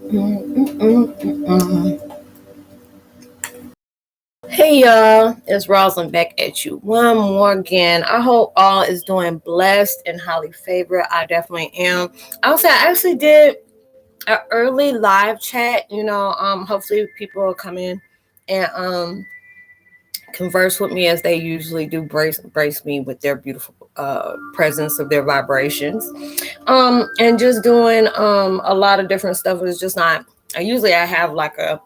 Hey y'all, it's Rosalind back at you one more again. I hope all is doing blessed and highly favored. I definitely am. I would say I actually did an early live chat. Hopefully people will come in and converse with me as they usually do. Brace me with their beautiful presence of their vibrations. And just doing a lot of different stuff. It's just not. I have like a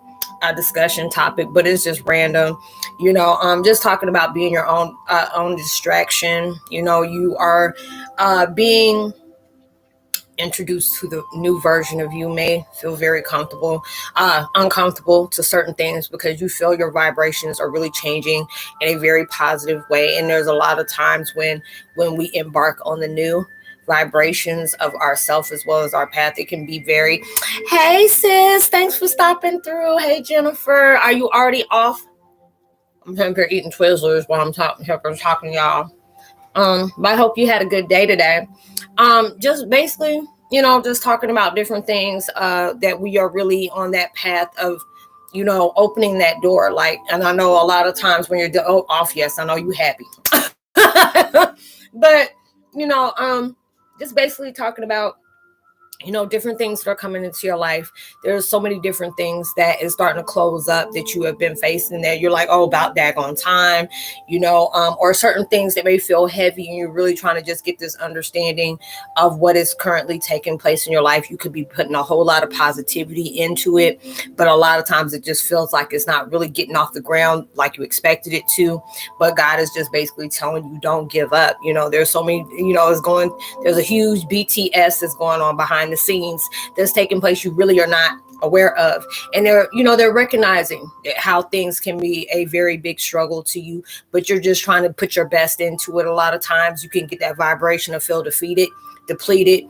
discussion topic, but it's just random. Just talking about being your own distraction. You are being introduced to the new version of you may feel very uncomfortable to certain things because you feel your vibrations are really changing in a very positive way. And there's a lot of times when we embark on the new vibrations of ourself as well as our path, it can be very, hey sis, thanks for stopping through. Hey Jennifer, are you already off? I'm here eating Twizzlers while I'm talking to y'all. But I hope you had a good day today. Just basically, just talking about different things that we are really on that path of, opening that door. Like, and I know a lot of times when you're off, yes, I know you happy. But, just basically talking about different things that are coming into your life. There's so many different things that is starting to close up that you have been facing that you're like, oh, about daggone time, or certain things that may feel heavy and you're really trying to just get this understanding of what is currently taking place in your life. You could be putting a whole lot of positivity into it, but a lot of times it just feels like it's not really getting off the ground like you expected it to. But God is just basically telling you, don't give up. There's so many, there's a huge BTS that's going on behind the scenes that's taking place you really are not aware of, and they're recognizing how things can be a very big struggle to you, but you're just trying to put your best into it. A lot of times you can get that vibration of feel defeated, depleted,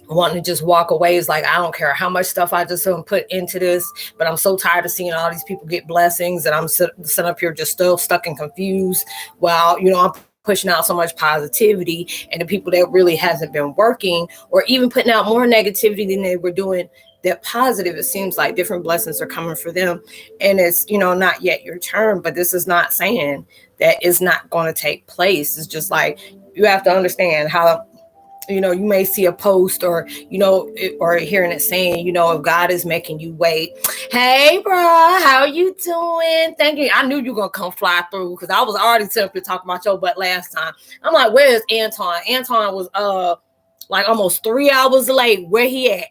wanting to just walk away. Is like, I don't care how much stuff I just put into this, but I'm so tired of seeing all these people get blessings and I'm sitting up here just still stuck and confused while I'm pushing out so much positivity, and the people that really hasn't been working or even putting out more negativity than they were doing that positive, it seems like different blessings are coming for them, and it's not yet your turn. But this is not saying that it's not going to take place. It's just like you have to understand how you may see a post or or hearing it saying, if God is making you wait. Hey bro, how you doing? Thank you. I knew you were gonna come fly through because I was already simply talking about your butt last time. I'm like, where is Anton? Anton was like almost 3 hours late. Where he at?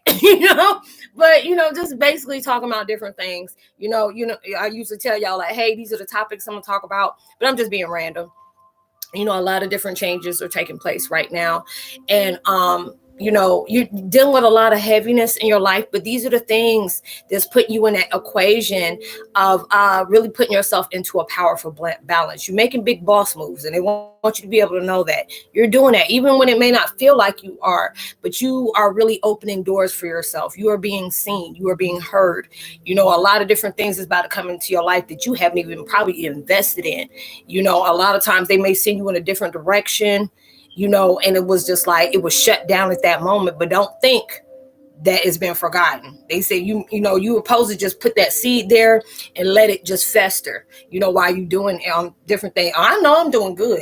But just basically talking about different things. I usually tell y'all like, hey, these are the topics I'm gonna talk about, but I'm just being random. A lot of different changes are taking place right now, and you're dealing with a lot of heaviness in your life, but these are the things that's put you in that equation of really putting yourself into a powerful balance. You're making big boss moves, and they want you to be able to know that you're doing that, even when it may not feel like you are, but you are really opening doors for yourself. You are being seen, you are being heard. A lot of different things is about to come into your life that you haven't even probably invested in. A lot of times they may send you in a different direction, and it was just like it was shut down at that moment. But don't think that it's been forgotten. They say you were supposed to just put that seed there and let it just fester, while you doing different things. I know I'm doing good.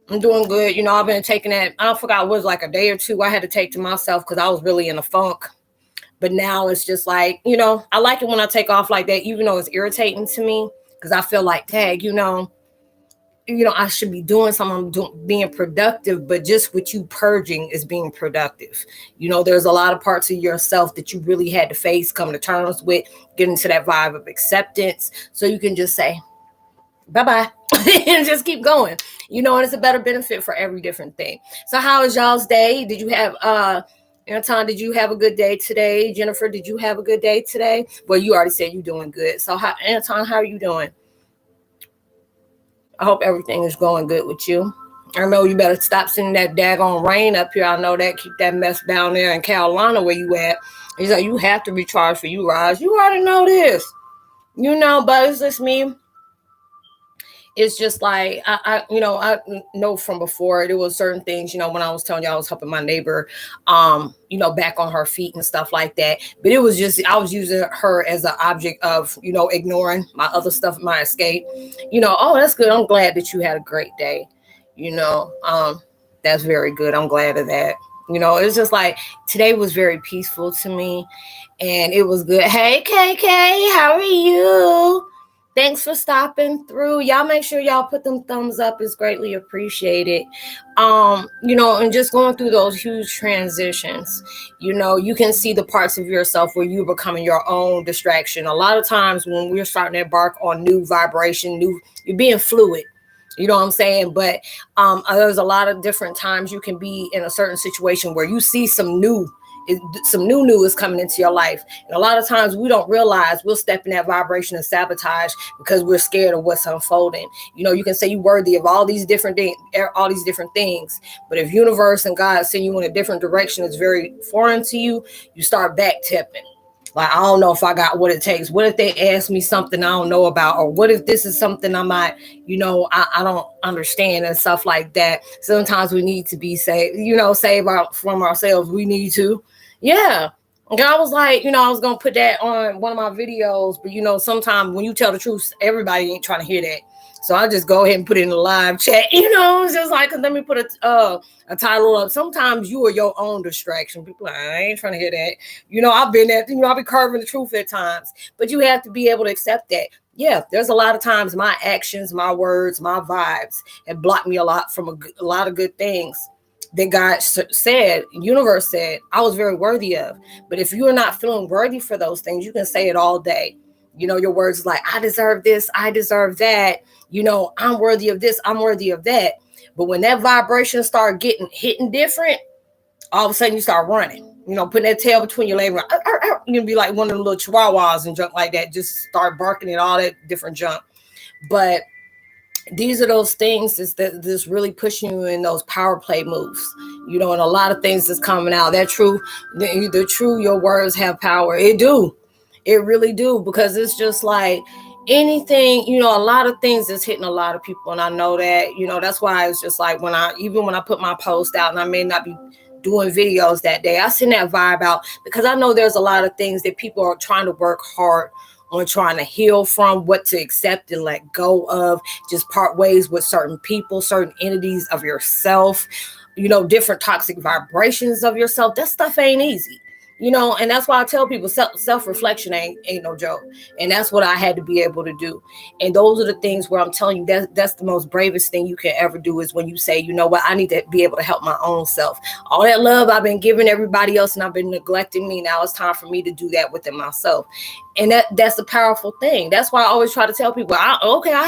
I'm doing good. I've been taking that, I forgot, it was like a day or two I had to take to myself because I was really in a funk. But now it's just like, I like it when I take off like that, even though it's irritating to me, because I feel like, tag, I should be doing something, being productive, but just with you purging is being productive. There's a lot of parts of yourself that you really had to face, come to terms with, get into that vibe of acceptance. So you can just say, bye-bye, and just keep going, and it's a better benefit for every different thing. So how is y'all's day? Did you have, Anton, did you have a good day today? Jennifer, did you have a good day today? Well, you already said you're doing good. So Anton, how are you doing? I hope everything is going good with you. I know you better stop sending that daggone rain up here. I know that keep that mess down there in Carolina where you at. He's like, you have to recharge for you, Raj. You already know this. But it's just me. it's just like I know from before there was certain things, when I was telling you I was helping my neighbor, back on her feet and stuff like that. But it was just I was using her as an object of ignoring my other stuff, my escape. Oh, that's good. I'm glad that you had a great day. That's very good. I'm glad of that. It's just like today was very peaceful to me, and it was good. Hey, KK, how are you? Thanks for stopping through. Y'all make sure y'all put them thumbs up. It's greatly appreciated. And just going through those huge transitions, you can see the parts of yourself where you're becoming your own distraction. A lot of times when we're starting to embark on new vibration, you're being fluid. You know what I'm saying? But there's a lot of different times you can be in a certain situation where you see some new is coming into your life. And a lot of times we don't realize we'll step in that vibration and sabotage because we're scared of what's unfolding. You can say you're worthy of all these different things, but if universe and God send you in a different direction that's very foreign to you, you start back tipping. Like, I don't know if I got what it takes. What if they ask me something I don't know about? Or what if this is something I might, I don't understand and stuff like that. Sometimes we need to be saved, save from ourselves. We need to. Yeah. And I was like, I was going to put that on one of my videos. But, sometimes when you tell the truth, everybody ain't trying to hear that. So I just go ahead and put it in the live chat. It's just like, let me put a title up. Sometimes you are your own distraction. People are like, I ain't trying to hear that. I've been there. I'll be curving the truth at times. But you have to be able to accept that. Yeah, there's a lot of times my actions, my words, my vibes have blocked me a lot from a lot of good things that God said, universe said, I was very worthy of. But if you are not feeling worthy for those things, you can say it all day. Your words like, I deserve this, I deserve that. I'm worthy of this, I'm worthy of that. But when that vibration start hitting different, all of a sudden you start running. Putting that tail between your legs, you're gonna be like one of the little chihuahuas and junk like that. Just start barking at all that different junk. But these are those things that's really pushing you in those power play moves, and a lot of things that's coming out. That true, your words have power. It really do, because it's just like anything, a lot of things that's hitting a lot of people. And I know that, that's why it's just like when I put my post out and I may not be doing videos that day, I send that vibe out because I know there's a lot of things that people are trying to work hard on trying to heal from, what to accept and let go of, just part ways with certain people, certain entities of yourself, different toxic vibrations of yourself. That stuff ain't easy. And that's why I tell people self-reflection ain't no joke. And that's what I had to be able to do. And those are the things where I'm telling you that's the most bravest thing you can ever do, is when you say, you know what, I need to be able to help my own self. All that love I've been giving everybody else and I've been neglecting me. Now it's time for me to do that within myself. And that's a powerful thing. That's why I always try to tell people, I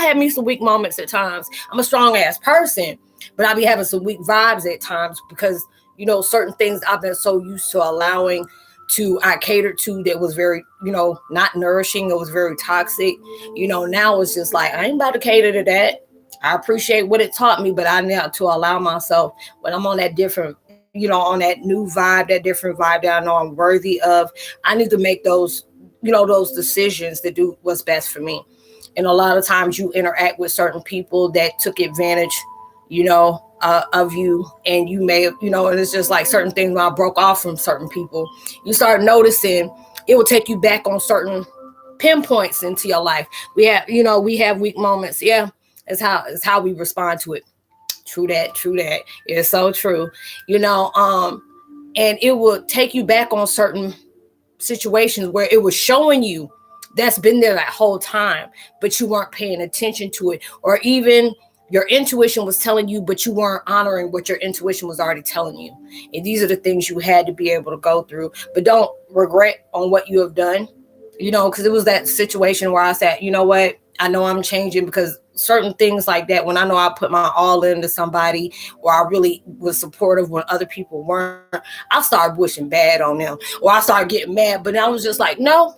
had me some weak moments at times. I'm a strong ass person, but I be having some weak vibes at times because certain things I've been so used to allowing I catered to that was very, not nourishing. It was very toxic. Now it's just like, I ain't about to cater to that. I appreciate what it taught me, but I need to allow myself when I'm on that different, on that new vibe, that different vibe that I know I'm worthy of. I need to make those, those decisions to do what's best for me. And a lot of times you interact with certain people that took advantage, of you, and you may have, and it's just like certain things when I broke off from certain people, you start noticing it will take you back on certain pinpoints into your life. We have weak moments. Yeah, it's how we respond to it. True that. It's so true. And it will take you back on certain situations where it was showing you that's been there that whole time, but you weren't paying attention to it, or even your intuition was telling you, but you weren't honoring what your intuition was already telling you. And these are the things you had to be able to go through. But don't regret on what you have done, because it was that situation where I said, you know what, I know I'm changing, because certain things like that, when I know I put my all into somebody, or I really was supportive when other people weren't, I started wishing bad on them, or I started getting mad. But I was just like, no,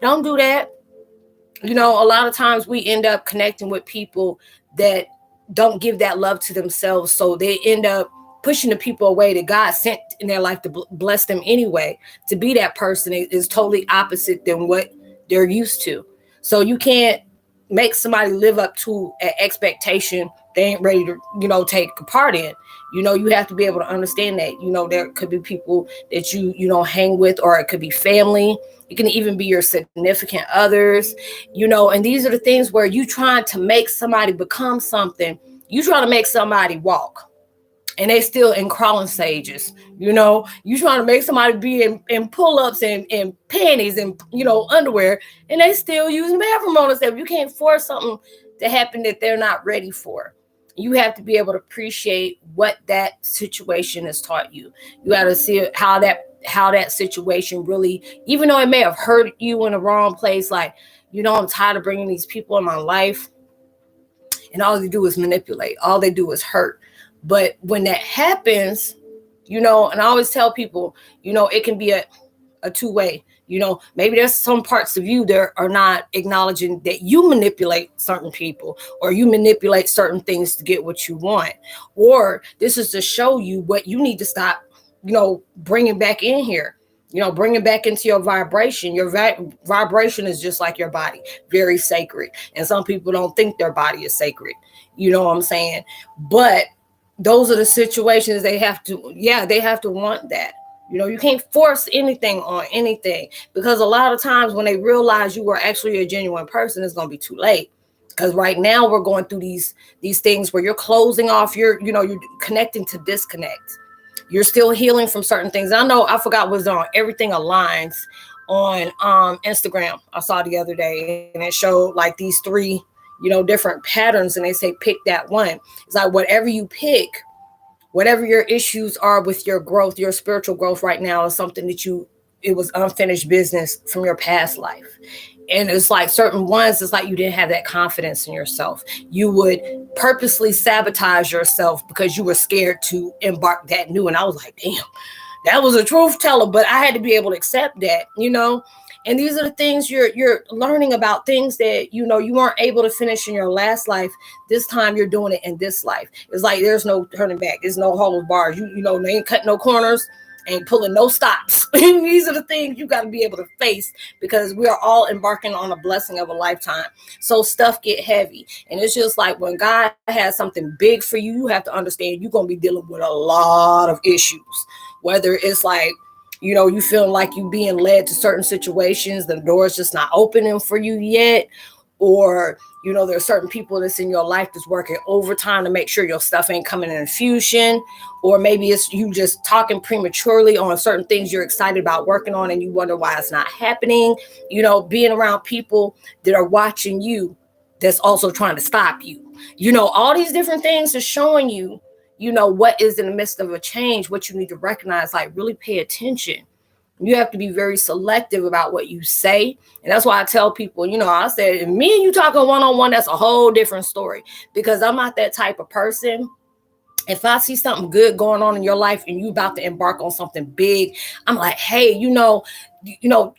don't do that. A lot of times we end up connecting with people that don't give that love to themselves. So they end up pushing the people away that God sent in their life to bless them anyway. To be that person is totally opposite than what they're used to. So you can't, make somebody live up to an expectation they ain't ready to, take a part in. You have to be able to understand that, there could be people that you hang with, or it could be family. It can even be your significant others, and these are the things where you trying to make somebody become something. You trying to make somebody walk, and they still in crawling stages. You trying to make somebody be in pull-ups and panties and, underwear, and they still using bathroom on themselves. You can't force something to happen that they're not ready for. You have to be able to appreciate what that situation has taught you. You got to see how that situation really, even though it may have hurt you in the wrong place, like, I'm tired of bringing these people in my life, and all they do is manipulate. All they do is hurt. But when that happens, and I always tell people, it can be a two-way. Maybe there's some parts of you that are not acknowledging that you manipulate certain people, or you manipulate certain things to get what you want. Or this is to show you what you need to stop, bringing back in here. Bring it back into your vibration. Your vibration is just like your body, very sacred. And some people don't think their body is sacred. You know what I'm saying? But those are the situations they have to want that. You can't force anything on anything, because a lot of times when they realize you are actually a genuine person, it's going to be too late. Because right now we're going through these things where you're closing off, you're connecting to disconnect. You're still healing from certain things. I know, I forgot what's on Everything Aligns on Instagram. I saw the other day, and it showed like these 3, different patterns, and they say pick that one. It's like whatever you pick, whatever your issues are with your growth, your spiritual growth right now is something that it was unfinished business from your past life. And it's like certain ones, it's like you didn't have that confidence in yourself. You would purposely sabotage yourself because you were scared to embark that new. And I was like, damn, that was a truth teller, but I had to be able to accept that, And these are the things you're learning about, things that, you weren't able to finish in your last life. This time you're doing it in this life. It's like there's no turning back. There's no hollow bars. They ain't cutting no corners, ain't pulling no stops. These are the things you got to be able to face, because we are all embarking on a blessing of a lifetime. So stuff get heavy. And it's just like when God has something big for you, you have to understand you're going to be dealing with a lot of issues, whether it's like, you feel like you being led to certain situations, the door's just not opening for you yet. Or, there are certain people that's in your life that's working overtime to make sure your stuff ain't coming in infusion. Or maybe it's you just talking prematurely on certain things you're excited about working on, and you wonder why it's not happening. Being around people that are watching you, that's also trying to stop you. All these different things are showing you, what is in the midst of a change, what you need to recognize, like really pay attention. You have to be very selective about what you say. And that's why I tell people, I said, if me and you talking one-on-one, that's a whole different story, because I'm not that type of person. If I see something good going on in your life and you about to embark on something big, I'm like, hey,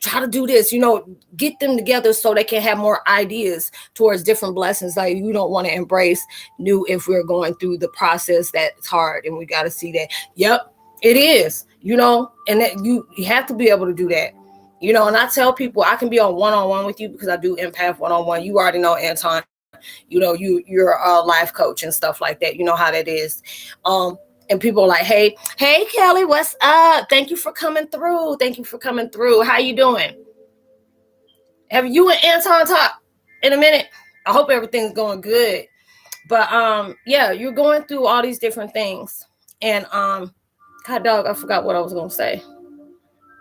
try to do this, get them together so they can have more ideas towards different blessings. Like, you don't want to embrace new if we're going through the process that's hard, and we got to see that. Yep, it is, and that you have to be able to do that. And I tell people I can be on one-on-one with you because I do empath one-on-one. You already know, Anton. You're a life coach and stuff like that. You know how that is. And people are like, hey, Kelly, what's up? Thank you for coming through. How you doing? Have you and Anton talked in a minute? I hope everything's going good. But yeah, you're going through all these different things. And God dog, I forgot what I was gonna say.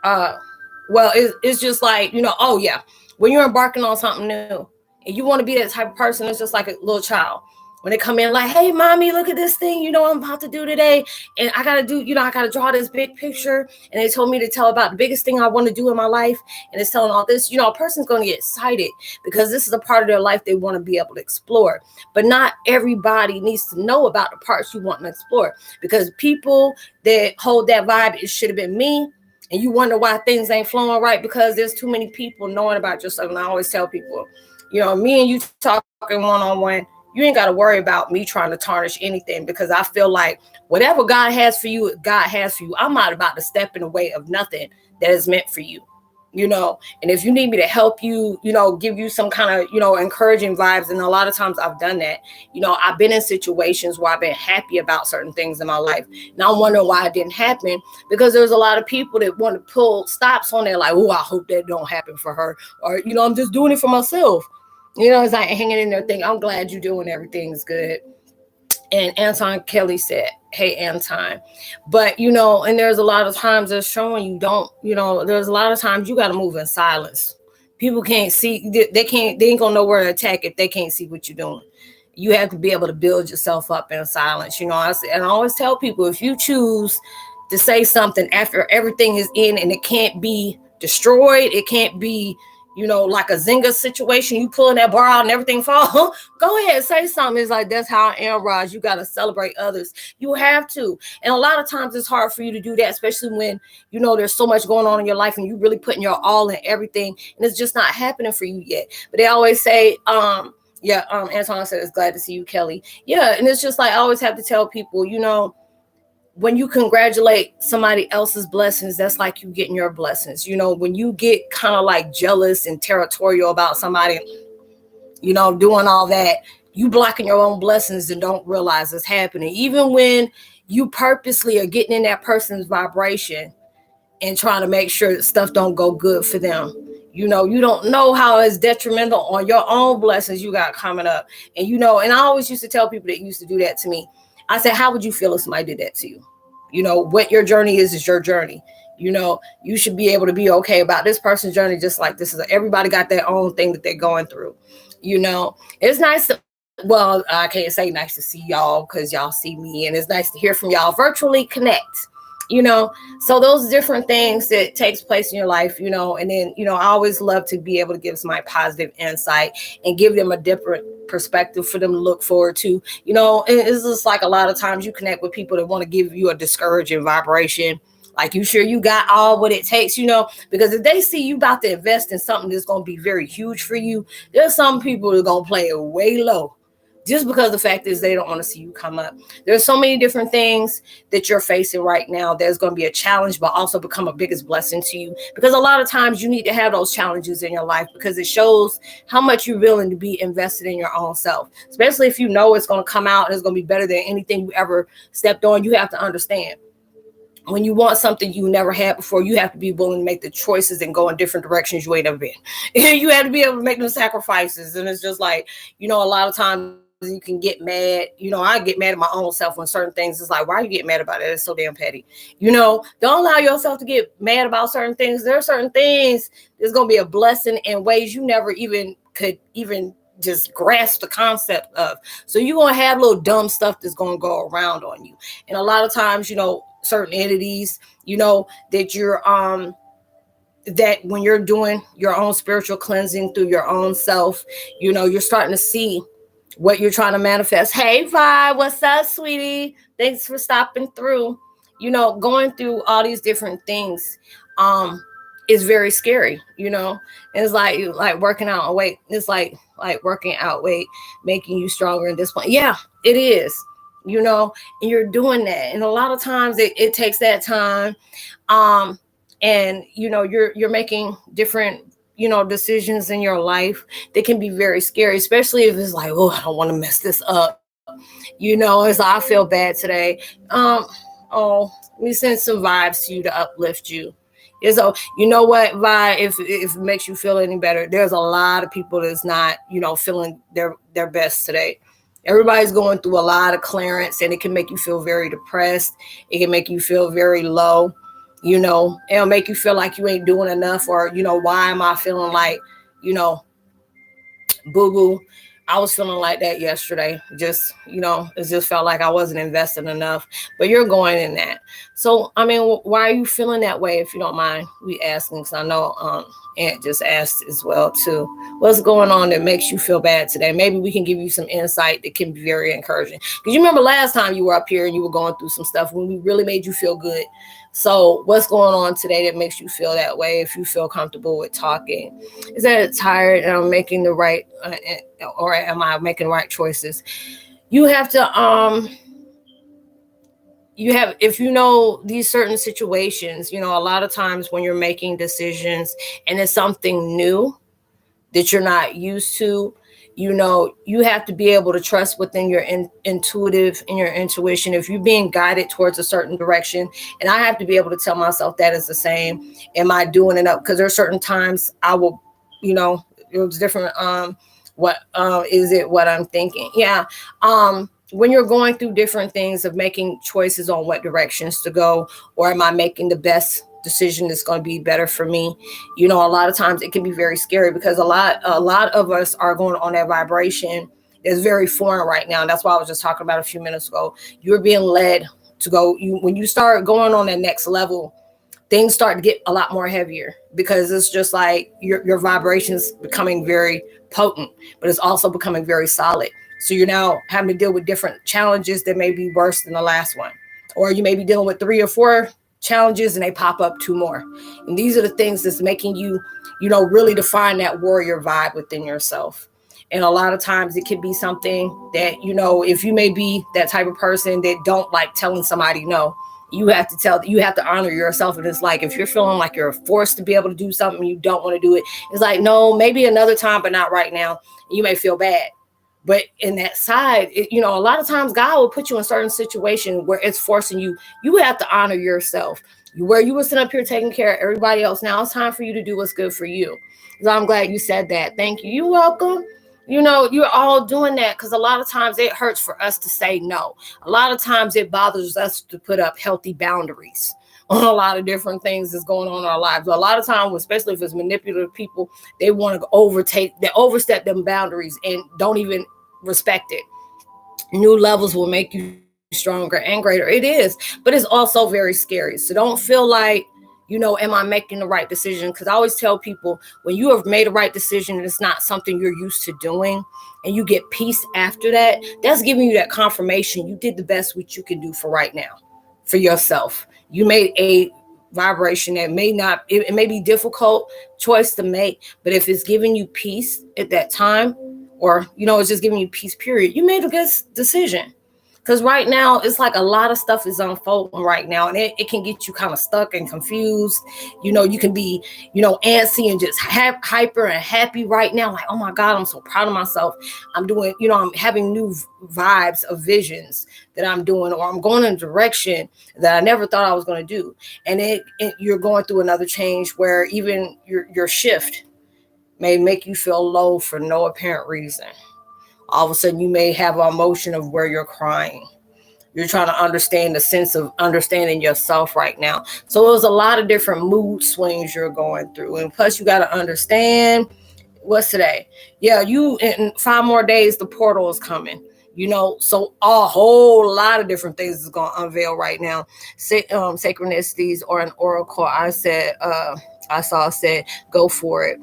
Well, it's just like, oh yeah, when you're embarking on something new and you want to be that type of person, it's just like a little child. When they come in like, hey, mommy, look at this thing, I'm about to do today. And I got to do, I got to draw this big picture. And they told me to tell about the biggest thing I want to do in my life. And it's telling all this, a person's going to get excited because this is a part of their life they want to be able to explore. But not everybody needs to know about the parts you want to explore, because people that hold that vibe, it should have been me. And you wonder why things ain't flowing right, because there's too many people knowing about yourself. And I always tell people, me and you talking one-on-one, you ain't got to worry about me trying to tarnish anything, because I feel like whatever God has for you, God has for you. I'm not about to step in the way of nothing that is meant for you. And if you need me to help you, give you some kind of, encouraging vibes. And a lot of times I've done that. I've been in situations where I've been happy about certain things in my life. And I'm wondering why it didn't happen, because there's a lot of people that want to pull stops on there. Like, oh, I hope that don't happen for her. Or, I'm just doing it for myself. It's like hanging in there thinking, I'm glad you're doing everything's good. And Anton Kelly said, hey, Anton. But, and there's a lot of times that's showing you don't, there's a lot of times you got to move in silence. People can't see, they ain't gonna know where to attack if they can't see what you're doing. You have to be able to build yourself up in silence. And I always tell people, if you choose to say something after everything is in and it can't be destroyed, it can't be, like a Zynga situation, you pulling that bar out and everything fall, go ahead, say something. It's like, that's how I am, Raj. You got to celebrate others. You have to. And a lot of times it's hard for you to do that, especially when, there's so much going on in your life and you really putting your all in everything and it's just not happening for you yet. But they always say, Anton said, it's glad to see you, Kelly. Yeah. And it's just like, I always have to tell people, when you congratulate somebody else's blessings, that's like you getting your blessings. When you get kind of like jealous and territorial about somebody, doing all that, you blocking your own blessings and don't realize it's happening. Even when you purposely are getting in that person's vibration and trying to make sure that stuff don't go good for them. You don't know how it's detrimental on your own blessings you got coming up. And, and I always used to tell people that used to do that to me. I said, how would you feel if somebody did that to you? What your journey is your journey. You should be able to be okay about this person's journey, just like this is. Everybody got their own thing that they're going through. It's nice to, well, I can't say nice to see y'all because y'all see me, and it's nice to hear from y'all virtually connect. So those different things that takes place in your life, and then, I always love to be able to give somebody positive insight and give them a different perspective for them to look forward to, and it's just like a lot of times you connect with people that want to give you a discouraging vibration. Like, you sure you got all what it takes, because if they see you about to invest in something that's going to be very huge for you, there's some people that are going to play it way low. Just because the fact is they don't want to see you come up. There's so many different things that you're facing right now. There's going to be a challenge, but also become a biggest blessing to you. Because a lot of times you need to have those challenges in your life because it shows how much you're willing to be invested in your own self. Especially if you know it's going to come out and it's going to be better than anything you ever stepped on. You have to understand. When you want something you never had before, you have to be willing to make the choices and go in different directions you ain't ever been. You have to be able to make those sacrifices. And it's just like, a lot of times you can get mad. I get mad at my own self when certain things. It's like, why are you getting mad about it? It's so damn petty. Don't allow yourself to get mad about certain things. There are certain things that's going to be a blessing in ways you never even could even just grasp the concept of. So you're going to have little dumb stuff that's going to go around on you. And a lot of times, certain entities, that you're, that when you're doing your own spiritual cleansing through your own self, you're starting to see what you're trying to manifest. Hey, Vi, what's up, sweetie? Thanks for stopping through. Going through all these different things is very scary, and it's like working out a weight. It's like working out weight, making you stronger at this point. Yeah, it is, and you're doing that. And a lot of times it takes that time. And, you're making different decisions in your life that can be very scary, especially if it's like, oh, I don't want to mess this up. It's like, I feel bad today. Let me send some vibes to you to uplift you. So, what, Vi, if it makes you feel any better, there's a lot of people that's not, feeling their best today. Everybody's going through a lot of clearance, and it can make you feel very depressed. It can make you feel very low. It'll make you feel like you ain't doing enough, or, why am I feeling like, boo-boo? I was feeling like that yesterday. Just, it just felt like I wasn't investing enough, but you're going in that. So, why are you feeling that way? If you don't mind we asking, because I know Aunt just asked as well too. What's going on that makes you feel bad today? Maybe we can give you some insight that can be very encouraging. Because you remember last time you were up here and you were going through some stuff when we really made you feel good. So what's going on today that makes you feel that way? If you feel comfortable with talking, is that tired and I'm making the right, or am I making the right choices? You have to, you have, if you know these certain situations, a lot of times when you're making decisions and it's something new that you're not used to, you have to be able to trust within your intuitive and your intuition. If you're being guided towards a certain direction, and I have to be able to tell myself that is the same. Am I doing it up? Because there are certain times I will, it's different. What is it? What I'm thinking? Yeah. When you're going through different things of making choices on what directions to go, or am I making the best decision that's going to be better for me? A lot of times it can be very scary, because a lot of us are going on that vibration that's very foreign right now. And that's why I was just talking about a few minutes ago. You're being led to go. When you start going on that next level, things start to get a lot more heavier, because it's just like your vibrations becoming very potent, but it's also becoming very solid. So you're now having to deal with different challenges that may be worse than the last one, or you may be dealing with 3 or 4 challenges and they pop up 2 more. And these are the things that's making you, really define that warrior vibe within yourself. And a lot of times it could be something that, if you may be that type of person that don't like telling somebody no, you have to honor yourself. And it's like, if you're feeling like you're forced to be able to do something, you don't want to do it. It's like, no, maybe another time, but not right now. You may feel bad. But in that side, a lot of times God will put you in certain situations where it's forcing you. You have to honor yourself. Where you were sitting up here taking care of everybody else, now it's time for you to do what's good for you. So I'm glad you said that. Thank you. You're welcome. You're all doing that, because a lot of times it hurts for us to say no. A lot of times it bothers us to put up healthy boundaries on a lot of different things that's going on in our lives. A lot of times, especially if it's manipulative people, they want to overstep them boundaries and don't even respect it. New levels will make you stronger and greater. It is, but it's also very scary. So don't feel like, am I making the right decision? Because I always tell people, when you have made a right decision and it's not something you're used to doing, and you get peace after that, that's giving you that confirmation you did the best what you can do for right now, for yourself. You made a vibration that it may be difficult choice to make, but if it's giving you peace at that time, or, it's just giving you peace, period, you made a good decision. Because right now, it's like a lot of stuff is unfolding right now, and it can get you kind of stuck and confused. You can be, antsy and just hyper and happy right now. Like, oh my God, I'm so proud of myself. I'm doing, I'm having new vibes of visions that I'm doing, or I'm going in a direction that I never thought I was going to do. And you're going through another change where even your shift may make you feel low for no apparent reason. All of a sudden, you may have an emotion of where you're crying. You're trying to understand the sense of understanding yourself right now. So there's a lot of different mood swings you're going through. And plus, you got to understand, what's today? Yeah, in 5 more days, the portal is coming. So a whole lot of different things is going to unveil right now. Synchronicities or an oracle, I said, go for it.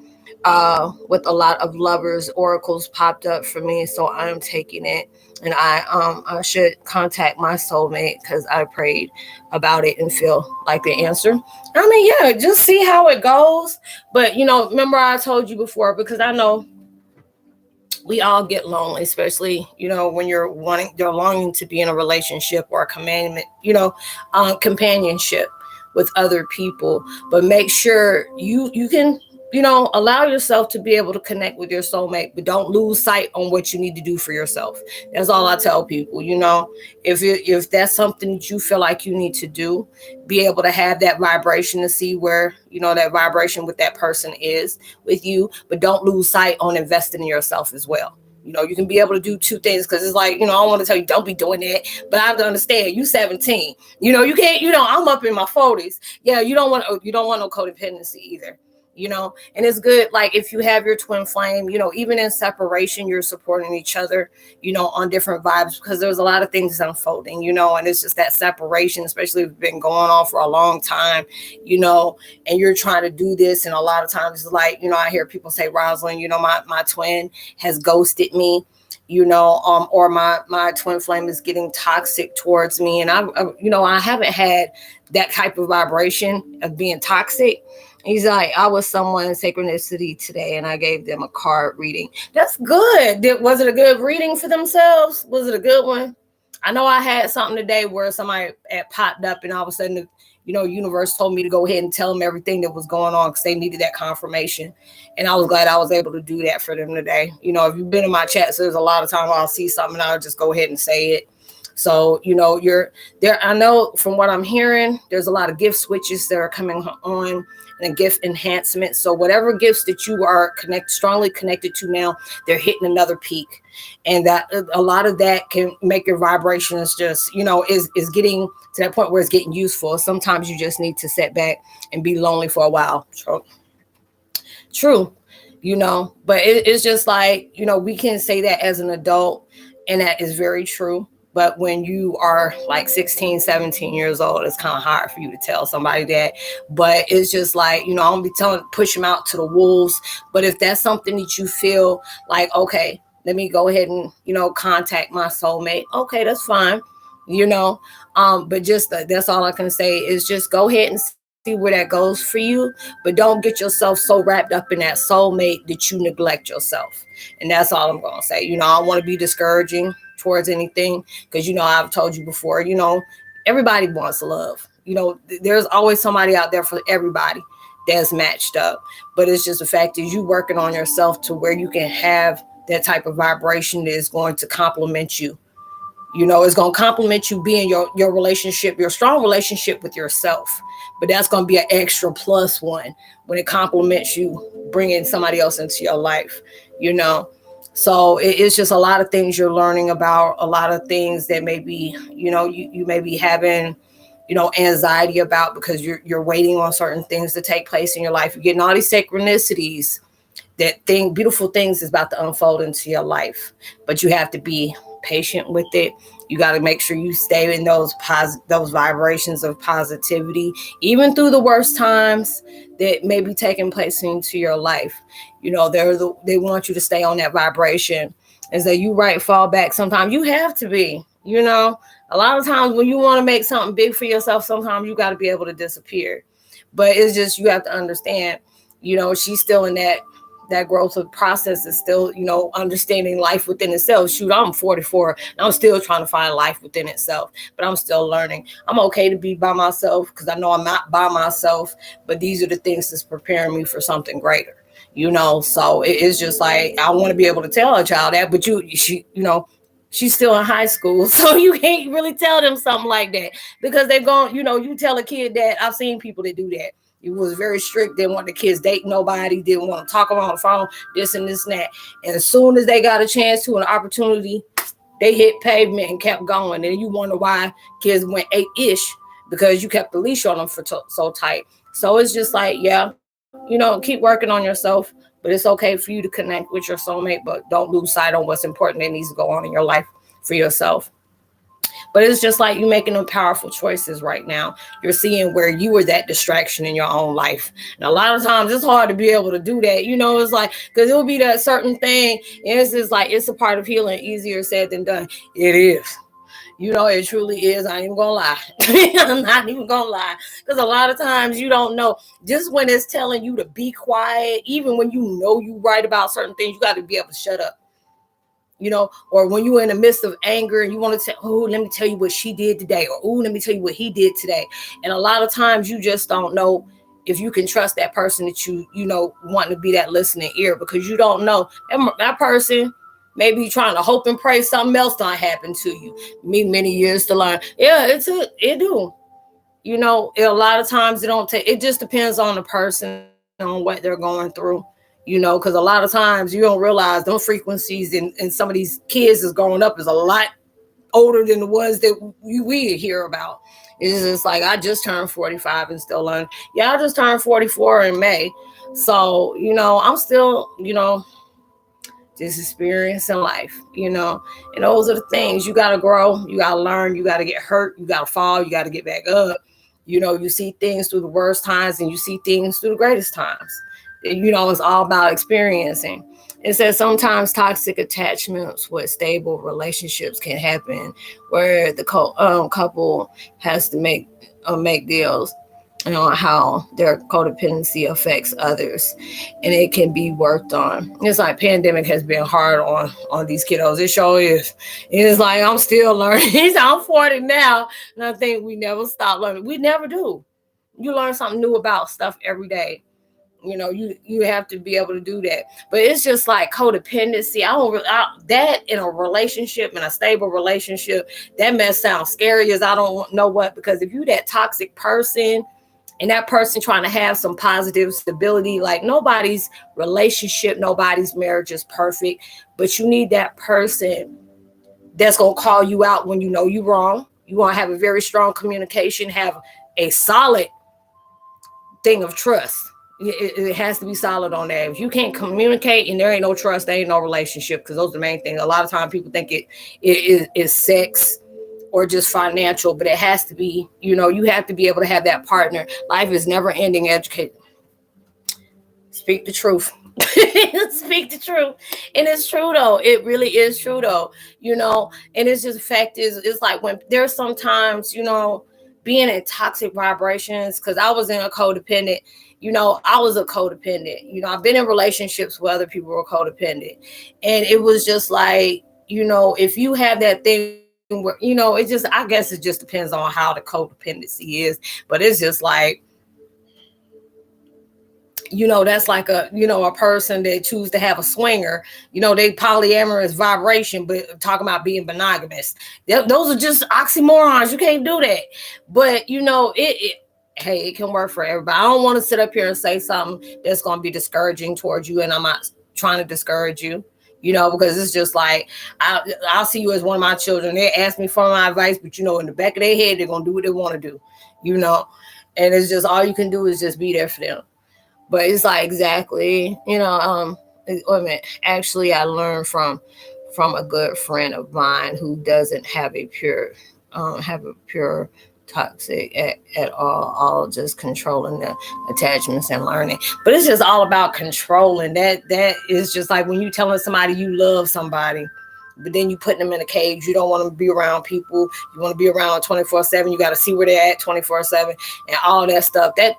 With a lot of lovers, oracles popped up for me, so I'm taking it, and I should contact my soulmate, because I prayed about it and feel like the answer. I mean, yeah, just see how it goes. But remember I told you before, because I know we all get lonely, especially when you're longing to be in a relationship or a companionship with other people. But make sure you can allow yourself to be able to connect with your soulmate, but don't lose sight on what you need to do for yourself. That's all I tell people. If that's something that you feel like you need to do, be able to have that vibration to see where, that vibration with that person is with you, but don't lose sight on investing in yourself as well. You can be able to do 2 things, because it's like, I don't want to tell you don't be doing that, but I have to understand you 17. You can't, I'm up in my 40s. Yeah, you don't want no codependency either. And it's good. Like, if you have your twin flame, even in separation, you're supporting each other, on different vibes, because there's a lot of things unfolding, and it's just that separation, especially if it's been going on for a long time, and you're trying to do this. And a lot of times it's like, I hear people say, Rosalind, my twin has ghosted me, or my twin flame is getting toxic towards me. And I haven't had that type of vibration of being toxic. He's like, I was someone's synchronicity today, and I gave them a card reading. That's good. Was it a good reading for themselves? Was it a good one? I know I had something today where somebody had popped up, and all of a sudden, universe told me to go ahead and tell them everything that was going on because they needed that confirmation. And I was glad I was able to do that for them today. If you've been in my chats, there's a lot of time I'll see something and I'll just go ahead and say it. So, you're there. I know from what I'm hearing, there's a lot of gift switches that are coming on and gift enhancement. So whatever gifts that you are strongly connected to now, they're hitting another peak. And that a lot of that can make your vibrations just, is getting to that point where it's getting useful. Sometimes you just need to sit back and be lonely for a while. True. But it's just like, we can say that as an adult, and that is very true. But when you are like 16, 17 years old, it's kind of hard for you to tell somebody that. But it's just like, I don't be push them out to the wolves. But if that's something that you feel like, okay, let me go ahead and, contact my soulmate. Okay, that's fine. But just that's all I can say is just go ahead and see where that goes for you. But don't get yourself so wrapped up in that soulmate that you neglect yourself. And that's all I'm going to say. I don't want to be discouraging towards anything because, I've told you before, everybody wants love. There's always somebody out there for everybody that's matched up. But it's just the fact is you working on yourself to where you can have that type of vibration that is going to complement you. It's going to complement you being your relationship, your strong relationship with yourself. But that's going to be an extra plus one when it complements you bringing somebody else into your life, So it's just a lot of things you're learning about, a lot of things that maybe, you may be having, anxiety about because you're waiting on certain things to take place in your life. You're getting all these synchronicities, beautiful things is about to unfold into your life, but you have to be patient with it. You got to make sure you stay in those vibrations of positivity, even through the worst times that may be taking place into your life. They want you to stay on that vibration. And so you fall back. Sometimes you have to be, a lot of times when you want to make something big for yourself, sometimes you got to be able to disappear. But it's just, you have to understand, she's still in that growth of process is still, understanding life within itself. Shoot, I'm 44 and I'm still trying to find life within itself, but I'm still learning. I'm okay to be by myself because I know I'm not by myself, but these are the things that's preparing me for something greater, so it's just like, I want to be able to tell a child that, but she's still in high school. So you can't really tell them something like that because they've gone, you tell a kid that. I've seen people that do that. It was very strict. Didn't want the kids date nobody. Didn't want to talk on the phone, this and this and that. And as soon as they got a chance to, an opportunity, they hit pavement and kept going. And you wonder why kids went 8-ish because you kept the leash on them for so tight. So it's just like, yeah, keep working on yourself. But it's okay for you to connect with your soulmate, but don't lose sight on what's important that needs to go on in your life for yourself. But it's just like you making them powerful choices right now. You're seeing where you were that distraction in your own life. And a lot of times it's hard to be able to do that. It's like, because it'll be that certain thing. And it's just like, it's a part of healing, easier said than done. It is. It truly is. I ain't even gonna lie. I'm not even gonna lie. Because a lot of times you don't know. Just when it's telling you to be quiet, even when you right about certain things, you got to be able to shut up. Or when you're in the midst of anger and you want to say, oh, let me tell you what she did today. Or, oh, let me tell you what he did today. And a lot of times you just don't know if you can trust that person that you want to be that listening ear, because you don't know that person may be trying to hope and pray something else don't happen to you. Me, many years to learn. Yeah, it do. A lot of times it just depends on the person, on what they're going through. Because a lot of times you don't realize those frequencies and some of these kids is growing up is a lot older than the ones that we hear about. It's just like, I just turned 45 and still learning. Yeah, I just turned 44 in May. So, I'm still, just experiencing life, and those are the things. You got to grow, you got to learn, you got to get hurt, you got to fall, you got to get back up. You see things through the worst times and you see things through the greatest times. It's all about experiencing. It says sometimes toxic attachments with stable relationships can happen where the couple has to make deals. how their codependency affects others, and it can be worked on. It's like pandemic has been hard on these kiddos. It sure is. It's like I'm still learning. I'm 40 now, and I think we never stop learning. We never do. You learn something new about stuff every day. You have to be able to do that. But it's just like codependency. That in a relationship, in a stable relationship, that mess sounds scary as I don't know what, because if you that toxic person and that person trying to have some positive stability, like nobody's relationship, nobody's marriage is perfect, but you need that person that's going to call you out when you know you're wrong. You want to have a very strong communication, have a solid thing of trust. It has to be solid on that. If you can't communicate and there ain't no trust, there ain't no relationship, because those are the main things. A lot of times people think it is sex or just financial, but it has to be, you have to be able to have that partner. Life is never ending. Educate. Speak the truth. Speak the truth. And it's true though. It really is true though. And it's just fact is, it's like when there's sometimes, being in toxic vibrations, because I was in a codependent, I was a codependent. I've been in relationships where other people were codependent. And it was just like, if you have that thing where, it just, I guess it just depends on how the codependency is. But it's just like, that's like a person that choose to have a swinger, they polyamorous vibration, but talking about being monogamous. Those are just oxymorons. You can't do that. But, hey, it can work for everybody. I don't want to sit up here and say something that's going to be discouraging towards you. And I'm not trying to discourage you, because it's just like, I'll see you as one of my children. They ask me for my advice, but, in the back of their head, they're going to do what they want to do, and it's just, all you can do is just be there for them. But it's like, exactly, actually, I learned from a good friend of mine who doesn't have a pure toxic at all just controlling the attachments and learning. But it's just all about controlling. That is just like when you telling somebody you love somebody, but then you putting them in a cage. You don't want them to be around people. You want to be around 24/7. You got to see where they're at 24/7 and all that stuff. That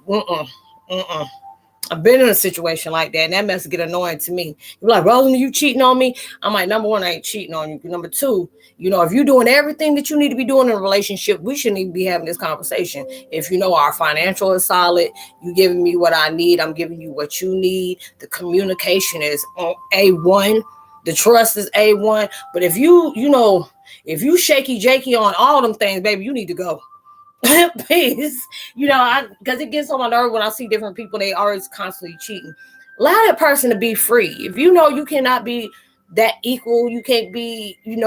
I've been in a situation like that, and that mess get annoying to me. You're like, Rosamond, you cheating on me? I'm like, number one, I ain't cheating on you. Number two, if you're doing everything that you need to be doing in a relationship, we shouldn't even be having this conversation. If our financial is solid, you giving me what I need, I'm giving you what you need. The communication is on A1. The trust is A1. But if you shaky jakey on all them things, baby, you need to go. Please, because it gets on my nerve when I see different people, they always constantly cheating. Allow that person to be free. If you cannot be that equal, you can't be, in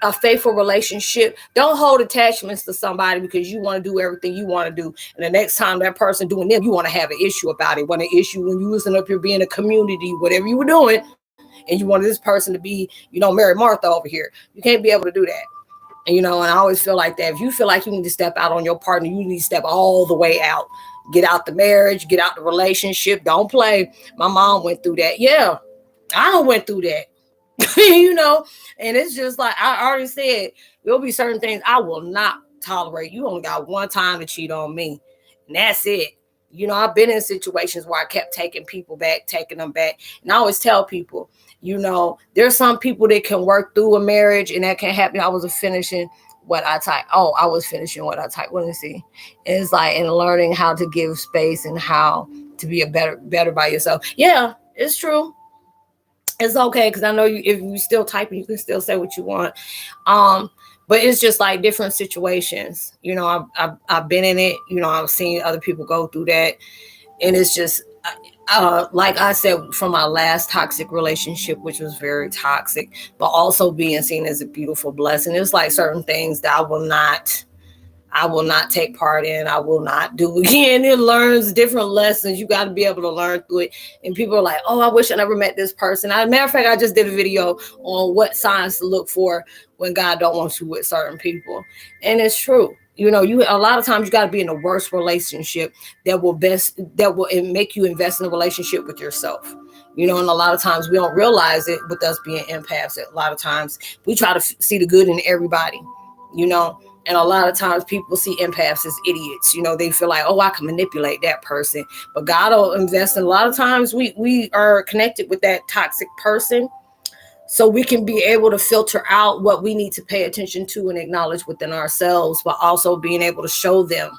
a faithful relationship, don't hold attachments to somebody because you want to do everything you want to do. And the next time that person doing them, you want to have an issue about it. Want an issue when you wasn't up here being a community, whatever you were doing, and you wanted this person to be, Mary Martha over here. You can't be able to do that. And I always feel like that. If you feel like you need to step out on your partner, you need to step all the way out. Get out the marriage, get out the relationship. Don't play. My mom went through that. Yeah, I went through that. And it's just like I already said, there'll be certain things I will not tolerate. You only got one time to cheat on me, and that's it. I've been in situations where I kept taking them back. And I always tell people, there's some people that can work through a marriage and that can happen. I was finishing what I typed. Let me see. It's like in learning how to give space and how to be a better by yourself. Yeah, it's true. It's okay, because I know if you still typing, you can still say what you want. But it's just like different situations. I've been in it. I've seen other people go through that, and it's just like I said, from my last toxic relationship, which was very toxic, but also being seen as a beautiful blessing. It's like certain things that I will not take part in. I will not do again. It learns different lessons. You got to be able to learn through it. And people are like, oh, I wish I never met this person. As a matter of fact, I just did a video on what signs to look for when God don't want you with certain people. And it's true. A lot of times you got to be in the worst relationship that will make you invest in a relationship with yourself. And a lot of times we don't realize it with us being empaths. A lot of times we try to see the good in everybody, and And a lot of times people see empaths as idiots. They feel like, oh, I can manipulate that person. But God will invest in, a lot of times we are connected with that toxic person, so we can be able to filter out what we need to pay attention to and acknowledge within ourselves, but also being able to show them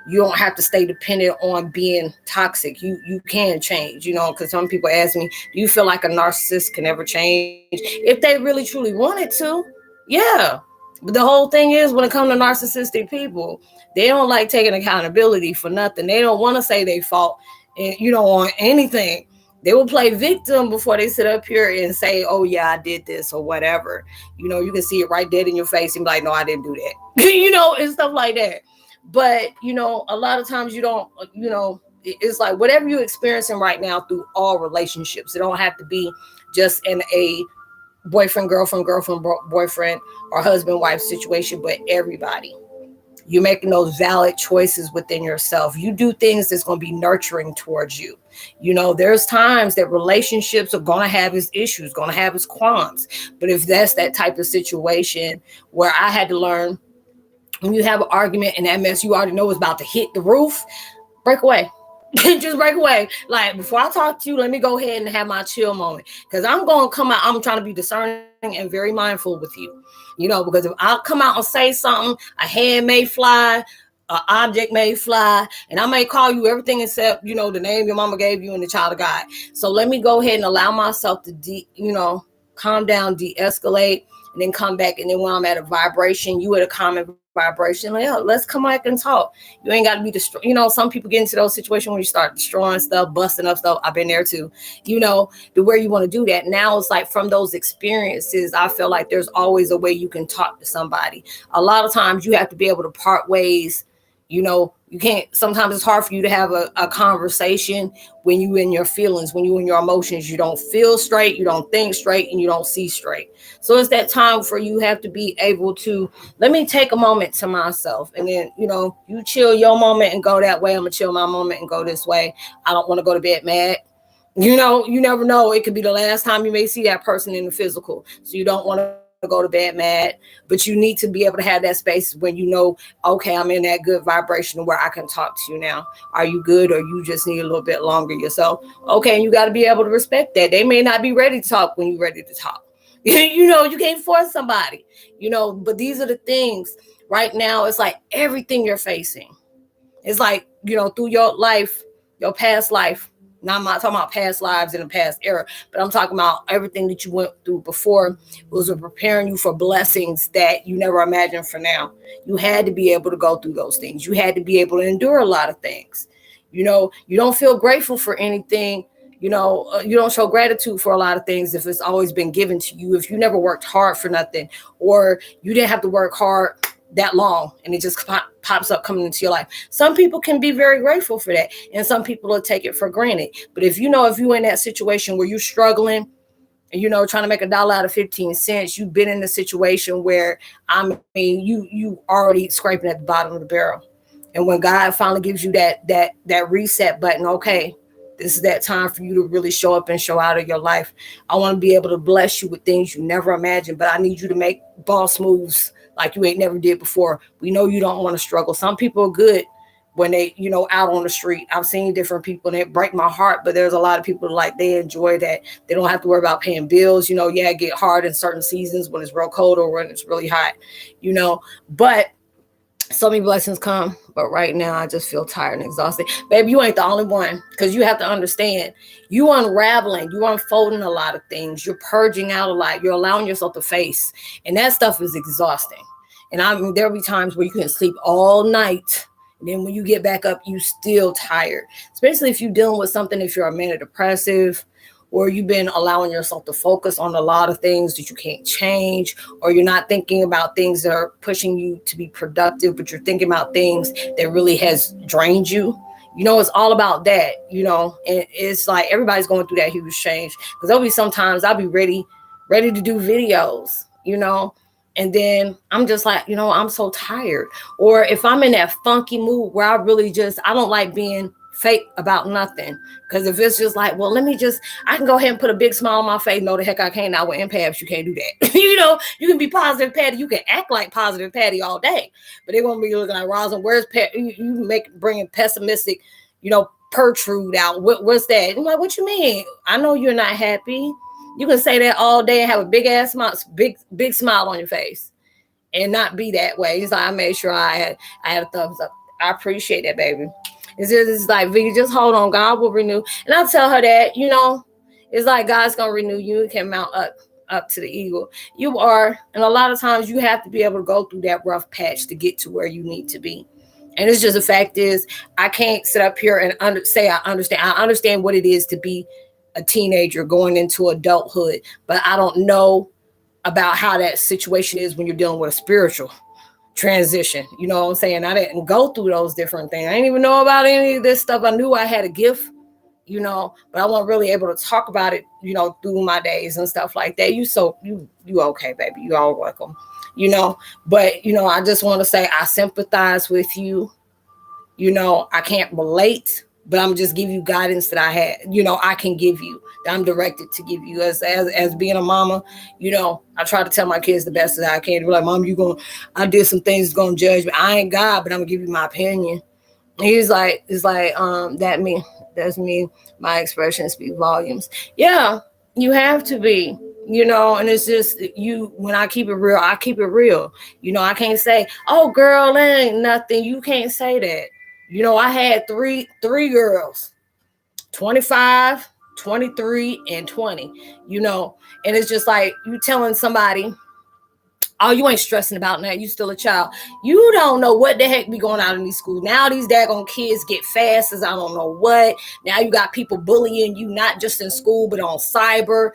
you don't have to stay dependent on being toxic. You can change, because some people ask me, do you feel like a narcissist can ever change? If they really truly wanted to, yeah. But the whole thing is, when it comes to narcissistic people, they don't like taking accountability for nothing. They don't want to say they fault, on anything. They will play victim before they sit up here and say, oh yeah, I did this or whatever. You can see it right dead in your face and be like, no, I didn't do that. And stuff like that. But, a lot of times you don't, it's like whatever you're experiencing right now through all relationships. It don't have to be just in a boyfriend, girlfriend, boyfriend, or husband, wife situation, but everybody. You're making those valid choices within yourself. You do things that's going to be nurturing towards you. There's times that relationships are going to have its issues, going to have its qualms. But if that's that type of situation where I had to learn, when you have an argument and that mess you already know is about to hit the roof, break away. Just break away. Like, before I talk to you, let me go ahead and have my chill moment. Because I'm going to come out, I'm trying to be discerning and very mindful with you. Because if I come out and say something, a hand may fly, an object may fly, and I may call you everything except, the name your mama gave you and the child of God. So let me go ahead and allow myself to, calm down, de-escalate, and then come back. And then when I'm at a vibration, you at a common vibration, like, oh, let's come back and talk. You ain't got to be destroyed. Some people get into those situations where you start destroying stuff, busting up stuff. I've been there too, to where you want to do that. Now it's like, from those experiences, I feel like there's always a way you can talk to somebody. A lot of times you have to be able to part ways. You can't, sometimes it's hard for you to have a conversation when you in your feelings, when you in your emotions. You don't feel straight, you don't think straight, and you don't see straight. So it's that time for you have to be able to, let me take a moment to myself. And then, you chill your moment and go that way. I'm going to chill my moment and go this way. I don't want to go to bed mad. You never know. It could be the last time you may see that person in the physical. So you don't want to go to bed mad, but you need to be able to have that space when okay, I'm in that good vibration where I can talk to you now. Are you good, or you just need a little bit longer yourself? Okay, and you got to be able to respect that. They may not be ready to talk when you're ready to talk. You can't force somebody, but these are the things right now. It's like everything you're facing. It's like, through your life, your past life. Now, I'm not talking about past lives in the past era, but I'm talking about everything that you went through before was preparing you for blessings that you never imagined for now. You had to be able to go through those things. You had to be able to endure a lot of things. You don't feel grateful for anything. You don't show gratitude for a lot of things if it's always been given to you, if you never worked hard for nothing, or you didn't have to work hard that long and it just pops up coming into your life. Some people can be very grateful for that, and some people will take it for granted. But if you're in that situation where you're struggling and trying to make $1 out of 15 cents, you've been in a situation where you already scraping at the bottom of the barrel. And when God finally gives you that reset button, okay, this is that time for you to really show up and show out of your life. I want to be able to bless you with things you never imagined, but I need you to make boss moves like you ain't never did before. We know you don't want to struggle. Some people are good when they, out on the street. I've seen different people and it break my heart, but there's a lot of people like they enjoy that. They don't have to worry about paying bills. It get hard in certain seasons when it's real cold or when it's really hot, but so many blessings come. But right now I just feel tired and exhausted. Baby, you ain't the only one, because you have to understand, you unraveling, you unfolding a lot of things. You're purging out a lot. You're allowing yourself to face. And that stuff is exhausting. And there'll be times where you can sleep all night. And then when you get back up, you still tired. Especially if you're dealing with something, if you're a manic depressive, or you've been allowing yourself to focus on a lot of things that you can't change, or you're not thinking about things that are pushing you to be productive, but you're thinking about things that really has drained you. It's all about that, and it's like everybody's going through that huge change, because there'll be sometimes I'll be ready to do videos, and then I'm just like, I'm so tired. Or if I'm in that funky mood where I don't like being fake about nothing. Because if it's just like, well, I can go ahead and put a big smile on my face. No, the heck I can't. Now with empaths, you can't do that. You can be positive Patty. You can act like positive Patty all day, but they won't be looking like Rosin. Where's Patty? You bringing pessimistic, Pertrude out. What's that? I'm like, what you mean? I know you're not happy. You can say that all day and have a big ass smile, big smile on your face, and not be that way. He's like, I made sure I had a thumbs up. I appreciate that, baby. It's like, V, just hold on. God will renew. And I'll tell her that, it's like God's going to renew you. You can mount up to the eagle. You are. And a lot of times you have to be able to go through that rough patch to get to where you need to be. And it's just the fact is, I can't sit up here and say I understand. I understand what it is to be a teenager going into adulthood, but I don't know about how that situation is when you're dealing with a spiritual transition. You know what I'm saying? I didn't go through those different things. I didn't even know about any of this stuff. I knew I had a gift, but I wasn't really able to talk about it, through my days and stuff like that. You okay, baby. You all welcome. But I just want to say I sympathize with you. I can't relate, but I'm just give you guidance that I had, I can give you, that I'm directed to give you as being a mama. I try to tell my kids the best that I can. They're like, Mom, I did some things that's gonna judge me. I ain't God, but I'm gonna give you my opinion. And it's like, that's me. My expression speaks volumes. Yeah, you have to be. And it's just when I keep it real, I keep it real. I can't say, oh girl, that ain't nothing. You can't say that. I had three girls, 25, 23, and 20, and it's just like you telling somebody, oh, you ain't stressing about that. You still a child. You don't know what the heck be going on in these schools. Now these daggone kids get fast as I don't know what. Now you got people bullying you, not just in school, but on cyber.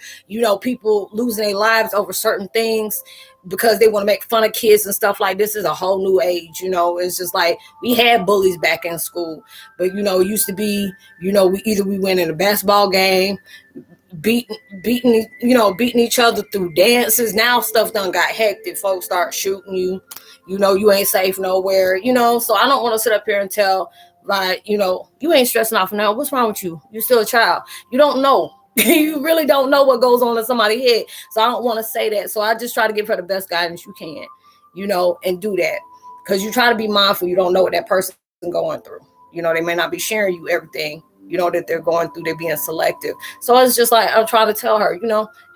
People losing their lives over certain things because they want to make fun of kids and stuff like this. Is a whole new age. It's just like we had bullies back in school, but it used to be, we went in a basketball game, beating each other through dances. Now stuff done got hectic. Folks start shooting you. You ain't safe nowhere. So I don't want to sit up here and tell, you ain't stressing off now. What's wrong with you? You're still a child. You don't know. You really don't know what goes on in somebody's head. So I don't want to say that. So I just try to give her the best guidance you can, and do that. Because you try to be mindful. You don't know what that person is going through. They may not be sharing you everything, that they're going through. They're being selective. So it's just like, I'm trying to tell her,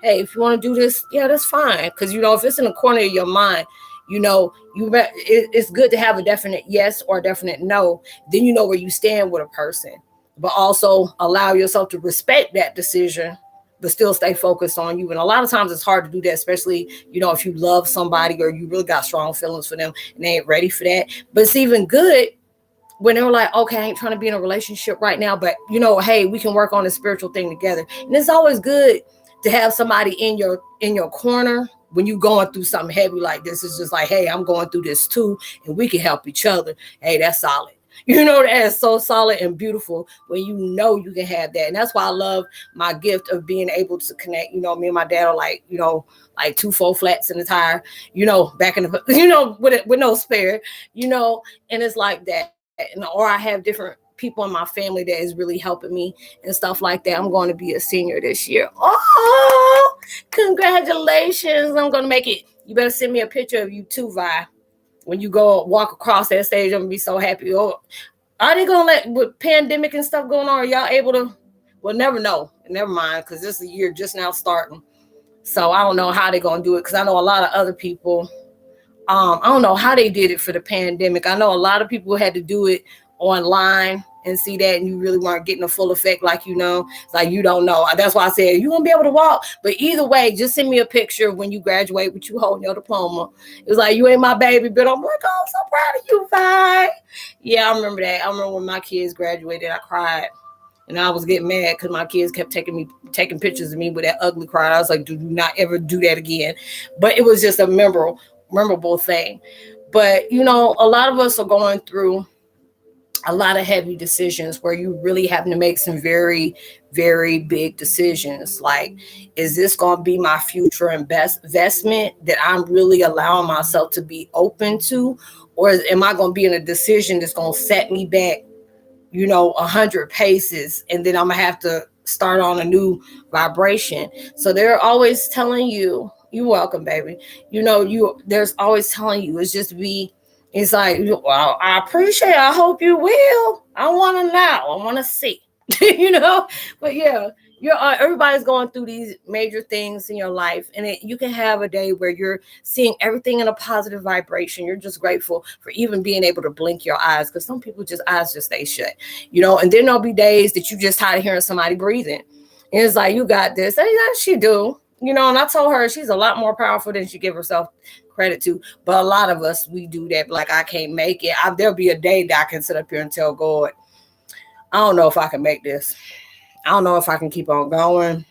hey, if you want to do this, yeah, that's fine. Because, if it's in the corner of your mind, it's good to have a definite yes or a definite no. Then you know where you stand with a person. But also allow yourself to respect that decision, but still stay focused on you. And a lot of times it's hard to do that, especially, if you love somebody or you really got strong feelings for them and they ain't ready for that. But it's even good when they were like, okay, I ain't trying to be in a relationship right now, but hey, we can work on a spiritual thing together. And it's always good to have somebody in your corner when you going through something heavy like this. It's just like, hey, I'm going through this too, and we can help each other. Hey, that's solid. That is so solid and beautiful when you can have that. And that's why I love my gift of being able to connect. Me and my dad are like 2 4 flats in the tire, back in the, with no spare, and it's like that. Or I have different people in my family that is really helping me and stuff like that. I'm going to be a senior this year. Oh, congratulations. I'm going to make it. You better send me a picture of you too, Vi. When you go walk across that stage, I'm going to be so happy. Oh, are they going to with pandemic and stuff going on, are y'all able to? Well, never know. Never mind, because this is a year just now starting. So I don't know how they're going to do it, because I know a lot of other people, I don't know how they did it for the pandemic. I know a lot of people had to do it online and see that, and you really weren't getting a full effect, it's like you don't know. That's why I said you won't be able to walk. But either way, just send me a picture when you graduate with you holding your diploma. It was like, you ain't my baby, but I'm like, oh, I'm so proud of you, Vi. Yeah, I remember that. I remember when my kids graduated, I cried. And I was getting mad because my kids kept taking pictures of me with that ugly cry. I was like, do not ever do that again. But it was just a memorable thing. But, a lot of us are going through a lot of heavy decisions where you really having to make some very, very big decisions. Like, is this going to be my future investment that I'm really allowing myself to be open to? Or am I going to be in a decision that's going to set me back, 100 paces, and then I'm gonna have to start on a new vibration. So they're always telling you, you're welcome, baby. There's always telling you, it's like, well, I appreciate it. I hope you will. I want to know. I want to see. But yeah, everybody's going through these major things in your life, and you can have a day where you're seeing everything in a positive vibration. You're just grateful for even being able to blink your eyes, because some people eyes just stay shut, and then there'll be days that you just tired of hearing somebody breathing, and it's like, you got this. And yeah, she do, and I told her she's a lot more powerful than she give herself credit to. But a lot of us, we do that. Like, I can't make it. There'll be a day that I can sit up here and tell God, I don't know if I can make this. I don't know if I can keep on going.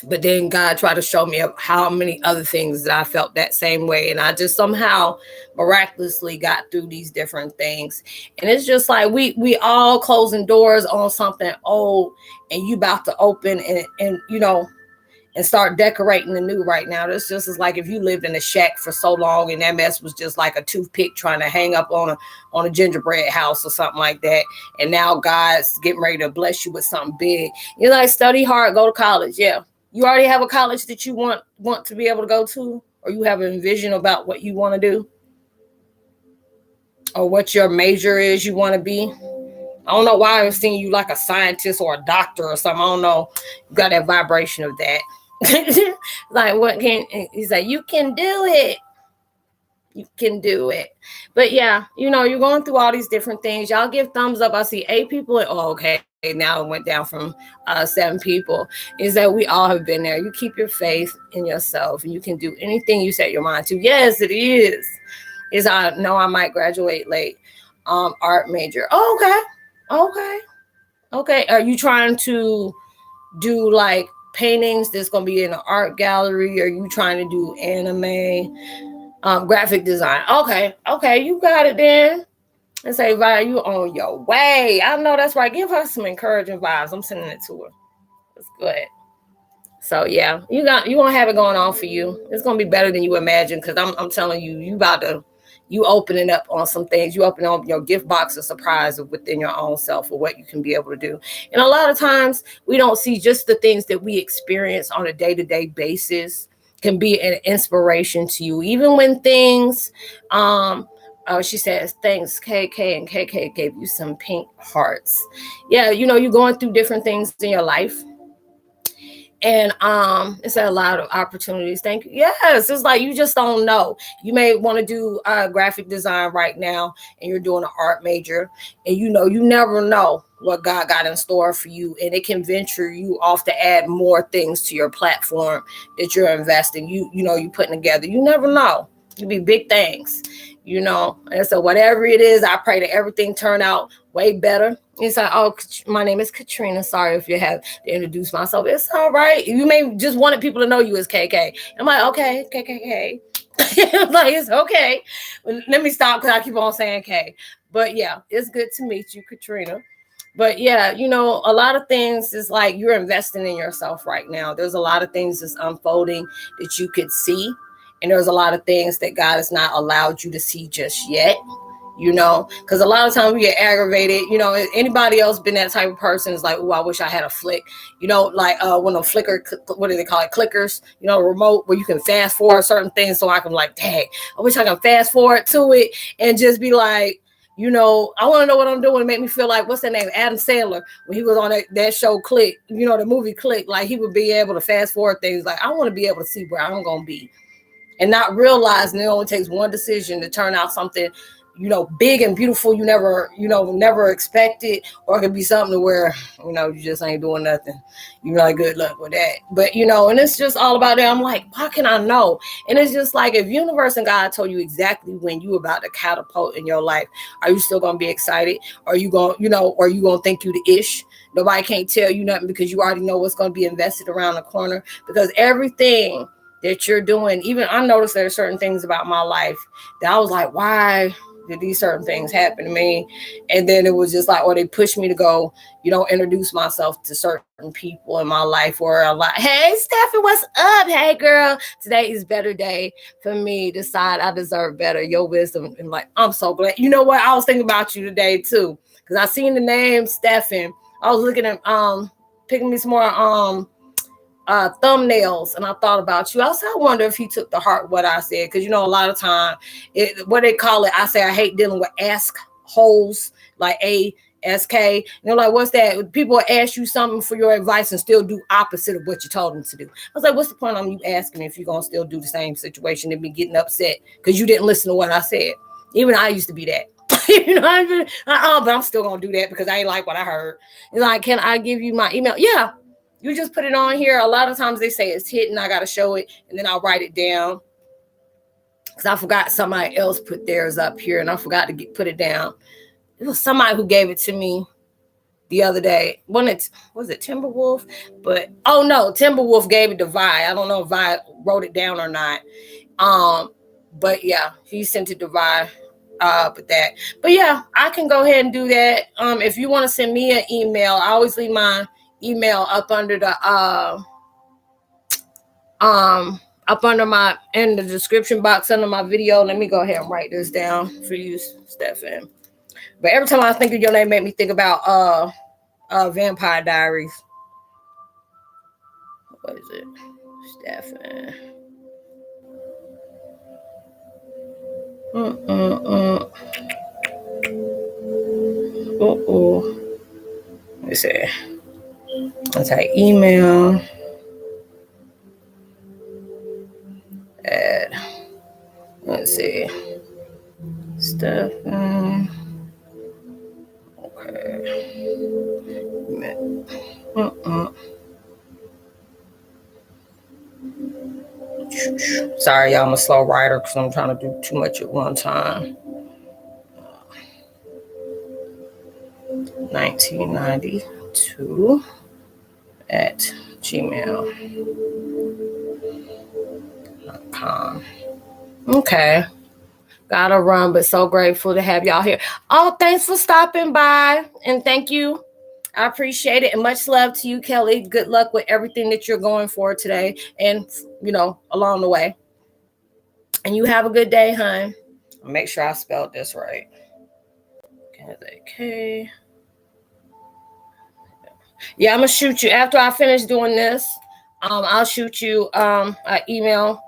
But then God tried to show me how many other things that I felt that same way. And I just somehow miraculously got through these different things. And it's just like we all closing doors on something old, and you about to open and start decorating the new right now. This just is like if you lived in a shack for so long and that mess was just like a toothpick trying to hang up on a gingerbread house or something like that. And now God's getting ready to bless you with something big. You're like, study hard, go to college. Yeah. You already have a college that you want to be able to go to, or you have a vision about what you want to do, or what your major is you want to be. I don't know why I'm seeing you like a scientist or a doctor or something. I don't know. You got that vibration of that. Like, what he's like, you can do it. You can do it. But yeah, you're going through all these different things. Y'all give thumbs up. I see 8 people. Okay. Now it went down from 7 people. Is that we all have been there. You keep your faith in yourself, and you can do anything you set your mind to. Yes, it is. I know I might graduate late. Art major. Okay. Are you trying to do like paintings that's going to be in an art gallery? Are you trying to do anime, graphic design? Okay, you got it then. And say, Vi, you on your way. I know that's right. Give her some encouraging vibes. I'm sending it to her. That's good. So yeah, you gonna have it going on for you. It's gonna be better than you imagine, because I'm telling you, you opening up on some things. You open up your gift box of surprise within your own self of what you can be able to do. And a lot of times we don't see just the things that we experience on a day-to-day basis can be an inspiration to you. Even when things, she says, thanks, KK, and KK gave you some pink hearts. Yeah, you're going through different things in your life. And it's a lot of opportunities. Thank you. Yes, it's like you just don't know. You may want to do graphic design right now, and you're doing an art major, and you never know what God got in store for you, and it can venture you off to add more things to your platform that you're investing. You putting together. You never know. It'll be big things. And so whatever it is, I pray that everything turn out way better. It's like, oh, my name is Katrina. Sorry if you have to introduce myself. It's all right. You may just wanted people to know you as KK. I'm like, okay, KKK. Like, it's okay. Let me stop, because I keep on saying K. But yeah, it's good to meet you, Katrina. But yeah, a lot of things is like you're investing in yourself right now. There's a lot of things that's unfolding that you could see. And there's a lot of things that God has not allowed you to see just yet, because a lot of times we get aggravated. Anybody else been that type of person is like, oh, I wish I had a flick, like when a flicker, what do they call it? Clickers, remote where you can fast forward certain things. So I can like, dang, I wish I can fast forward to it and just be like, I want to know what I'm doing to make me feel like, what's that name? Adam Sandler, when he was on that show Click, the movie Click, like he would be able to fast forward things. Like, I want to be able to see where I'm going to be. And not realizing it only takes one decision to turn out something, big and beautiful you never expected, or it could be something where, you just ain't doing nothing. You're like, good luck with that. But, and it's just all about that. I'm like, how can I know? And it's just like, if universe and God told you exactly when you about to catapult in your life, are you still going to be excited? Are you going, or are you going to think you the ish? Nobody can't tell you nothing, because you already know what's going to be invested around the corner, because everything that you're doing, even I noticed there are certain things about my life that I was like, why did these certain things happen to me? And then it was just like, or they pushed me to go, introduce myself to certain people in my life, or a lot. Hey, Steffi, what's up? Hey, girl, today is better day for me. Decide I deserve better. Your wisdom. And like, I'm so glad. You know what? I was thinking about you today too. because I seen the name Stephen. I was looking at picking me some more thumbnails, and I thought about you. I wonder if he took to heart what I said, because a lot of time, what they call it, I say I hate dealing with ask holes, like ASK. Like, what's that? People ask you something for your advice and still do opposite of what you told them to do. I was like, what's the point of you asking me if you're gonna still do the same situation and be getting upset because you didn't listen to what I said? Even I used to be that. But I'm still gonna do that because I ain't like what I heard. It's like, can I give you my email? Yeah. You just put it on here. A lot of times they say it's hidden. I got to show it, and then I'll write it down, because I forgot somebody else put theirs up here, and I forgot to put it down. It was somebody who gave it to me the other day. Was it Timberwolf? But no, Timberwolf gave it to Vi. I don't know if Vi wrote it down or not. But yeah, he sent it to Vi. But yeah, I can go ahead and do that. If you want to send me an email, I always leave my email up under the in the description box under my video. Let me go ahead and write this down for you, Stephen. But every time I think of your name, make me think about Vampire Diaries. What is it? Stephen. Let me see. Let's say email. Let's see. Stephen. Okay. Sorry, y'all, I'm a slow writer because I'm trying to do too much at one time. 1992 at gmail.com. Okay. Gotta run, but so grateful to have y'all here. Thanks for stopping by, and thank you. I appreciate it, and much love to you, Kelly. Good luck with everything that you're going for today, and along the way. And you have a good day, hon. I'll make sure I spelled this right. Okay. Yeah, I'm gonna shoot you after I finish doing this. I'll shoot you an email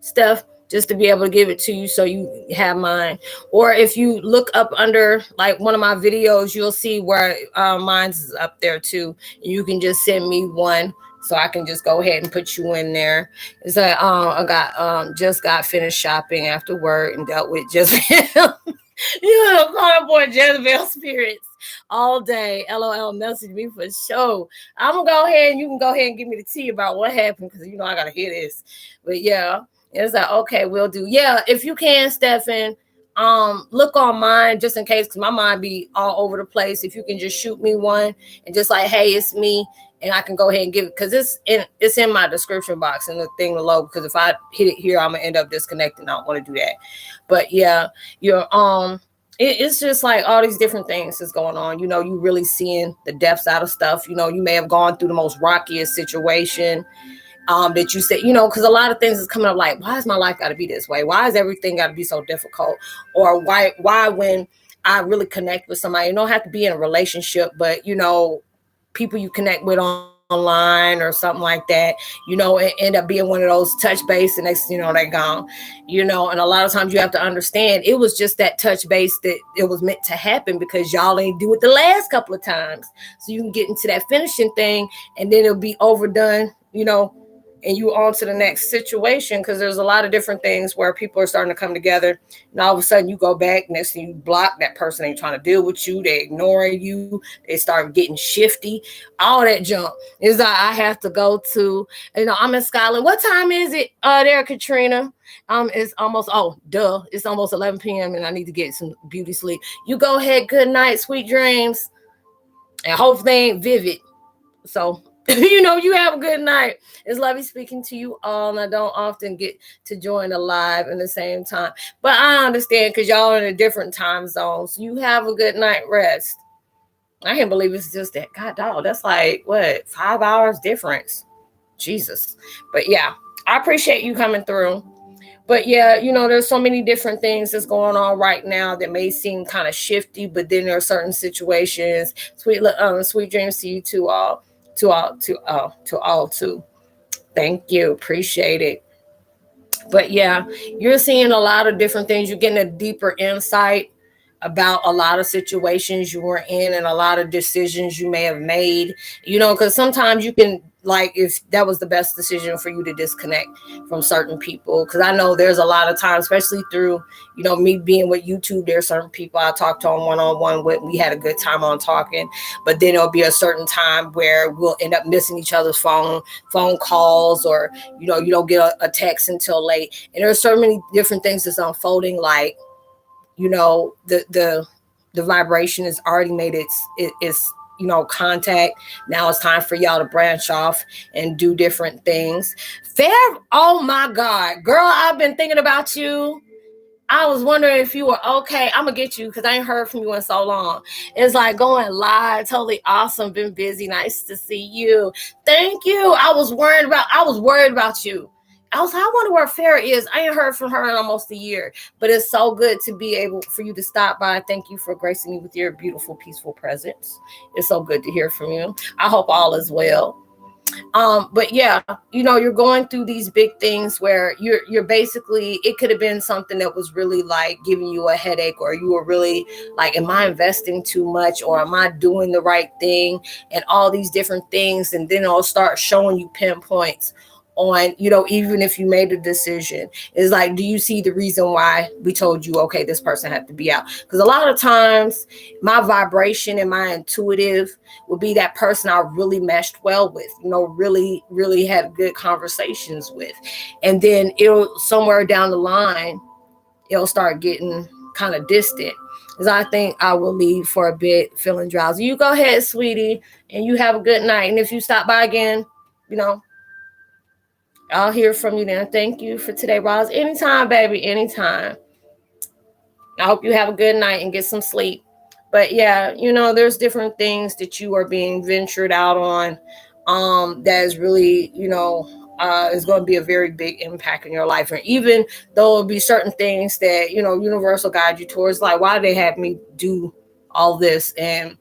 stuff, just to be able to give it to you so you have mine. Or if you look up under like one of my videos, you'll see where mine's is up there too. You can just send me one, so I can just go ahead and put you in there. It's like I just got finished shopping after work and dealt with Jezebel. Boy, Jezebel spirits all day. LOL, message me for sure. I'm gonna go ahead and you can go ahead and give me the tea about what happened, because I gotta hear this. But yeah, it's like, okay, we'll do. Yeah, if you can, Stephen, look on mine just in case, because my mind be all over the place. If you can just shoot me one and just like, hey, it's me, and I can go ahead and give it, because it's in my description box and the thing below, because if I hit it here, I'm gonna end up disconnecting. I don't want to do that. But yeah, it's just like all these different things is going on. You really seeing the depths out of stuff. You may have gone through the most rockiest situation that you said, because a lot of things is coming up like, why is my life got to be this way? Why is everything got to be so difficult? Or why when I really connect with somebody, you don't have to be in a relationship, but people you connect with online or something like that, it end up being one of those touch base, and next they're gone, and a lot of times you have to understand it was just that touch base that it was meant to happen, because y'all ain't do it the last couple of times, so you can get into that finishing thing, and then it'll be overdone, and you on to the next situation, because there's a lot of different things where people are starting to come together, and all of a sudden you go back, next thing you block, that person ain't trying to deal with you, they ignoring you, they start getting shifty, all that junk. Is that I have to go to, I'm in Scotland. What time is it there, Katrina? It's almost, it's almost 11 p.m. and I need to get some beauty sleep. You go ahead, good night, sweet dreams, and hope they ain't vivid. So you have a good night. It's lovely speaking to you all, and I don't often get to join a live in the same time, but I understand because y'all are in a different time zone. So you have a good night rest. I can't believe it's just that. God dog, that's like what, 5 hours difference? Jesus. But yeah, I appreciate you coming through. But yeah, there's so many different things that's going on right now that may seem kind of shifty, but then there are certain situations. Sweet dreams to you too, all, to all too. Thank you, appreciate it. But yeah, you're seeing a lot of different things. You're getting a deeper insight about a lot of situations you were in and a lot of decisions you may have made, because sometimes you can, like, if that was the best decision for you to disconnect from certain people. Because I know there's a lot of times, especially through, me being with YouTube, there's certain people I talked to on one-on-one with. We had a good time on talking, but then there'll be a certain time where we'll end up missing each other's phone calls, or, you don't get a text until late. And there's so many different things that's unfolding, like, the vibration has already made its contact. Now it's time for y'all to branch off and do different things. Fair, oh my God, girl, I've been thinking about you. I was wondering if you were okay. I'm gonna get you because I ain't heard from you in so long. It's like going live, totally awesome. Been busy. Nice to see you. Thank you. I was worried about you. I was like, I wonder where Farrah is. I ain't heard from her in almost a year. But it's so good to be able for you to stop by. Thank you for gracing me with your beautiful, peaceful presence. It's so good to hear from you. I hope all is well. But yeah, you're going through these big things where you're basically, it could have been something that was really like giving you a headache, or you were really like, am I investing too much, or am I doing the right thing, and all these different things. And then it'll start showing you pinpoints on, even if you made a decision, is like, do you see the reason why we told you, okay, this person had to be out? Because a lot of times my vibration and my intuitive would be that person I really meshed well with, really, really had good conversations with. And then it'll somewhere down the line, it'll start getting kind of distant. Because I think I will leave for a bit feeling drowsy. You go ahead, sweetie, and you have a good night. And if you stop by again, I'll hear from you then. Thank you for today, Roz. Anytime, baby, anytime. I hope you have a good night and get some sleep. But yeah, there's different things that you are being ventured out on, that is really, is going to be a very big impact in your life. And even though it'll be certain things that, universal guide you towards, like, why they have me do all this and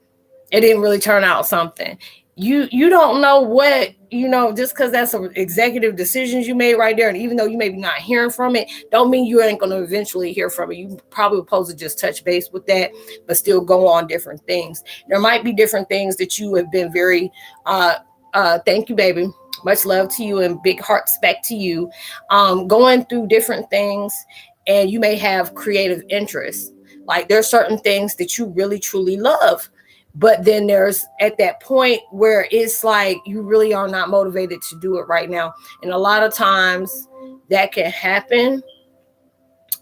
it didn't really turn out something. You don't know what, just because that's some executive decisions you made right there. And even though you may be not hearing from it, don't mean you ain't going to eventually hear from it. You probably supposed to just touch base with that, but still go on different things. There might be different things that you have been very, thank you, baby. Much love to you and big heart respect to you. Going through different things, and you may have creative interests. Like, there's certain things that you really, truly love. But then there's at that point where it's like you really are not motivated to do it right now. And a lot of times that can happen.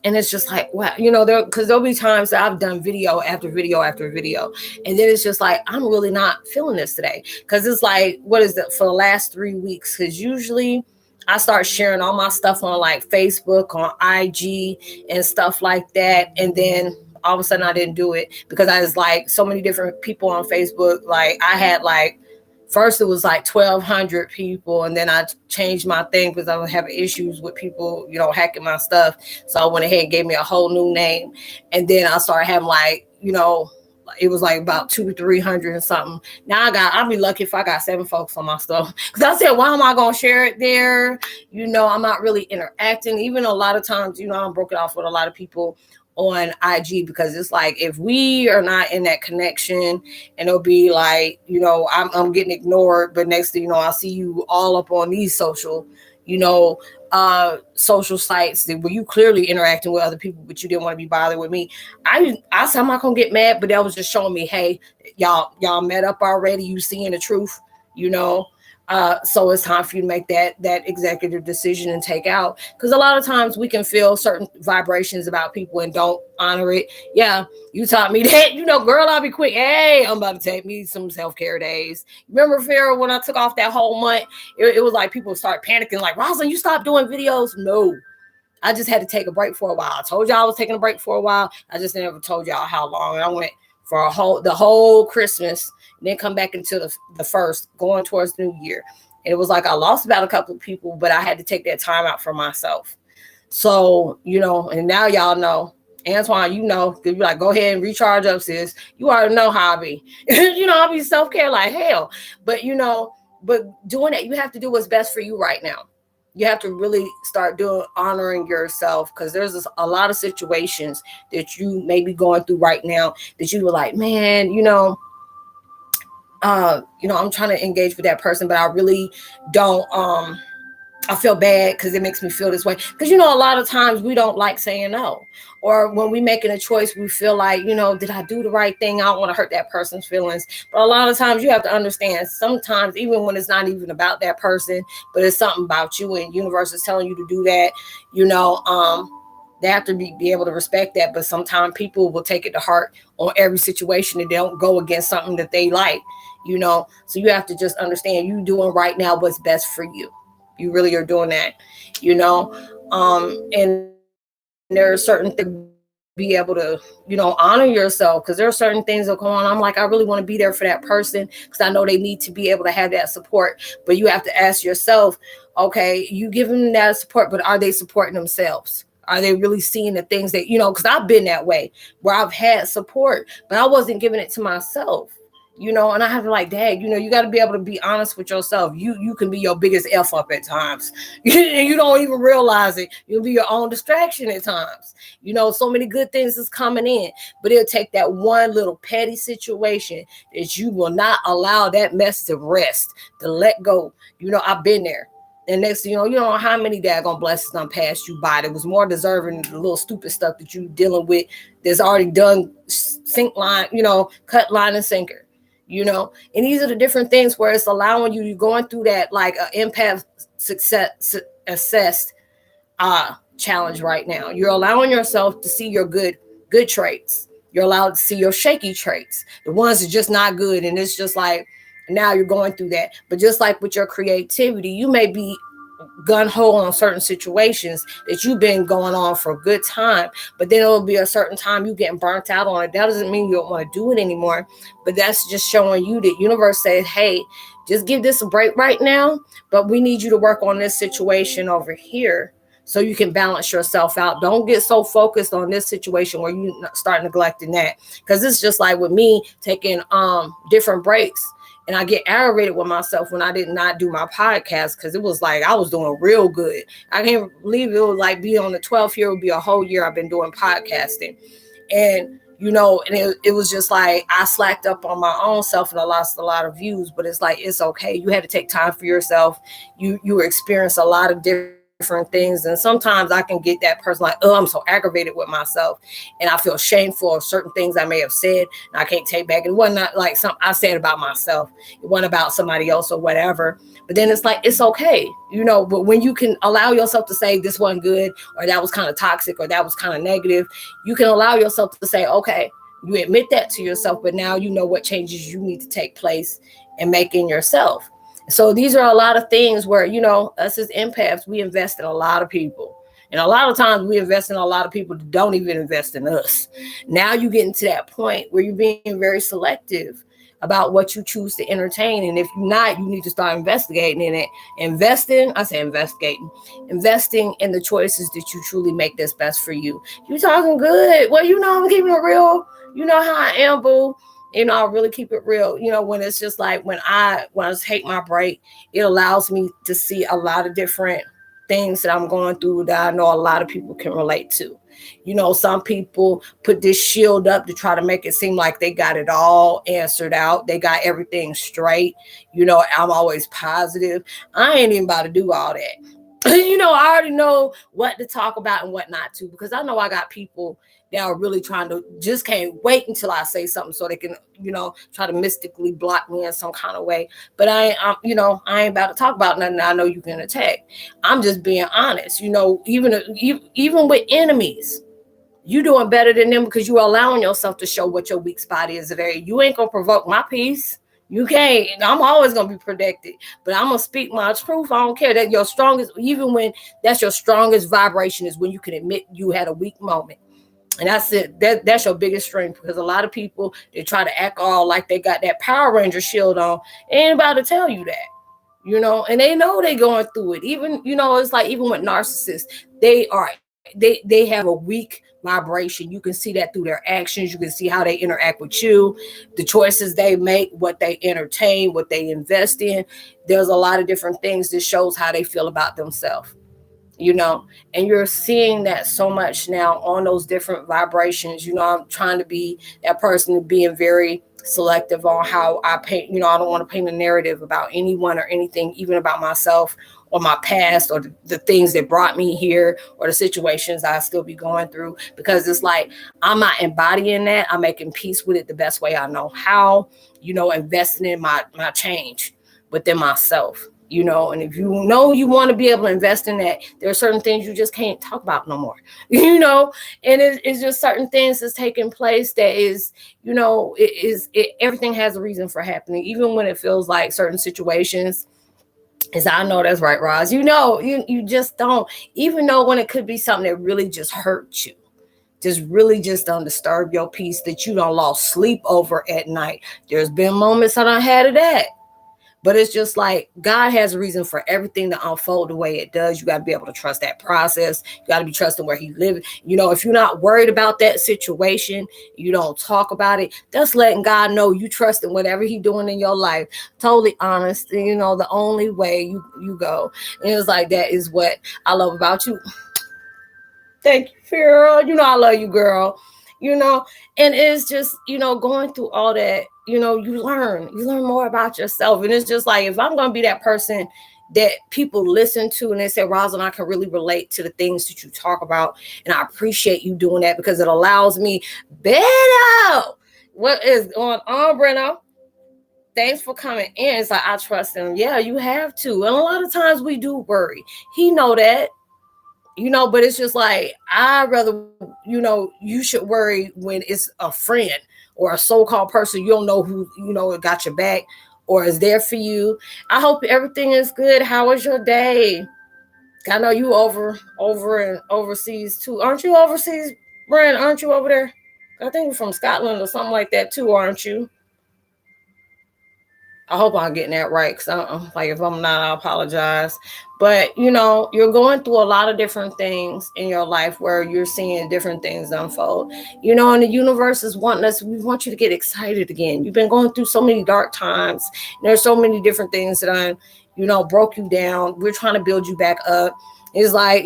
And it's just like, wow, because there'll be times that I've done video after video after video. And then it's just like, I'm really not feeling this today. Because it's like, what is that for the last 3 weeks? Because usually I start sharing all my stuff on like Facebook, on IG and stuff like that. And then all of a sudden I didn't do it because I was like so many different people on Facebook. Like, I had like, first it was like 1,200 people, and then I changed my thing because I was having issues with people, hacking my stuff. So I went ahead and gave me a whole new name. And then I started having like, it was like about 200 to 300 and something. Now I'll be lucky if I got 7 folks on my stuff. Because I said, why am I going to share it there? I'm not really interacting. Even a lot of times, I'm broken off with a lot of people on IG, because it's like, if we are not in that connection, and it'll be like, I'm getting ignored, but next thing I'll see you all up on these social sites where you clearly interacting with other people, but you didn't want to be bothered with me. I said, I'm not gonna get mad, but that was just showing me, hey, y'all met up already, you seeing the truth, so it's time for you to make that executive decision and take out. Because a lot of times we can feel certain vibrations about people and don't honor it. Yeah, you taught me that, girl, I'll be quick. Hey, I'm about to take me some self-care days. Remember, Farrah, when I took off that whole month, it was like people start panicking, like, Rosalind, you stopped doing videos. No, I just had to take a break for a while. I told y'all I was taking a break for a while. I just never told y'all how long. I went for the whole Christmas, and then come back into the first, going towards New Year. And it was like I lost about a couple of people, but I had to take that time out for myself. So, and now y'all know. Antoine, because you're like, go ahead and recharge up, sis. You already know how I be. I be self-care like hell. But, but doing it, you have to do what's best for you right now. You have to really start honoring yourself, because there's a lot of situations that you may be going through right now that you were like, man, I'm trying to engage with that person, but I really don't, I feel bad because it makes me feel this way. Because, a lot of times we don't like saying no. Or when we making a choice, we feel like, did I do the right thing? I don't want to hurt that person's feelings. But a lot of times you have to understand, sometimes even when it's not even about that person, but it's something about you and universe is telling you to do that, they have to be able to respect that. But sometimes people will take it to heart on every situation and they don't go against something that they like, So you have to just understand, you doing right now what's best for you. You really are doing that, and there are certain things be able to, honor yourself, because there are certain things that go on. I'm like, I really want to be there for that person because I know they need to be able to have that support. But you have to ask yourself, okay, you give them that support, but are they supporting themselves? Are they really seeing the things that, because I've been that way where I've had support, but I wasn't giving it to myself. And I have to like, Dad, you got to be able to be honest with yourself. You can be your biggest F up at times. You don't even realize it. You'll be your own distraction at times. So many good things is coming in, but it'll take that one little petty situation that you will not allow that mess to rest, to let go. I've been there. And next thing you don't know how many daggone blessings done passed you by that was more deserving of the little stupid stuff that you dealing with that's already done sink line, cut line and sinker. And these are the different things where it's allowing you, you're going through that like an empath success assessed challenge right now. You're allowing yourself to see your good traits. You're allowed to see your shaky traits, the ones that are just not good. And it's just like, now you're going through that. But just like with your creativity, you may be gun-ho on certain situations that you've been going on for a good time, but then it'll be a certain time you getting burnt out on it. That doesn't mean you don't want to do it anymore, but that's just showing you that universe says, hey, just give this a break right now, but we need you to work on this situation over here so you can balance yourself out. Don't get so focused on this situation where you start neglecting that, because it's just like with me taking different breaks. And I get aggravated with myself when I did not do my podcast, because it was like I was doing real good. I can't believe it would like be on the 12th year, it would be a whole year I've been doing podcasting. And, and it was just like I slacked up on my own self and I lost a lot of views. But it's like, it's okay. You had to take time for yourself. You experience a lot of different things, and sometimes I can get that person like, oh, I'm so aggravated with myself and I feel shameful of certain things I may have said and I can't take back. It wasn't not like something I said about myself, it wasn't about somebody else or whatever. But then it's like, it's okay, but when you can allow yourself to say this wasn't good, or that was kind of toxic, or that was kind of negative, you can allow yourself to say, okay, you admit that to yourself, but now you know what changes you need to take place and make in yourself. So these are a lot of things where, us as empaths, we invest in a lot of people. And a lot of times we invest in a lot of people that don't even invest in us. Now you get into that point where you're being very selective about what you choose to entertain. And if you're not, you need to start investigating in it. Investing in the choices that you truly make that's best for you. You talking good. Well, I'm keeping it real. You know how I am, boo. I really keep it real. When it's just like when I take my break, it allows me to see a lot of different things that I'm going through that I know a lot of people can relate to. Some people put this shield up to try to make it seem like they got it all answered out. They got everything straight. I'm always positive. I ain't even about to do all that. I already know what to talk about and what not to, because I know I got people that are really trying to, just can't wait until I say something so they can, try to mystically block me in some kind of way. But I ain't about to talk about nothing I know you can attack. I'm just being honest. Even with enemies, you doing better than them because you're allowing yourself to show what your weak spot is today. You ain't gonna provoke my peace. You can't. I'm always going to be protected, but I'm going to speak my truth. I don't care that your strongest, even when that's your strongest vibration, is when you can admit you had a weak moment. And that's it. That's your biggest strength, because a lot of people, they try to act all like they got that Power Ranger shield on. Ain't about to tell you that. and they know they're going through it. Even, it's like even with narcissists, they have a weak vibration. You can see that through their actions. You can see how they interact with you, the choices they make, what they entertain, what they invest in. There's a lot of different things that shows how they feel about themselves. And you're seeing that so much now on those different vibrations. I'm trying to be that person, being very selective on how I paint. I don't want to paint a narrative about anyone or anything, even about myself or my past or the things that brought me here or the situations I still be going through, because it's like I'm not embodying that. I'm making peace with it the best way I know how, investing in my change within myself. And if you you want to be able to invest in that, there are certain things you just can't talk about no more, and it's just certain things that's taking place that is, everything has a reason for happening, even when it feels like certain situations. Is I know that's right, Roz. You just don't even know when it could be something that really just hurt you. Just really just don't disturb your peace that you don't lost sleep over at night. There's been moments I done had of that. But it's just like God has a reason for everything to unfold the way it does. You got to be able to trust that process. You got to be trusting where He's living. If you're not worried about that situation, you don't talk about it. That's letting God know you trust in whatever He's doing in your life. Totally honest. The only way you go. And it's like, that is what I love about you. Thank you, Farrah. I love you, girl. And it's just, going through all that, you learn more about yourself. And it's just like, if I'm going to be that person that people listen to and they say, Rosalind, I can really relate to the things that you talk about. And I appreciate you doing that because it allows me better. What is going on, Brenna? Thanks for coming in. It's like, I trust him. Yeah, you have to. And a lot of times we do worry. He know that. But it's just like, I'd rather, you should worry when it's a friend or a so-called person you don't know who, got your back or is there for you. I hope everything is good. How was your day? I know you over and overseas too. Aren't you overseas, Brand? Aren't you over there? I think you're from Scotland or something like that too, aren't you? I hope I'm getting that right, because like, if I'm not, I apologize. But you're going through a lot of different things in your life where you're seeing different things unfold. And the universe is wanting us. We want you to get excited again. You've been going through so many dark times. There's so many different things that broke you down. We're trying to build you back up. It's like,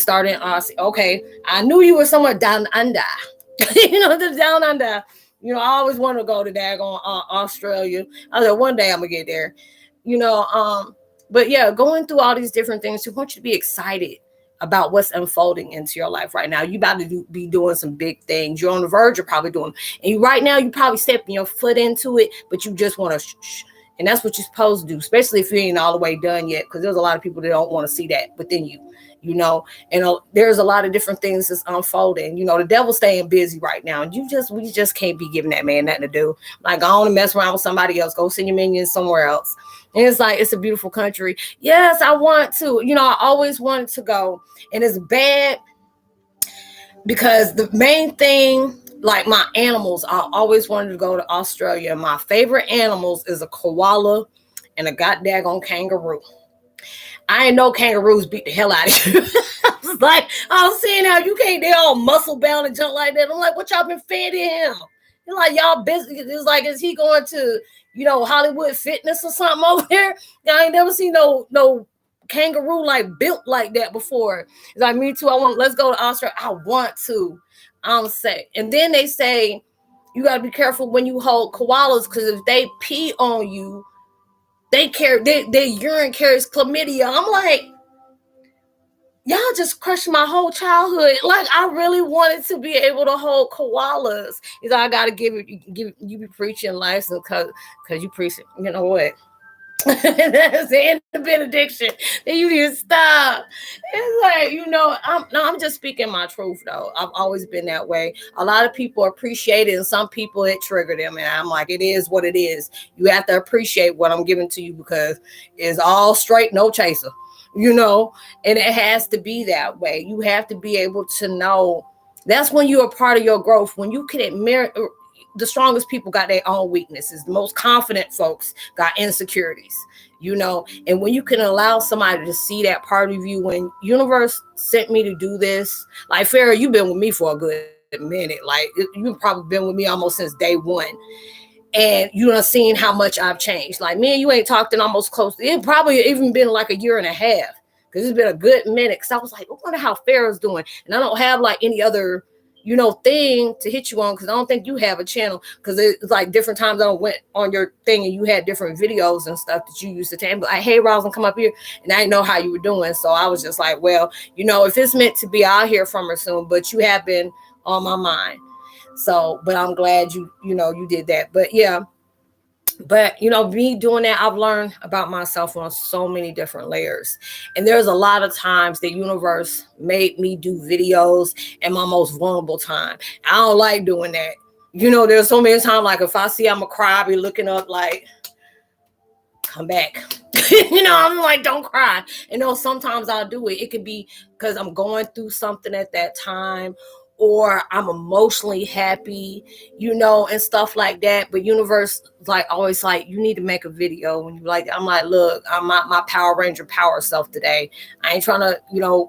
starting. Okay, I knew you were somewhere down under. The down under. I always wanted to go to daggone Australia. I said, one day I'm going to get there. But yeah, going through all these different things, we want you to be excited about what's unfolding into your life right now. You about to be doing some big things. You're on the verge of probably doing. And right now, you probably stepping your foot into it, but you just want to and that's what you're supposed to do, especially if you ain't all the way done yet, because there's a lot of people that don't want to see that within you. And there's a lot of different things that's unfolding. The devil's staying busy right now. And we just can't be giving that man nothing to do. Like, I want to mess around with somebody else. Go send your minions somewhere else. And it's like, it's a beautiful country. Yes, I want to. I always wanted to go. And it's bad because the main thing, like my animals, I always wanted to go to Australia. My favorite animals is a koala and a goddamn kangaroo. I ain't know kangaroos beat the hell out of you. I was like, I was seeing how you can't, they all muscle bound and junk like that. I'm like, what y'all been feeding him? You're like, y'all busy. It's like, is he going to, Hollywood Fitness or something over there? I ain't never seen no kangaroo like built like that before. It's like, me too. Let's go to Australia. I want to. I'm saying. And then they say, you got to be careful when you hold koalas, because if they pee on you, they urine carries chlamydia. I'm like, y'all just crushed my whole childhood. Like, I really wanted to be able to hold koalas. He's like, I gotta give you be preaching license because you preach it. You know what? That's the end of benediction. Then you need to stop. It's like, I'm just speaking my truth though. I've always been that way. A lot of people appreciate it, and some people it triggered them. And I'm like, it is what it is. You have to appreciate what I'm giving to you, because it's all straight, no chaser. And it has to be that way. You have to be able to know. That's when you're a part of your growth. When you can admire, the strongest people got their own weaknesses. The most confident folks got insecurities, and when you can allow somebody to see that part of you, when universe sent me to do this, like Farrah, you've been with me for a good minute. Like you've probably been with me almost since day one. And you done seen how much I've changed. Like me and you ain't talked in almost close. It probably even been like a year and a half. Because it's been a good minute. Because I was like, I wonder how Farrah's doing. And I don't have like any other, thing to hit you on. Because I don't think you have a channel. Because it's like different times I went on your thing and you had different videos and stuff that you used to take. But like, hey, Roslyn, come up here. And I didn't know how you were doing. So I was just like, well, if it's meant to be, I'll hear from her soon. But you have been on my mind. So, but I'm glad you did that. But yeah. But, me doing that, I've learned about myself on so many different layers. And there's a lot of times the universe made me do videos in my most vulnerable time. I don't like doing that. There's so many times, like if I see I'm a cry, I'll be looking up like, come back. I'm like, don't cry. Sometimes I'll do it. It could be because I'm going through something at that time, or I'm emotionally happy, and stuff like that. But universe, like, always like, you need to make a video. When you like, I'm like, look, I'm my Power Ranger power self today. I ain't trying to,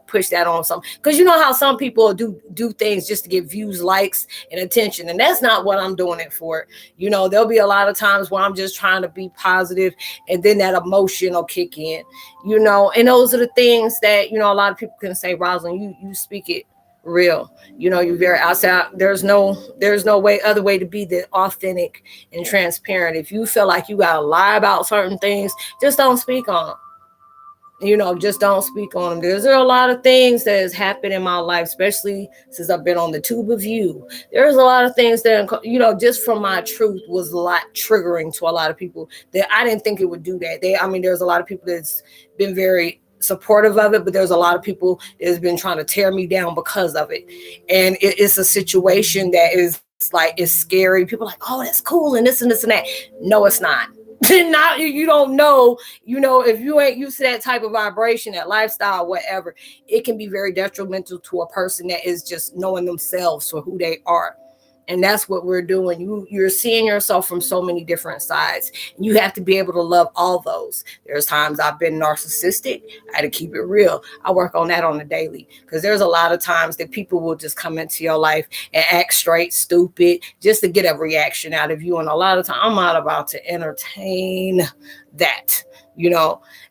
push that on some, because how some people do things just to get views, likes, and attention. And that's not what I'm doing it for. There'll be a lot of times where I'm just trying to be positive, and then that emotion will kick in, and those are the things that, a lot of people can say, Rosalind, you speak it real. You're very outside. There's no other way to be than authentic and transparent. If you feel like you gotta lie about certain things, just don't speak on them. Just don't speak on them. There's a lot of things that has happened in my life, especially since I've been on the tube of you. There's a lot of things that, just from my truth was a lot triggering to a lot of people that I didn't think it would do that. There's a lot of people that's been very supportive of it, but there's a lot of people that has been trying to tear me down because of it. And it's a situation that is like, it's scary. People are like, oh, that's cool, and this and this and that. No, it's not. Not, you don't know, if you ain't used to that type of vibration, that lifestyle, whatever, it can be very detrimental to a person that is just knowing themselves for who they are. And that's what we're doing. You're seeing yourself from so many different sides. You have to be able to love all those. There's times I've been narcissistic. I had to keep it real. I work on that on a daily, because there's a lot of times that people will just come into your life and act straight stupid just to get a reaction out of you. And a lot of times I'm not about to entertain that.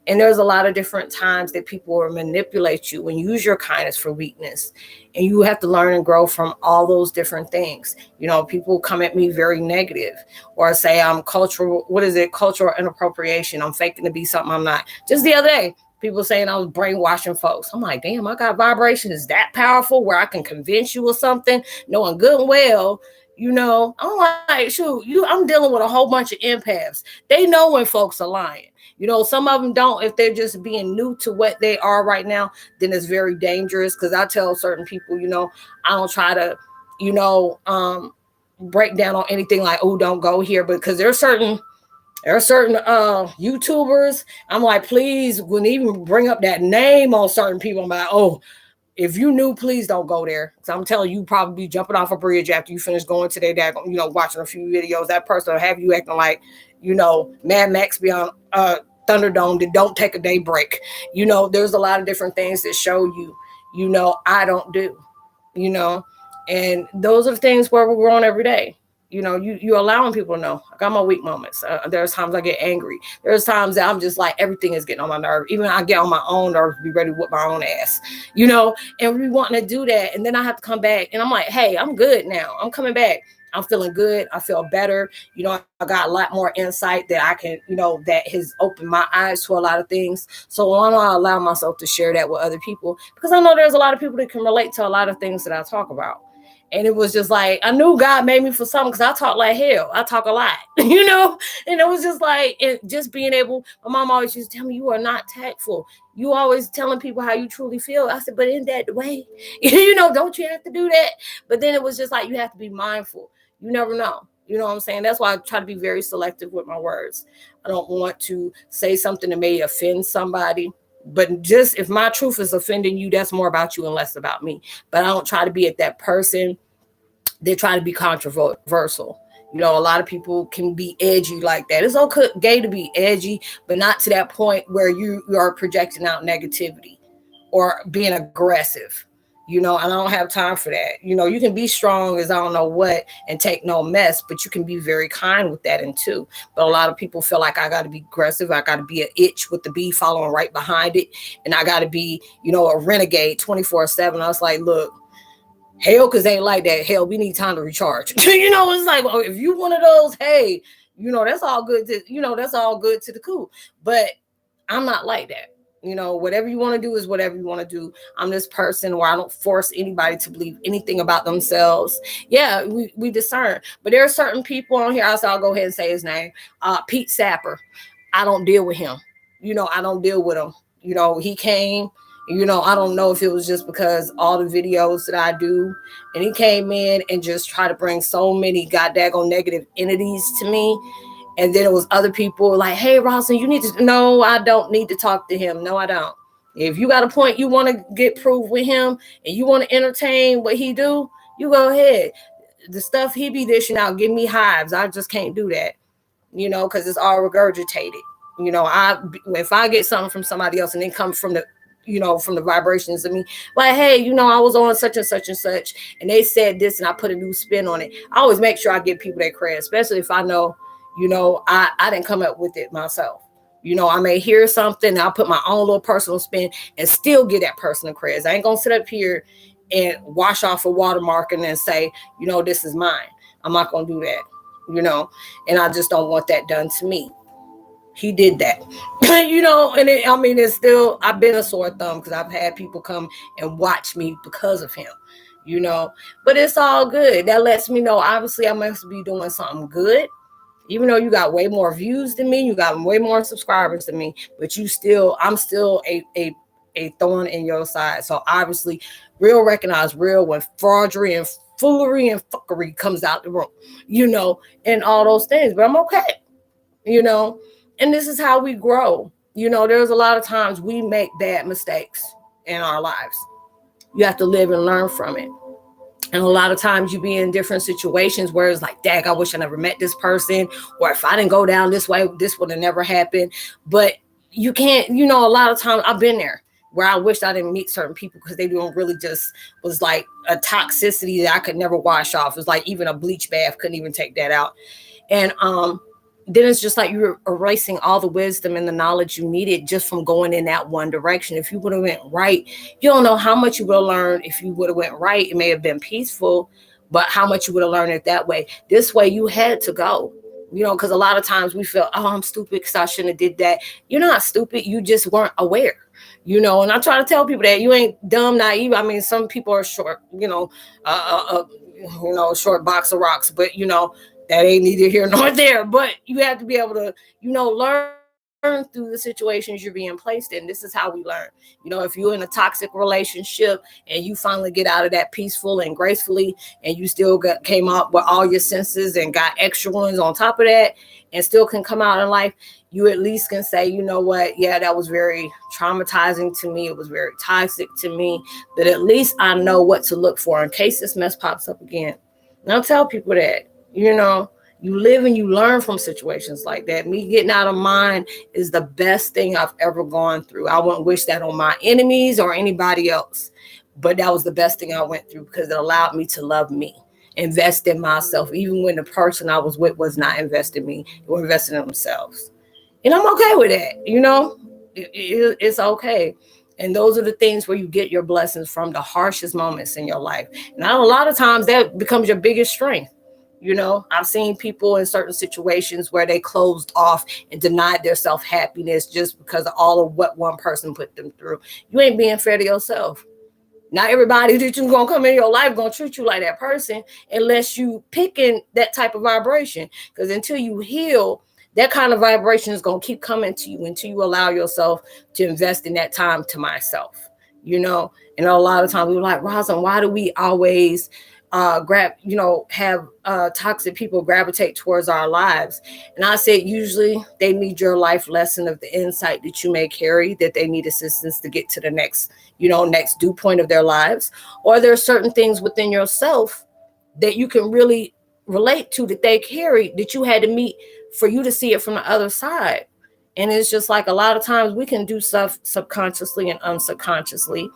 And there's a lot of different times that people will manipulate you and use your kindness for weakness. And you have to learn and grow from all those different things. People come at me very negative, or say I'm cultural inappropriation. I'm faking to be something I'm not. Just the other day, people saying I was brainwashing folks. I'm like, damn, I got vibrations that powerful where I can convince you of something, knowing good and well. I'm like, shoot, I'm dealing with a whole bunch of empaths. They know when folks are lying. Some of them don't. If they're just being new to what they are right now, then it's very dangerous. Because I tell certain people, I don't try to, break down on anything like, oh, don't go here. Because there are certain YouTubers, I'm like, please, wouldn't even bring up that name on certain people. I'm like, oh, if you knew, please don't go there. So I'm telling you, probably be jumping off a bridge after you finish going to their dad, watching a few videos. That person will have you acting like, Mad Max beyond Thunderdome that don't take a day break. There's a lot of different things that show you, I don't do, and those are the things where we're growing every day. You're allowing people to know I got my weak moments. There's times I get angry. There's times that I'm just like, everything is getting on my nerve. Even I get on my own nerves, be ready to whip my own ass, and we wanting to do that. And then I have to come back and I'm like, hey, I'm good now. I'm coming back. I'm feeling good. I feel better. I got a lot more insight that I can, that has opened my eyes to a lot of things. So why don't I allow myself to share that with other people? Because I know there's a lot of people that can relate to a lot of things that I talk about. And it was just like, I knew God made me for something, because I talk like hell. I talk a lot, and it was just like, just being able, my mom always used to tell me, you are not tactful. You always telling people how you truly feel. I said, but isn't that the way? Don't you have to do that? But then it was just like, you have to be mindful. You never know. You know what I'm saying? That's why I try to be very selective with my words. I don't want to say something that may offend somebody. But just if my truth is offending you, that's more about you and less about me. But I don't try to be at that person that try to be controversial. You know, a lot of people can be edgy like that. It's okay to be edgy, but not to that point where you are projecting out negativity or being aggressive. You know, and I don't have time for that. You know, you can be strong as I don't know what and take no mess, but you can be very kind with that and too. But a lot of people feel like I got to be aggressive. I got to be an itch with the bee following right behind it. And I got to be, you know, a renegade 24/7. I was like, look, Heyokas ain't like that. Hell, we need time to recharge. You know, it's like, well, if you one of those, hey, you know, that's all good to, you know, that's all good to the cool. But I'm not like that. You know, whatever you want to do is whatever you want to do. I'm this person where I don't force anybody to believe anything about themselves. Yeah, we discern. But there are certain people on here, I'll go ahead and say his name. Pete Sapper. I don't deal with him. You know, I don't deal with him. You know, he came, you know, I don't know if it was just because all the videos that I do, and he came in and just tried to bring so many goddamn negative entities to me. And then it was other people like, hey, Rosalind, you need to, no, I don't need to talk to him. No, I don't. If you got a point you want to get proved with him and you want to entertain what he do, you go ahead. The stuff he be dishing out, give me hives. I just can't do that, you know, because it's all regurgitated. You know, if I get something from somebody else and then come from the, you know, from the vibrations of me, like, hey, you know, I was on such and such and such, and they said this, and I put a new spin on it. I always make sure I give people their credit, especially if I know, you know, I didn't come up with it myself. You know, I may hear something, I'll put my own little personal spin and still give that person a credit. I ain't gonna sit up here and wash off a watermark and then say, you know, this is mine. I'm not gonna do that, you know, and I just don't want that done to me. He did that. You know, and I mean, it's still, I've been a sore thumb because I've had people come and watch me because of him, you know, but it's all good. That lets me know, obviously, I must be doing something good. Even though you got way more views than me, you got way more subscribers than me, but I'm still a thorn in your side. So obviously, real recognize real when fraudery and foolery and fuckery comes out the room, you know, and all those things. But I'm okay, you know, and this is how we grow. You know, there's a lot of times we make bad mistakes in our lives. You have to live and learn from it. And a lot of times you be in different situations where it's like, dang, I wish I never met this person. Or if I didn't go down this way, this would have never happened. But you can't, you know, a lot of times I've been there where I wished I didn't meet certain people because they don't really just was like a toxicity that I could never wash off. It was like even a bleach bath couldn't even take that out. And then it's just like you're erasing all the wisdom and the knowledge you needed just from going in that one direction. If you would have went right, you don't know how much you would have learned. If you would have went right, it may have been peaceful, but how much you would have learned it that way. This way you had to go, you know, because a lot of times we feel, oh, I'm stupid because I shouldn't have did that. You're not stupid. You just weren't aware, you know, and I try to tell people that you ain't dumb, naive. I mean, some people are short, you know, short box of rocks, but, you know, that ain't neither here nor there, but you have to be able to, you know, learn through the situations you're being placed in. This is how we learn. You know, if you're in a toxic relationship and you finally get out of that peaceful and gracefully, and you still came up with all your senses and got extra ones on top of that and still can come out in life, you at least can say, you know what, yeah, that was very traumatizing to me. It was very toxic to me, but at least I know what to look for in case this mess pops up again. And I'll tell people that. You know, you live and you learn from situations like that. Me getting out of mine is the best thing I've ever gone through. I wouldn't wish that on my enemies or anybody else, but that was the best thing I went through because it allowed me to love me, invest in myself, even when the person I was with was not investing in me, they were investing in themselves. And I'm okay with that. You know, it's okay. And those are the things where you get your blessings from, the harshest moments in your life. And a lot of times that becomes your biggest strength. You know, I've seen people in certain situations where they closed off and denied their self-happiness just because of all of what one person put them through. You ain't being fair to yourself. Not everybody that you're going to come in your life going to treat you like that person unless you picking that type of vibration. Because until you heal, that kind of vibration is going to keep coming to you until you allow yourself to invest in that time to myself. You know, and a lot of times we're like, Rosalind, why do we always have toxic people gravitate towards our lives? And I said, usually they need your life lesson of the insight that you may carry, that they need assistance to get to the next due point of their lives. Or there are certain things within yourself that you can really relate to, that they carry, that you had to meet for you to see it from the other side. And it's just like a lot of times we can do stuff subconsciously and unsubconsciously.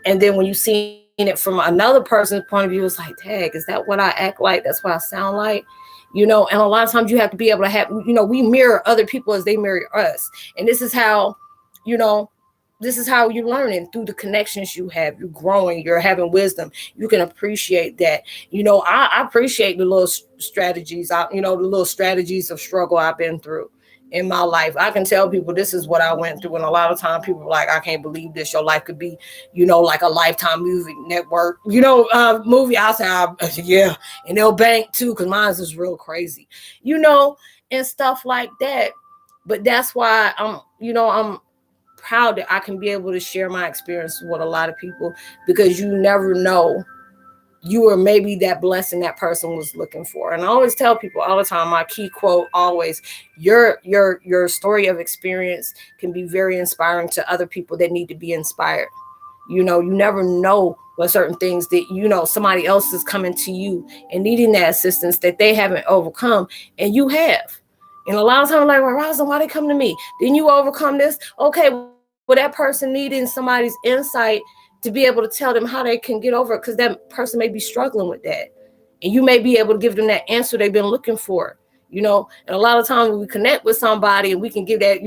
And then when you see it from another person's point of view, it's like, dang, is that what I act like? That's what I sound like? And a lot of times you have to be able to have, we mirror other people as they mirror us. And you know, this is how you're learning through the connections you have. You're growing, you're having wisdom. You can appreciate that. I appreciate the little strategies, the little strategies of struggle I've been through in my life. I can tell people this is what I went through. And a lot of time people are like, I can't believe this. Your life could be, like a Lifetime movie network, movie. I'll say, yeah. And they'll bank too, because mine is real crazy, and stuff like that. But that's why I'm proud that I can be able to share my experience with a lot of people, because you never know, you are maybe that blessing that person was looking for. And I always tell people all the time, my key quote always, your story of experience can be very inspiring to other people that need to be inspired. You never know what certain things that, somebody else is coming to you and needing that assistance that they haven't overcome, and you have. And a lot of times, like, well, Rosalind, why they come to me? Didn't you overcome this? Okay, well, that person needing somebody's insight to be able to tell them how they can get over it, because that person may be struggling with that. And you may be able to give them that answer they've been looking for, And a lot of times when we connect with somebody and we can give that,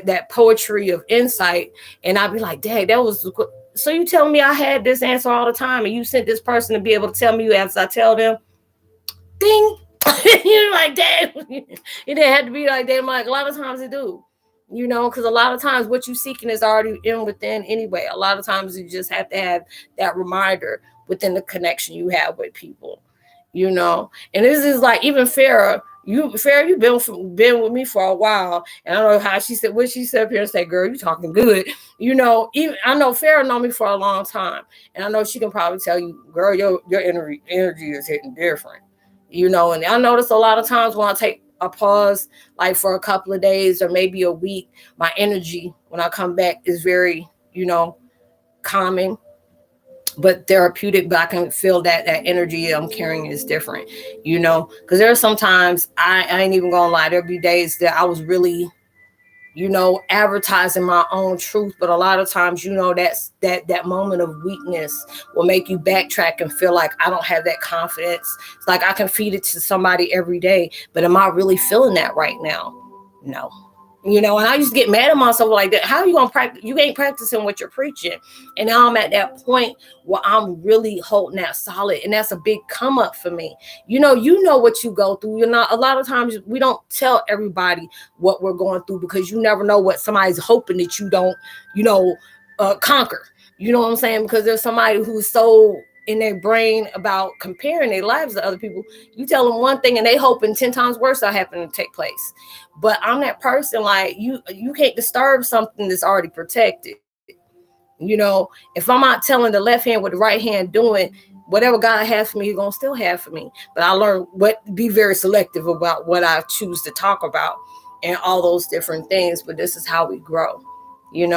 that poetry of insight, and I'd be like, dang, that was, so you telling me I had this answer all the time, and you sent this person to be able to tell me as I tell them, ding. You're like, damn, it didn't have to be like that. Like, a lot of times it do, because a lot of times what you're seeking is already in within anyway. A lot of times you just have to have that reminder within the connection you have with people, and this is like, even Farrah, you've been with me for a while, and I don't know how she said what she said up here and say, girl, you talking good, even I know Farrah know me for a long time, and I know she can probably tell you, girl, your energy is hitting different. And I notice a lot of times when I take a pause, like for a couple of days or maybe a week, my energy when I come back is very, calming, but therapeutic. But I can feel that energy I'm carrying is different, because there are sometimes I ain't even gonna lie, there'll be days that I was really, advertising my own truth. But a lot of times, that's that moment of weakness will make you backtrack and feel like, I don't have that confidence. It's like I can feed it to somebody every day, but am I really feeling that right now? No. And I used to get mad at myself like that. How are you going to practice? You ain't practicing what you're preaching. And now I'm at that point where I'm really holding that solid. And that's a big come up for me. You know what you go through. A lot of times we don't tell everybody what we're going through, because you never know what somebody's hoping that you don't, conquer. You know what I'm saying? Because there's somebody who's so in their brain about comparing their lives to other people. You tell them one thing and they hoping 10 times worse will happen to take place. But I'm that person, like, you can't disturb something that's already protected. If I'm not telling the left hand what the right hand doing, whatever God has for me, He's gonna still have for me. But I learned be very selective about what I choose to talk about and all those different things. But this is how we grow, and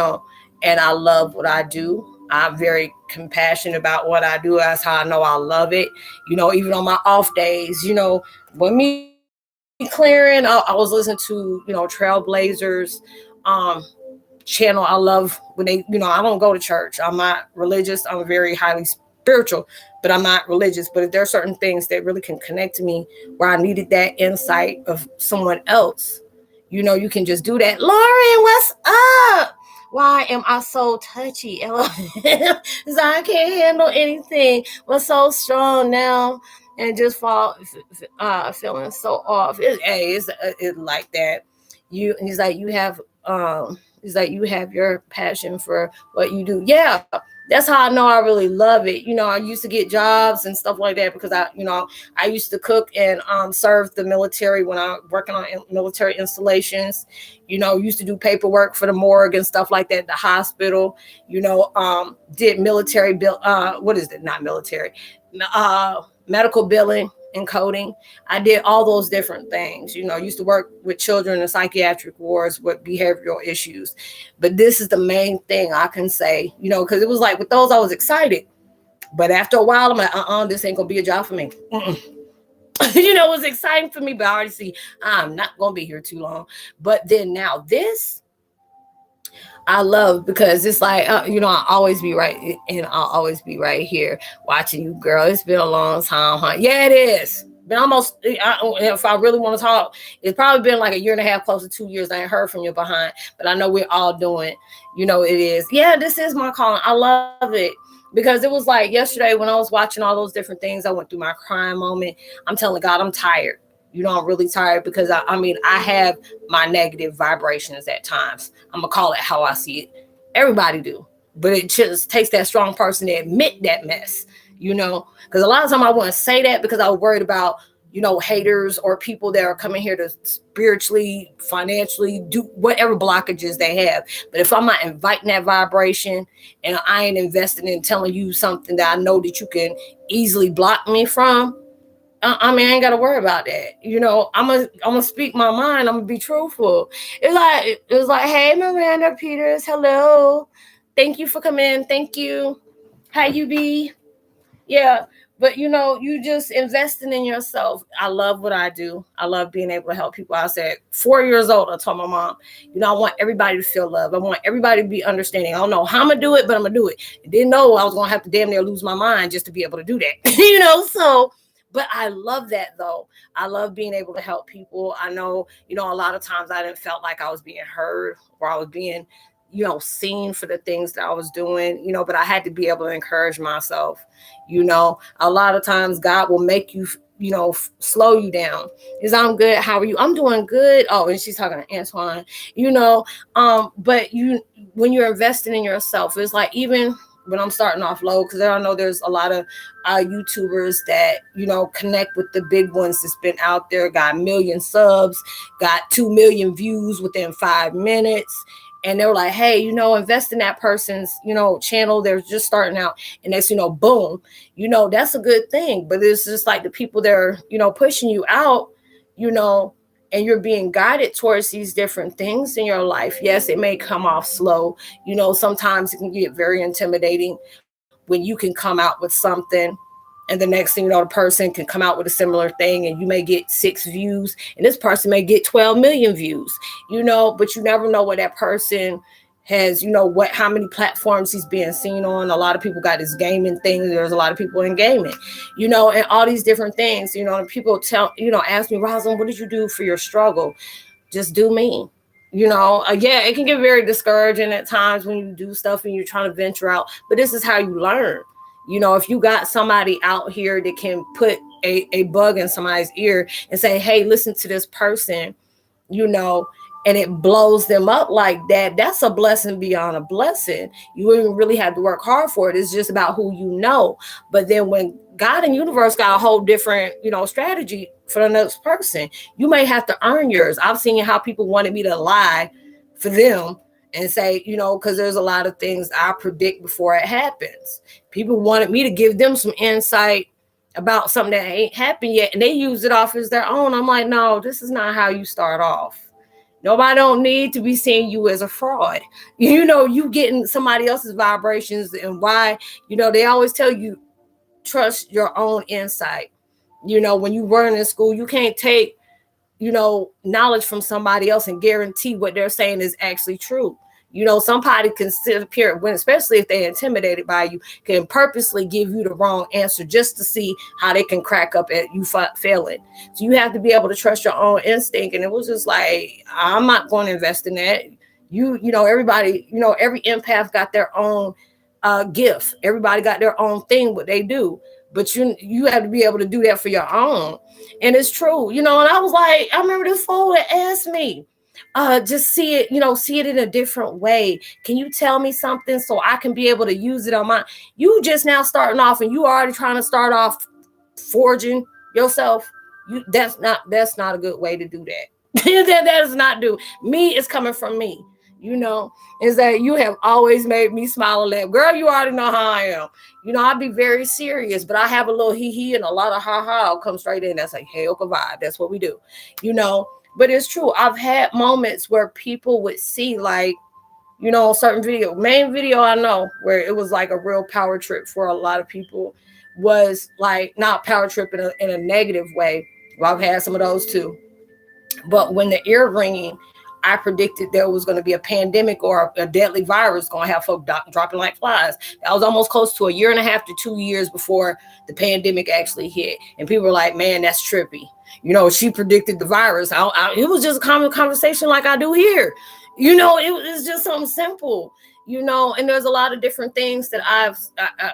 I love what I do. I'm very compassionate about what I do. That's how I know I love it. Even on my off days, when me clearing, I was listening to, Trailblazers channel. I love when they, I don't go to church. I'm not religious. I'm very highly spiritual, but I'm not religious. But if there are certain things that really can connect to me where I needed that insight of someone else, you can just do that. Lauren, what's up? Why am I so touchy? Because I can't handle anything. I'm so strong now and just feeling so off. It's like that. He's like, you have your passion for what you do. Yeah, that's how I know I really love it. I used to get jobs and stuff like that because I used to cook and serve the military when I was working on military installations. Used to do paperwork for the morgue and stuff like that, the hospital. Did military bill. What is it? Not military. Medical billing and coding. I did all those different things. Used to work with children in psychiatric wards with behavioral issues. But this is the main thing I can say, because it was like with those, I was excited. But after a while, I'm like, this ain't going to be a job for me. It was exciting for me, but I already see I'm not going to be here too long. But then now this I love because it's like, I'll always be right, and I'll always be right here watching you, girl. It's been a long time, huh? Yeah, it is. Been almost, if I really want to talk, it's probably been like a year and a half, close to 2 years. I ain't heard from you behind, but I know we're all doing, it is. Yeah, this is my calling. I love it because it was like yesterday when I was watching all those different things. I went through my crying moment. I'm telling God, I'm tired. I'm really tired because I have my negative vibrations at times. I'm gonna call it how I see it. Everybody do, but it just takes that strong person to admit that mess. Because a lot of time I wouldn't say that because I was worried about haters or people that are coming here to spiritually, financially do whatever blockages they have. But if I'm not inviting that vibration and I ain't investing in telling you something that I know that you can easily block me from, I ain't got to worry about that. I'm gonna speak my mind. I'm gonna be truthful. It was like, hey, Miranda Peters, hello, thank you for coming. Thank you. How you be? Yeah, but you just investing in yourself. I love what I do. I love being able to help people. I said 4 years old, I told my mom, I want everybody to feel love. I want everybody to be understanding. I don't know how I'm gonna do it, but I'm gonna do it. I didn't know I was gonna have to damn near lose my mind just to be able to do that. So but I love that though. I love being able to help people. I know, a lot of times I didn't felt like I was being heard or I was being, seen for the things that I was doing, but I had to be able to encourage myself. A lot of times God will make you, slow you down. Is I'm good. How are you? I'm doing good. Oh, and she's talking to Antoine, but when you're investing in yourself, it's like, even when I'm starting off low, because I know there's a lot of YouTubers that connect with the big ones that's been out there, got a million subs, got 2 million views within 5 minutes, and they were like, hey, invest in that person's channel. They're just starting out, and that's boom, that's a good thing. But it's just like the people that are pushing you out, and you're being guided towards these different things in your life. Yes, it may come off slow. Sometimes it can get very intimidating when you can come out with something and the next thing the person can come out with a similar thing and you may get 6 views and this person may get 12 million views, but you never know what that person has, how many platforms he's being seen on. A lot of people got this gaming thing. There's a lot of people in gaming, and all these different things, and people ask me, Rosalind, what did you do for your struggle? Just do me. Yeah, it can get very discouraging at times when you do stuff and you're trying to venture out, but this is how you learn. If you got somebody out here that can put a bug in somebody's ear and say, hey, listen to this person, and it blows them up like that, that's a blessing beyond a blessing. You wouldn't really have to work hard for it. It's just about who you know. But then when God and universe got a whole different, strategy for the next person, you may have to earn yours. I've seen how people wanted me to lie for them and say, because there's a lot of things I predict before it happens. People wanted me to give them some insight about something that ain't happened yet, and they use it off as their own. I'm like, no, this is not how you start off. Nobody don't need to be seeing you as a fraud. You getting somebody else's vibrations, and why, they always tell you, trust your own insight. When you learn in school, you can't take, knowledge from somebody else and guarantee what they're saying is actually true. Somebody can sit up here, when, especially if they're intimidated by you, can purposely give you the wrong answer just to see how they can crack up at you failing. So you have to be able to trust your own instinct. And it was just like, I'm not going to invest in that. Everybody, every empath got their own gift. Everybody got their own thing, what they do. But you have to be able to do that for your own. And it's true, and I was like, I remember this fool that asked me, just see it in a different way. Can you tell me something so I can be able to use it on my, you just now starting off and you already trying to start off forging yourself. That's not a good way to do that. that is not do me. It's coming from me. Is that you have always made me smile and laugh. Girl, you already know how I am. I'd be very serious, but I have a little hee and a lot of ha-ha. I'll come straight in. That's like Heyoka vibe. That's what we do, But it's true. I've had moments where people would see, like, certain main video I know, where it was like a real power trip for a lot of people, was like not power trip in a negative way. Well, I've had some of those too. But when the ear ringing, I predicted there was going to be a pandemic or a deadly virus going to have folk dropping like flies. That was almost close to a year and a half to 2 years before the pandemic actually hit. And people were like, man, that's trippy. She predicted the virus. It was just a common conversation like I do here. It was just something simple, and there's a lot of different things that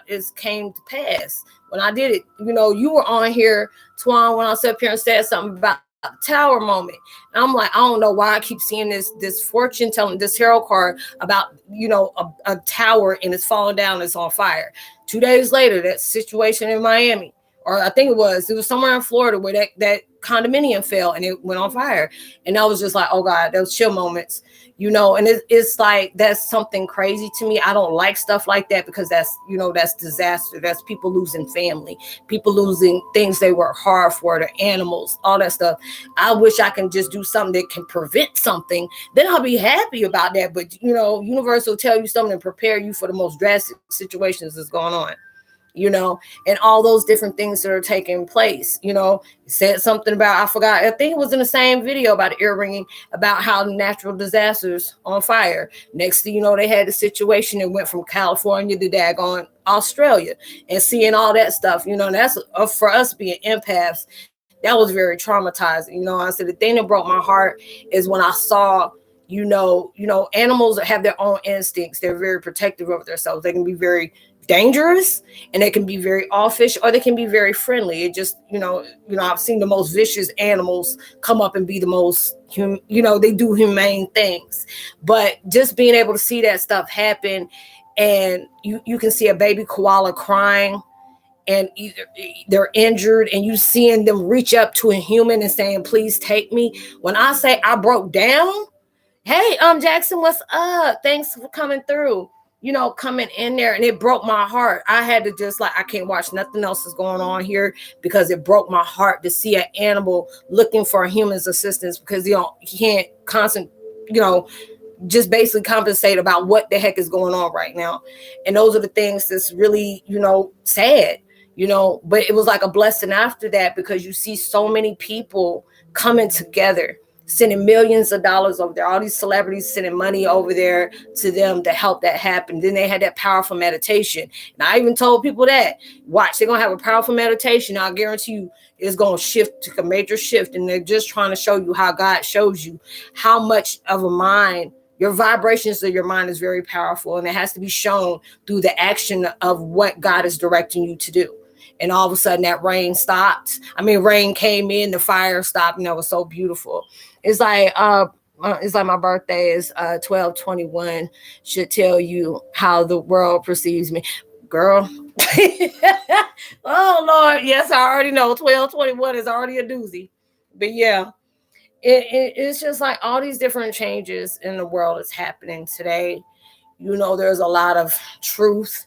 it's came to pass when I did it. You were on here, Twan, when I sat up here and said something about the tower moment. And I'm like, I don't know why I keep seeing this fortune telling, this tarot card about, a tower and it's falling down, it's on fire. 2 days later, that situation in Miami, or I think it was somewhere in Florida where that condominium fell and it went on fire. And I was just like, oh God, those chill moments, and it's like, that's something crazy to me. I don't like stuff like that because that's disaster. That's people losing family, people losing things they work hard for, their animals, all that stuff. I wish I can just do something that can prevent something. Then I'll be happy about that. But, universe will tell you something and prepare you for the most drastic situations that's going on. And all those different things that are taking place. Said something about, I forgot, I think it was in the same video about ear ringing, about how natural disasters on fire. Next thing you know, they had the situation that went from California to daggone Australia, and seeing all that stuff, and that's for us being empaths. That was very traumatizing. I said the thing that broke my heart is when I saw, animals have their own instincts. They're very protective of themselves. They can be very dangerous, and they can be very offish, or they can be very friendly. It just, I've seen the most vicious animals come up and be the most, they do humane things. But just being able to see that stuff happen, and you can see a baby koala crying, and either they're injured, and you seeing them reach up to a human and saying, please take me. When I say I broke down, hey, Jackson, what's up? Thanks for coming through. Coming in there, and it broke my heart. I had to just I can't watch nothing else is going on here, because it broke my heart to see an animal looking for a human's assistance, because he can't just basically compensate about what the heck is going on right now. And those are the things that's really, sad, but it was like a blessing after that, because you see so many people coming together, sending millions of dollars over there, all these celebrities sending money over there to them to help that happen. Then they had that powerful meditation. And I even told people that, watch, they're going to have a powerful meditation. I guarantee you it's going to shift to a major shift. And they're just trying to show you how God shows you how much of a mind, your vibrations of your mind is very powerful. And it has to be shown through the action of what God is directing you to do. And all of a sudden that rain stopped. Rain came in, the fire stopped, and that was so beautiful. It's like my birthday is 12/21. Should tell you how the world perceives me, girl. Oh Lord, yes, I already know 12/21 is already a doozy. But yeah, it's just like all these different changes in the world is happening today. There's a lot of truth.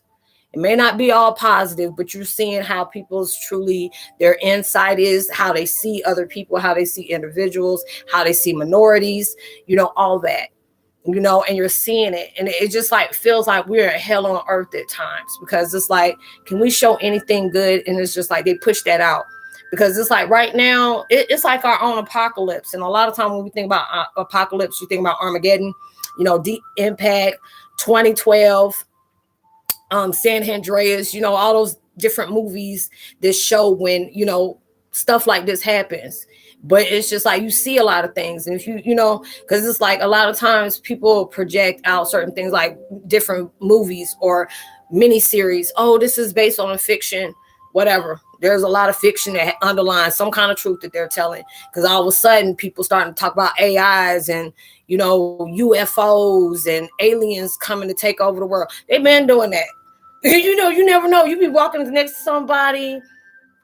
It may not be all positive, but you're seeing how people's truly their insight is, how they see other people, how they see individuals, how they see minorities, all that, and you're seeing it. And it just feels like we're in hell on earth at times, because it's like, can we show anything good? And it's just like they push that out, because it's like right now, it's like our own apocalypse. And a lot of time when we think about apocalypse, you think about Armageddon, Deep Impact, 2012, San Andreas, all those different movies that show when, stuff like this happens. But it's just like you see a lot of things. And if because it's like a lot of times people project out certain things, like different movies or miniseries. Oh, this is based on a fiction, whatever. There's a lot of fiction that underlines some kind of truth that they're telling, because all of a sudden people starting to talk about AIs and, UFOs and aliens coming to take over the world. They've been doing that. You never know. You be walking next to somebody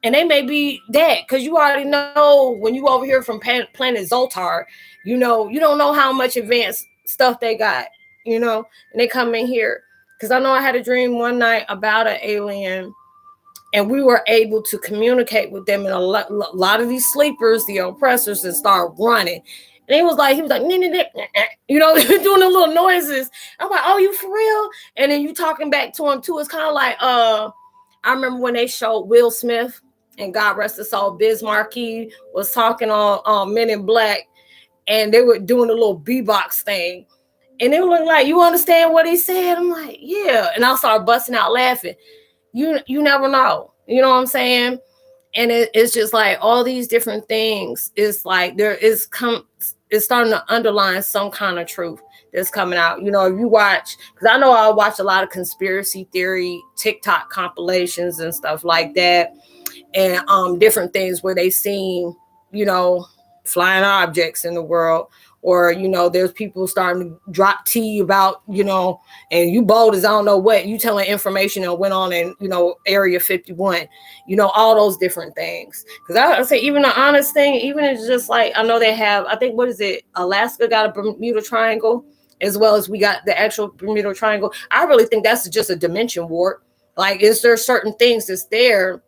and they may be dead, because you already know when you over here from planet Zoltar, you don't know how much advanced stuff they got, and they come in here. Because I know I had a dream one night about an alien, and we were able to communicate with them. And a lot of these sleepers, the oppressors, and start running. And he was like, they were doing the little noises. I'm like, oh, you for real? And then you talking back to him too. It's kind of like, I remember when they showed Will Smith and God rest his soul, Biz Markie was talking on Men in Black, and they were doing a little beatbox thing. And they were like, you understand what he said? I'm like, yeah. And I started busting out laughing. You never know. You know what I'm saying? And it's just like all these different things. It's like it's starting to underline some kind of truth that's coming out. You know, if you watch, because I know I watch a lot of conspiracy theory TikTok compilations and stuff like that, and different things where they seen, you know, flying objects in the world, or you know, there's people starting to drop tea about, you know, and you bold as I don't know what, you telling information that went on in, you know, Area 51, you know, all those different things. Because I say even the honest thing, even it's just like, I know they have, I think, what is it, Alaska got a Bermuda Triangle, as well as we got the actual Bermuda Triangle. I really think that's just a dimension warp. Like, is there certain things that's there,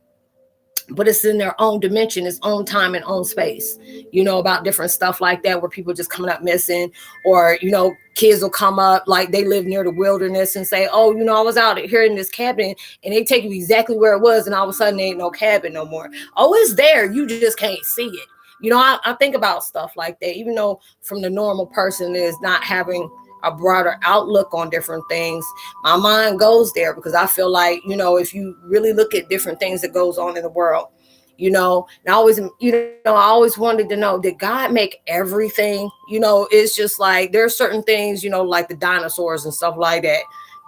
but it's in their own dimension, its own time and own space, you know, about different stuff like that, where people just coming up missing, or, you know, kids will come up, like they live near the wilderness and say, oh, you know, I was out here in this cabin, and they take you exactly where it was, and all of a sudden there ain't no cabin no more. Oh, it's there, you just can't see it. You know, I think about stuff like that, even though from the normal person is not having a broader outlook on different things, my mind goes there, because I feel like, you know, if you really look at different things that goes on in the world, you know, and I always, you know, I always wanted to know, did God make everything? You know, it's just like, there are certain things, you know, like the dinosaurs and stuff like that.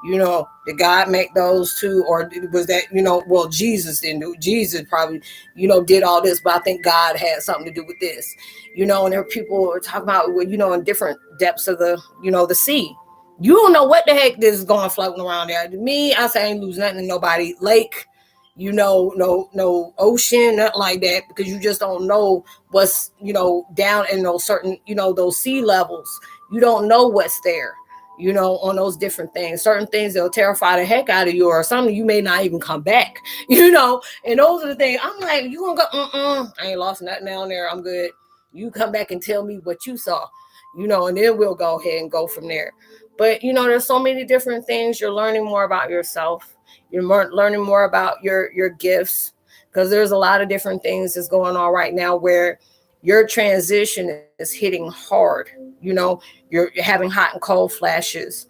You know, did God make those too? Or was that, you know, well, Jesus didn't do it. Jesus probably, you know, did all this, but I think God had something to do with this, you know. And there are people are talking about, you know, in different depths of the, you know, the sea. You don't know what the heck this is going floating around there. To me, I say I ain't lose nothing to nobody. Lake, you know, no ocean, nothing like that, because you just don't know what's, you know, down in those certain, you know, those sea levels. You don't know what's there, you know, on those different things. Certain things that'll terrify the heck out of you, or something you may not even come back, you know. And those are the things I'm like, you gonna go, I ain't lost nothing down there, I'm good. You come back and tell me what you saw, you know, and then we'll go ahead and go from there. But, you know, there's so many different things. You're learning more about yourself. You're learning more about your gifts, because there's a lot of different things that's going on right now where your transition is hitting hard. You know, you're having hot and cold flashes,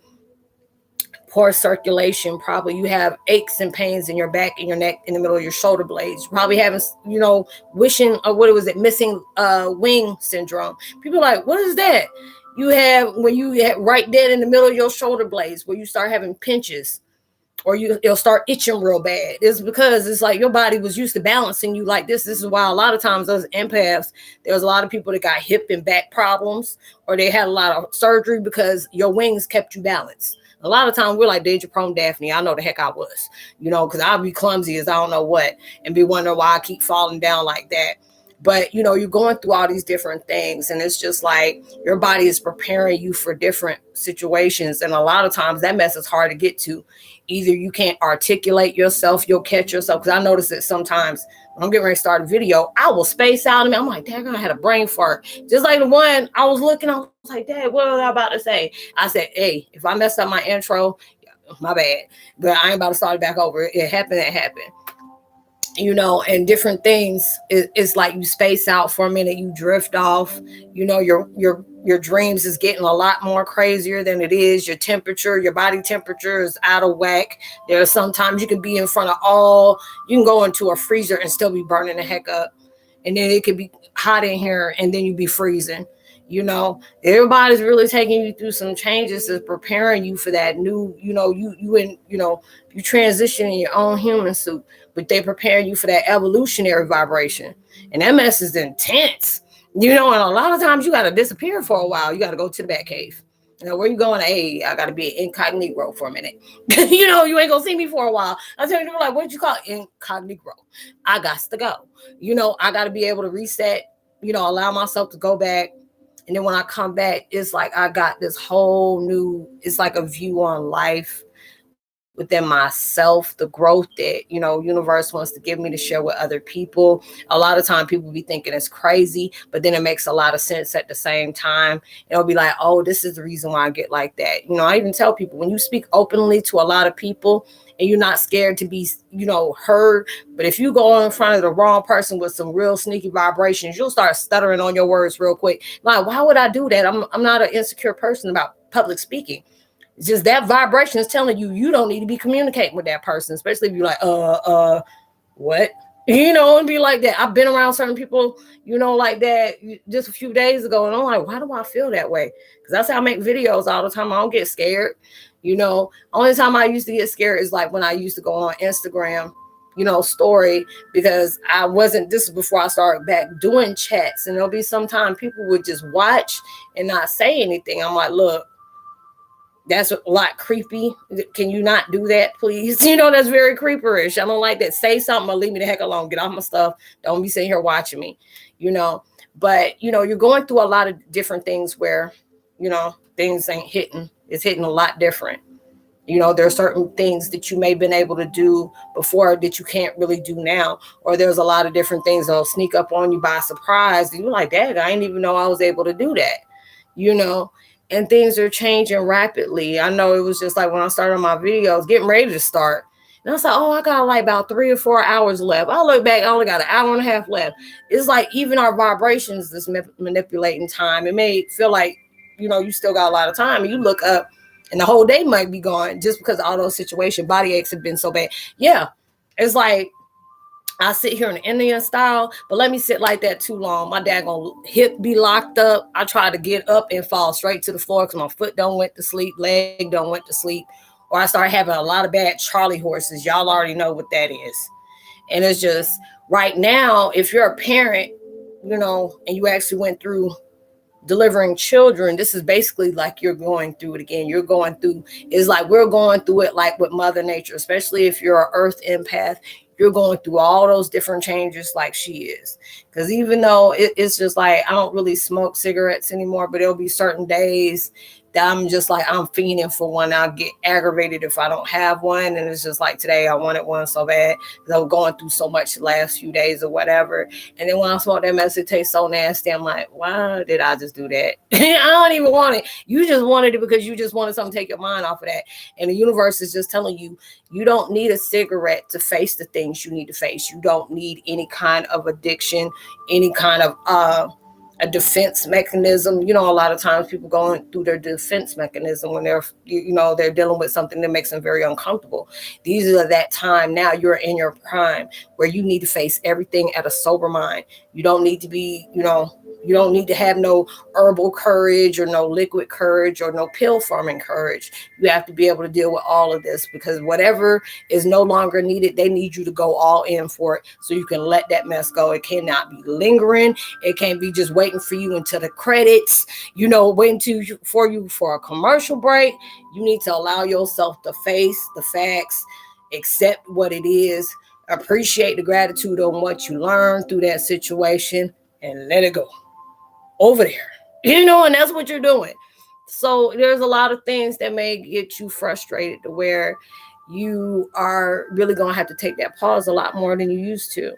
poor circulation. Probably you have aches and pains in your back and your neck, in the middle of your shoulder blades. You're probably having, you know, wishing, or what was it, missing wing syndrome. People are like, what is that? You have when you have right there in the middle of your shoulder blades, where you start having pinches, or it'll start itching real bad. It's because it's like your body was used to balancing you like this. This is why a lot of times those empaths, there's a lot of people that got hip and back problems, or they had a lot of surgery, because your wings kept you balanced. A lot of times we're like danger prone Daphne. I know the heck I was, you know, because I'll be clumsy as I don't know what, and be wondering why I keep falling down like that. But, you know, you're going through all these different things, and it's just like your body is preparing you for different situations. And a lot of times that mess is hard to get to. Either you can't articulate yourself, you'll catch yourself. Because I notice that sometimes when I'm getting ready to start a video, I will space out. I'm like, dang, I had a brain fart. Just like the one I was looking, I was like, dang, what was I about to say? I said, hey, if I messed up my intro, my bad. But I ain't about to start it back over. It happened, it happened. You know, and different things, it's like you space out for a minute, you drift off. You know, your dreams is getting a lot more crazier than it is. Your temperature, your body temperature is out of whack. There are sometimes you can be in front of you can go into a freezer and still be burning the heck up, and then it could be hot in here and then you be freezing. You know, everybody's really taking you through some changes, is preparing you for that new, you know, you transition in your own human suit, but they prepare you for that evolutionary vibration. And that mess is intense, you know, and a lot of times you got to disappear for a while. You got to go to the bat cave. You know, where you going? Hey, I got to be incognito for a minute. You know, you ain't going to see me for a while. I tell you, like, what you call it? Incognito. I got to go. You know, I got to be able to reset, you know, allow myself to go back. And then when I come back, it's like I got this whole new, it's like a view on life, within myself, the growth that, universe wants to give me to share with other people. A lot of time people be thinking it's crazy, but then it makes a lot of sense at the same time. It'll be like, oh, this is the reason why I get like that. I even tell people, when you speak openly to a lot of people and you're not scared to be, heard, but if you go in front of the wrong person with some real sneaky vibrations, you'll start stuttering on your words real quick. Like, why would I do that? I'm not an insecure person about public speaking. It's just that vibration is telling you don't need to be communicating with that person, especially if you're like, what? And be like that. I've been around certain people, like that just a few days ago. And I'm like, why do I feel that way? Because that's how I make videos all the time. I don't get scared. Only time I used to get scared is like when I used to go on Instagram, story, because this is before I started back doing chats. And there'll be sometimes people would just watch and not say anything. I'm like, look, that's a lot creepy. Can you not do that, please? That's very creeperish. I don't like that. Say something or leave me the heck alone. Get off my stuff. Don't be sitting here watching me, But, you're going through a lot of different things where, things ain't hitting. It's hitting a lot different. There are certain things that you may have been able to do before that you can't really do now. Or there's a lot of different things that'll sneak up on you by surprise. And you're like, dang, I didn't even know I was able to do that, And things are changing rapidly. I know it was just like when I started my videos, getting ready to start. And I was like, oh, I got like about 3 or 4 hours left. I look back, I only got an hour and a half left. It's like even our vibrations is manipulating time. It may feel like, you still got a lot of time. And you look up and the whole day might be gone just because all those situations, body aches have been so bad. Yeah, it's like, I sit here in the Indian style, but let me sit like that too long. My daggone hip be locked up. I try to get up and fall straight to the floor because my foot don't went to sleep, leg don't went to sleep. Or I start having a lot of bad Charlie horses. Y'all already know what that is. And it's just right now, if you're a parent, and you actually went through delivering children, this is basically like you're going through it again. You're going through, it's like we're going through it like with Mother Nature, especially if you're an earth empath. You're going through all those different changes like she is. Because even though it's just like, I don't really smoke cigarettes anymore, but there'll be certain days that I'm just like, I'm fiending for one. I'll get aggravated if I don't have one. And it's just like today I wanted one so bad because I was going through so much the last few days or whatever. And then when I smoke that mess, it tastes so nasty. I'm like, why did I just do that? I don't even want it. You just wanted it because you just wanted something to take your mind off of that. And the universe is just telling you, you don't need a cigarette to face the things you need to face. You don't need any kind of addiction, any kind of a defense mechanism. A lot of times people going through their defense mechanism when they're, they're dealing with something that makes them very uncomfortable. These are that time now. You're in your prime where you need to face everything at a sober mind. You don't need to be, you don't need to have no herbal courage or no liquid courage or no pill forming courage. You have to be able to deal with all of this because whatever is no longer needed, they need you to go all in for it so you can let that mess go. It cannot be lingering. It can't be just waiting for you until the credits, waiting for a commercial break. You need to allow yourself to face the facts, accept what it is, appreciate the gratitude on what you learned through that situation, and let it go over there, and that's what you're doing. So there's a lot of things that may get you frustrated to where you are really going to have to take that pause a lot more than you used to,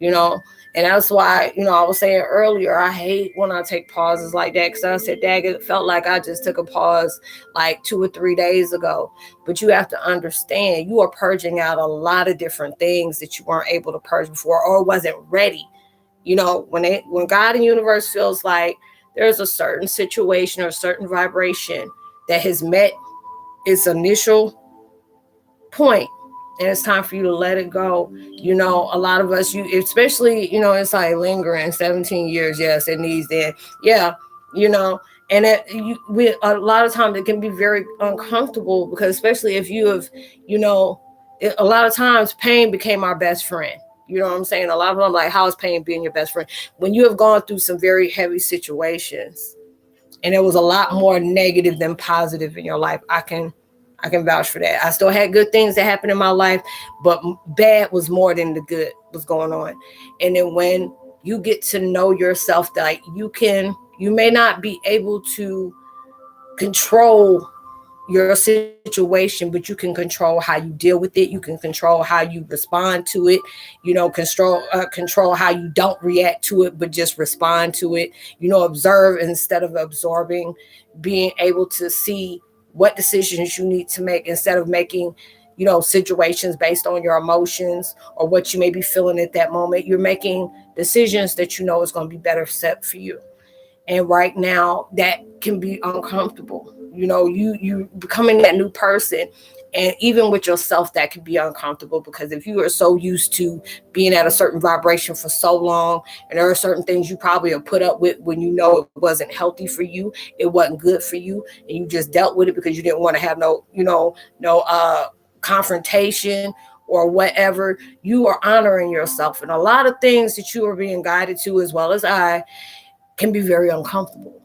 and that's why, I was saying earlier, I hate when I take pauses like that because I said, dang, it felt like I just took a pause like 2 or 3 days ago. But you have to understand, you are purging out a lot of different things that you weren't able to purge before or wasn't ready. When God and universe feels like there's a certain situation or a certain vibration that has met its initial point, and it's time for you to let it go. A lot of us, especially, it's like lingering 17 years. Yes, it needs that. Yeah, and a lot of times it can be very uncomfortable because especially if you have, a lot of times pain became our best friend. You know what I'm saying? A lot of them like, how is pain being your best friend? When you have gone through some very heavy situations and there was a lot more negative than positive in your life, I can vouch for that. I still had good things that happened in my life, but bad was more than the good was going on. And then when you get to know yourself, that like you may not be able to control your situation, but you can control how you deal with it. You can control how you respond to it. Control how you don't react to it, but just respond to it. Observe instead of absorbing. Being able to see what decisions you need to make instead of making situations based on your emotions or what you may be feeling at that moment. You're making decisions that is going to be better set for you. And right now that can be uncomfortable. You becoming that new person, and even with yourself that can be uncomfortable, because if you are so used to being at a certain vibration for so long, and there are certain things you probably have put up with when it wasn't healthy for you, it wasn't good for you, and you just dealt with it because you didn't want to have no confrontation or whatever. You are honoring yourself, and a lot of things that you are being guided to, as well as I, can be very uncomfortable.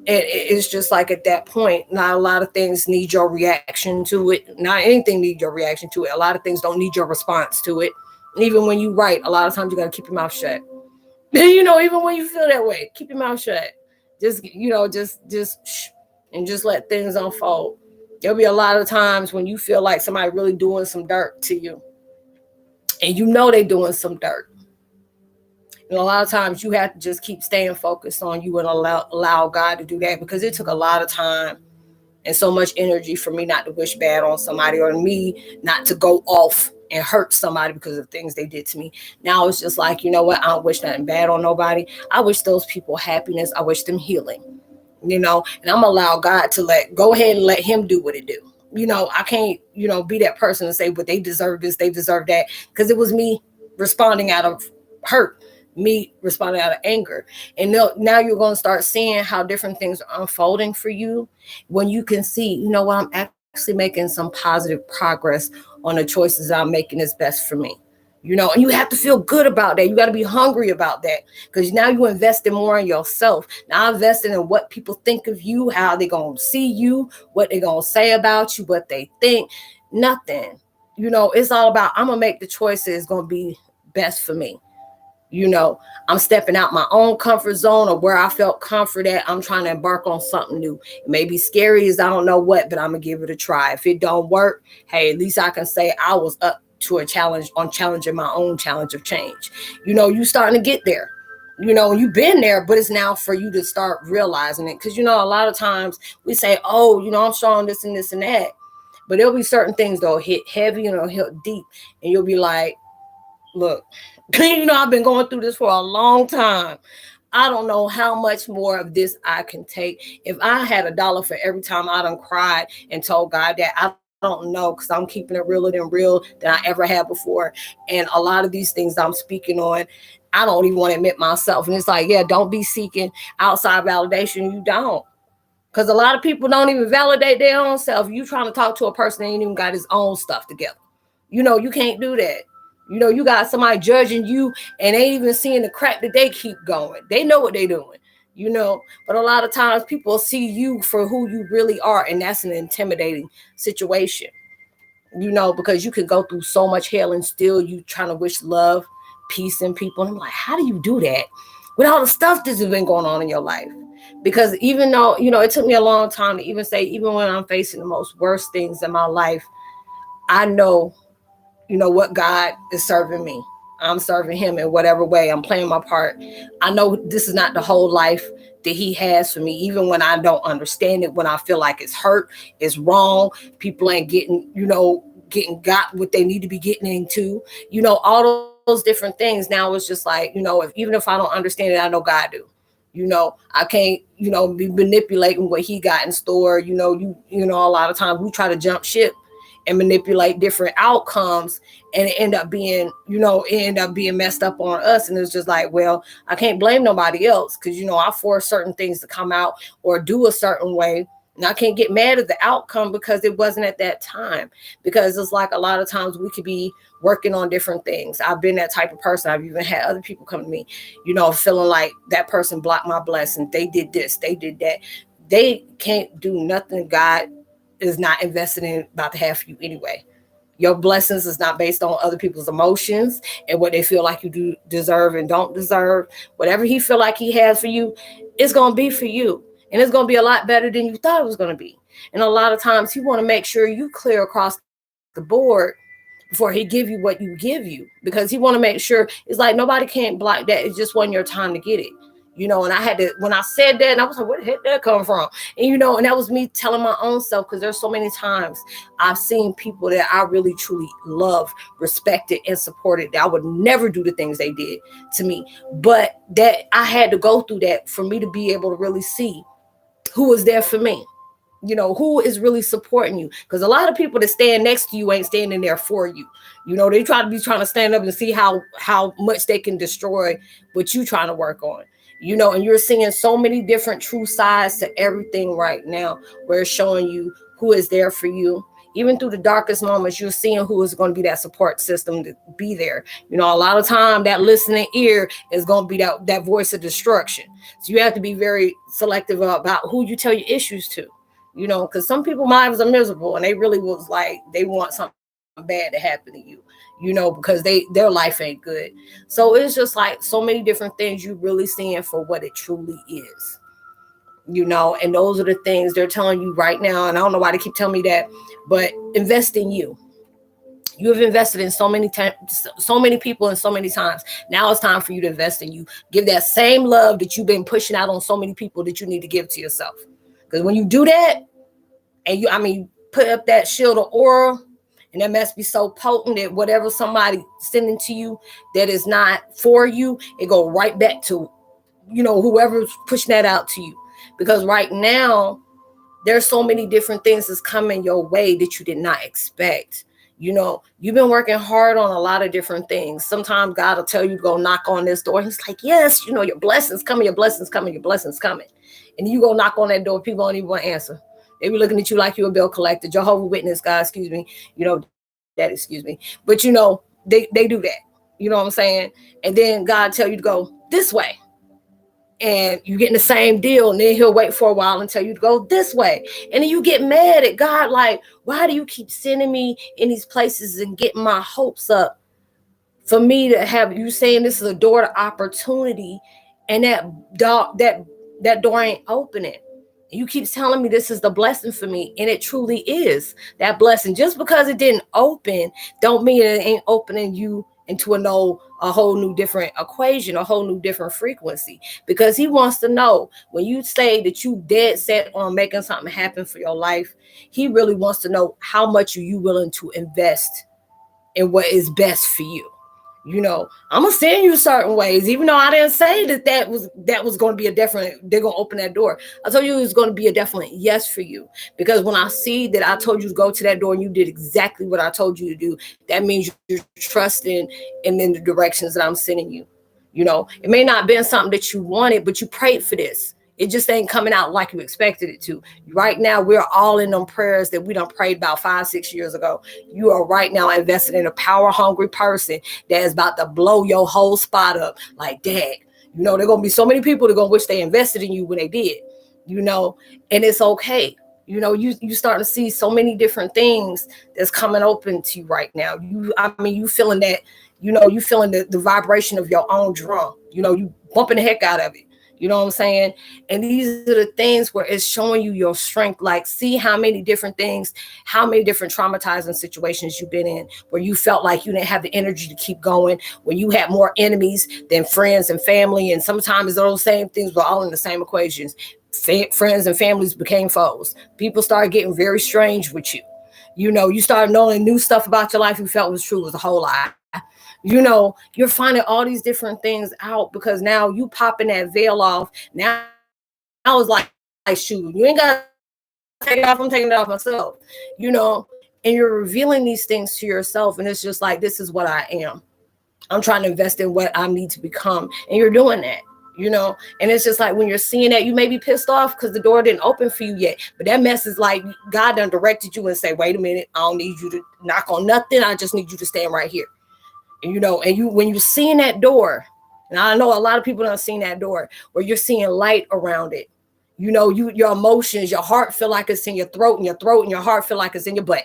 It's just like at that point, not a lot of things need your reaction to it. Not anything needs your reaction to it. A lot of things don't need your response to it. Even when you write, a lot of times you got to keep your mouth shut. Even when you feel that way, keep your mouth shut. Just shh, and just let things unfold. There'll be a lot of times when you feel like somebody really doing some dirt to you, and they're doing some dirt. And a lot of times you have to just keep staying focused on you and allow God to do that, because it took a lot of time and so much energy for me not to wish bad on somebody, or me not to go off and hurt somebody because of things they did to me. Now it's just like, you know what? I don't wish nothing bad on nobody. I wish those people happiness. I wish them healing, and I'm going to allow God to go ahead and let him do what it do. I can't, be that person and say, but they deserve this, they deserve that, because it was me responding out of hurt, me responding out of anger. And now you're going to start seeing how different things are unfolding for you when you can see, I'm actually making some positive progress on the choices I'm making is best for me. And you have to feel good about that. You got to be hungry about that, because now you're investing more in yourself. Now investing in what people think of you, how they're going to see you, what they're going to say about you, what they think. Nothing. It's all about, I'm going to make the choices going to be best for me. I'm stepping out my own comfort zone, or where I felt comfort at. I'm trying to embark on something new. It may be scary as I don't know what, but I'm going to give it a try. If it don't work, hey, at least I can say I was up to a challenge on challenging my own challenge of change. You starting to get there. You've been there, but it's now for you to start realizing it. Because, a lot of times we say, oh, I'm strong this and this and that. But there'll be certain things that'll hit heavy and it'll hit deep. And you'll be like, look, I've been going through this for a long time. I don't know how much more of this I can take. If I had $1 for every time I done cried and told God that, I don't know, because I'm keeping it realer than real than I ever had before. And a lot of these things I'm speaking on, I don't even want to admit myself. And it's like, yeah, don't be seeking outside validation. You don't. Because a lot of people don't even validate their own self. You trying to talk to a person that ain't even got his own stuff together. You can't do that. You got somebody judging you and ain't even seeing the crack that they keep going. They know what they're doing, but a lot of times people see you for who you really are. And that's an intimidating situation, because you can go through so much hell and still you trying to wish love, peace in people. And I'm like, how do you do that with all the stuff that's been going on in your life? Because even though, it took me a long time to even say, even when I'm facing the most worst things in my life, I know what God is serving me. I'm serving him in whatever way. I'm playing my part. I know this is not the whole life that he has for me, even when I don't understand it, when I feel like it's hurt, it's wrong, people ain't getting got what they need to be getting into, all those different things. Now it's just like, even if I don't understand it, I know God do. I can't, be manipulating what he got in store. A lot of times we try to jump ship and manipulate different outcomes, and it end up being messed up on us. And it's just like, well, I can't blame nobody else, because I force certain things to come out or do a certain way, and I can't get mad at the outcome because it wasn't at that time. Because it's like a lot of times we could be working on different things. I've been that type of person. I've even had other people come to me, feeling like that person blocked my blessing. They did this, they did that. They can't do nothing God is not invested in about to have for you anyway. Your blessings is not based on other people's emotions and what they feel like you do deserve and don't deserve. Whatever he feel like he has for you, it's going to be for you. And it's going to be a lot better than you thought it was going to be. And a lot of times he want to make sure you clear across the board before he give you what you give you, because he want to make sure it's like nobody can't block that. It just wasn't your time to get it. And I had to, when I said that, and I was like, where the heck did that come from? And that was me telling my own self, because there's so many times I've seen people that I really truly love, respected, and supported, that I would never do the things they did to me. But that I had to go through that for me to be able to really see who was there for me. Who is really supporting you, because a lot of people that stand next to you ain't standing there for you. They trying to stand up and see how much they can destroy what you trying to work on. And you're seeing so many different true sides to everything right now, where it's showing you who is there for you. Even through the darkest moments, you're seeing who is going to be that support system to be there. A lot of time that listening ear is going to be that voice of destruction. So you have to be very selective about who you tell your issues to. Because some people's lives are miserable, and they really was like, they want something bad to happen to you, because their life ain't good. So it's just like so many different things you really seeing for what it truly is, and those are the things they're telling you right now. And I don't know why they keep telling me that, but invest in you. You have invested in so many people and so many times. Now it's time for you to invest in you. Give that same love that you've been pushing out on so many people that you need to give to yourself. Because when you do that, and you put up that shield of aura, and that must be so potent that whatever somebody sending to you that is not for you, it go right back to, whoever's pushing that out to you. Because right now, there's so many different things that's coming your way that you did not expect. You've been working hard on a lot of different things. Sometimes God will tell you to go knock on this door. He's like, yes, your blessings coming, your blessings coming, your blessings coming. And you go knock on that door, people don't even want to answer. They be looking at you like you're a bill collector, Jehovah's Witness, God, excuse me, that excuse me. But they do that. You know what I'm saying? And then God tell you to go this way. And you getting the same deal, and then he'll wait for a while and tell you to go this way. And then you get mad at God, like, why do you keep sending me in these places and getting my hopes up for me to have you saying this is a door to opportunity, and that door ain't opening. You keep telling me this is the blessing for me, and it truly is that blessing. Just because it didn't open don't mean it ain't opening you into a whole new different equation, a whole new different frequency. Because he wants to know, when you say that you dead set on making something happen for your life, he really wants to know how much are you willing to invest in what is best for you. I'm gonna send you certain ways, even though I didn't say that was going to be a definite, they're gonna open that door. I told you it was going to be a definite yes for you, because when I see that I told you to go to that door and you did exactly what I told you to do, that means you're trusting in the directions that I'm sending you. It may not have been something that you wanted, but you prayed for this. It just ain't coming out like you expected it to. Right now, we're all in them prayers that we done prayed about 5-6 years ago. You are right now invested in a power-hungry person that is about to blow your whole spot up like that. There are going to be so many people that are going to wish they invested in you when they did, and it's okay. You start to see so many different things that's coming open to you right now. You feeling that, you feeling the vibration of your own drum. You bumping the heck out of it. You know what I'm saying? And these are the things where it's showing you your strength. Like, see how many different things, how many different traumatizing situations you've been in, where you felt like you didn't have the energy to keep going, when you had more enemies than friends and family. And sometimes those same things were all in the same equations. Friends and families became foes. People started getting very strange with you. You started knowing new stuff about your life you felt was true was a whole lie. You're finding all these different things out, because now you popping that veil off. Now I was like, shoot, you ain't got to take it off. I'm taking it off myself, and you're revealing these things to yourself. And it's just like, this is what I am. I'm trying to invest in what I need to become. And you're doing that, and it's just like, when you're seeing that, you may be pissed off because the door didn't open for you yet. But that mess is like, God done directed you and say, wait a minute, I don't need you to knock on nothing. I just need you to stand right here. And when you're seeing that door, and I know a lot of people don't seen that door, where you're seeing light around it. Your emotions, your heart feel like it's in your throat, and your heart feel like it's in your butt.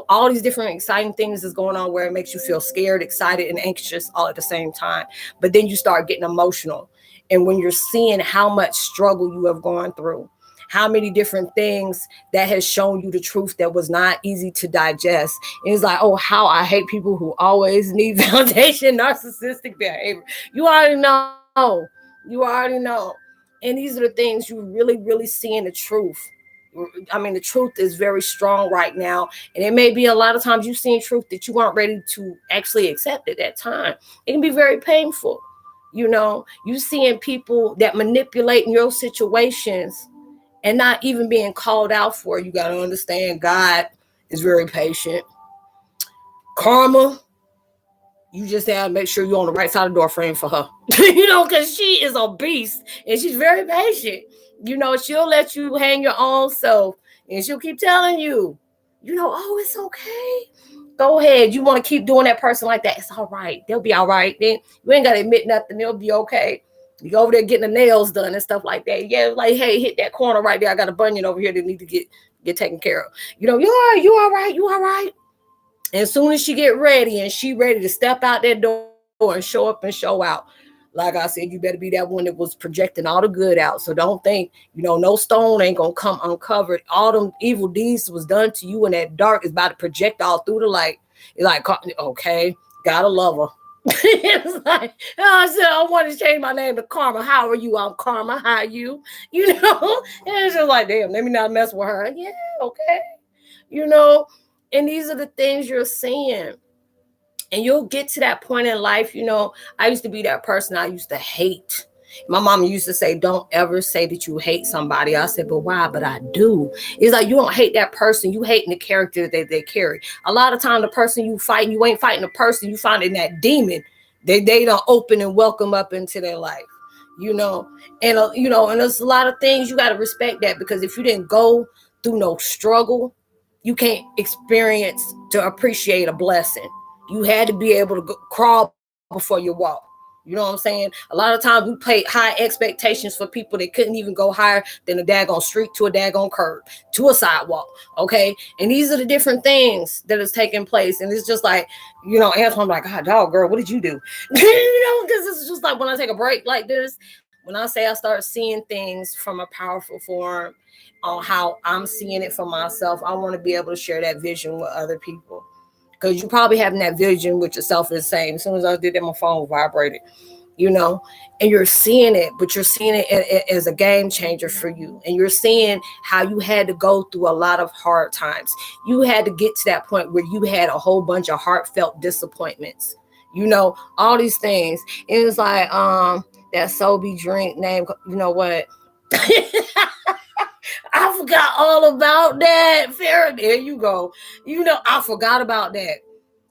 All these different exciting things is going on, where it makes you feel scared, excited, and anxious all at the same time. But then you start getting emotional. And when you're seeing how much struggle you have gone through, how many different things that has shown you the truth that was not easy to digest. And it's like, oh, how I hate people who always need validation, narcissistic behavior. You already know. You already know. And these are the things you really seeing the truth. I mean, the truth is very strong right now. And it may be a lot of times you've seen truth that you aren't ready to actually accept at that time. It can be very painful. You seeing people that manipulate in your situations and not even being called out for. You got to understand, God is very patient. Karma, you just have to make sure you're on the right side of the door frame for her. Because she is a beast and she's very patient. She'll let you hang your own self and she'll keep telling you, oh, it's okay. Go ahead. You want to keep doing that person like that. It's all right. They'll be all right. Then you ain't got to admit nothing. They'll be okay. You go over there getting the nails done and stuff like that. Yeah, like, hey, hit that corner right there. I got a bunion over here that need to get taken care of. You all right. And as soon as she get ready and she ready to step out that door and show up and show out, like I said, you better be that one that was projecting all the good out. So don't think, no stone ain't going to come uncovered. All them evil deeds was done to you in that dark is about to project all through the light. It's like, okay, gotta love her. It's like, I said, I want to change my name to Karma. How are you? I'm Karma. How are you? And it's just like, damn, let me not mess with her. Yeah, okay. And these are the things you're seeing. And you'll get to that point in life, I used to be that person I used to hate. My mom used to say, don't ever say that you hate somebody. I said, but why? But I do. It's like, you don't hate that person. You hating the character that they carry. A lot of time, the person you fighting, you ain't fighting the person. You finding that demon. They don't open and welcome up into their life, and there's a lot of things you got to respect that, because if you didn't go through no struggle, you can't experience to appreciate a blessing. You had to be able to crawl before you walk. You know what I'm saying? A lot of times we pay high expectations for people that couldn't even go higher than a daggone street to a daggone curb to a sidewalk. Okay. And these are the different things that is taking place. And it's just like, Antoine, like, God, dog, girl, what did you do? Because it's just like when I take a break like this, when I say I start seeing things from a powerful form on how I'm seeing it for myself, I want to be able to share that vision with other people. Because you probably having that vision with yourself the same. As soon as I did that, my phone vibrated, and you're seeing it, but you're seeing it as a game changer for you. And you're seeing how you had to go through a lot of hard times. You had to get to that point where you had a whole bunch of heartfelt disappointments, all these things. And it's like, that Sobe drink name, you know what? I forgot all about that. Farrah, there you go. I forgot about that.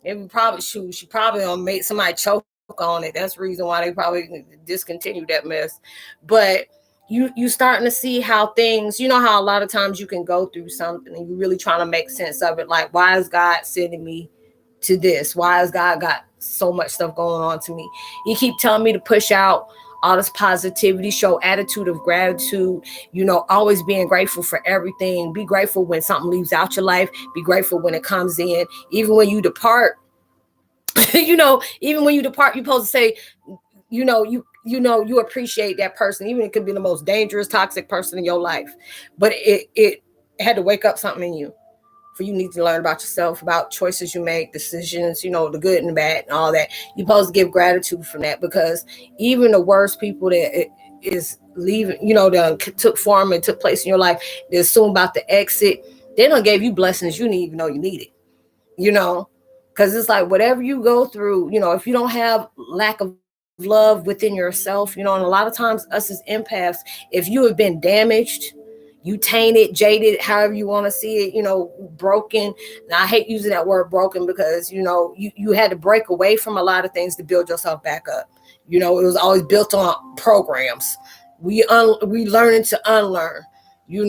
And she probably made somebody choke on it. That's the reason why they probably discontinued that mess. But you starting to see how things, how a lot of times you can go through something and you're really trying to make sense of it. Like, why is God sending me to this? Why has God got so much stuff going on to me? He keep telling me to push out all this positivity, show attitude of gratitude, always being grateful for everything. Be grateful when something leaves out your life. Be grateful when it comes in. Even when you depart, even when you depart, you're supposed to say, you appreciate that person. Even it could be the most dangerous, toxic person in your life. But it had to wake up something in you. For you need to learn about yourself, about choices you make, decisions, the good and the bad and all that. You're supposed to give gratitude for that, because even the worst people that is leaving, that took form and took place in your life, they're soon about to exit. They done gave you blessings you didn't even know you needed, because it's like whatever you go through, if you don't have lack of love within yourself, and a lot of times us as empaths, if you have been damaged, you tainted, jaded, however you want to see it, broken. And I hate using that word broken, because, you had to break away from a lot of things to build yourself back up. It was always built on programs. We learning to unlearn, you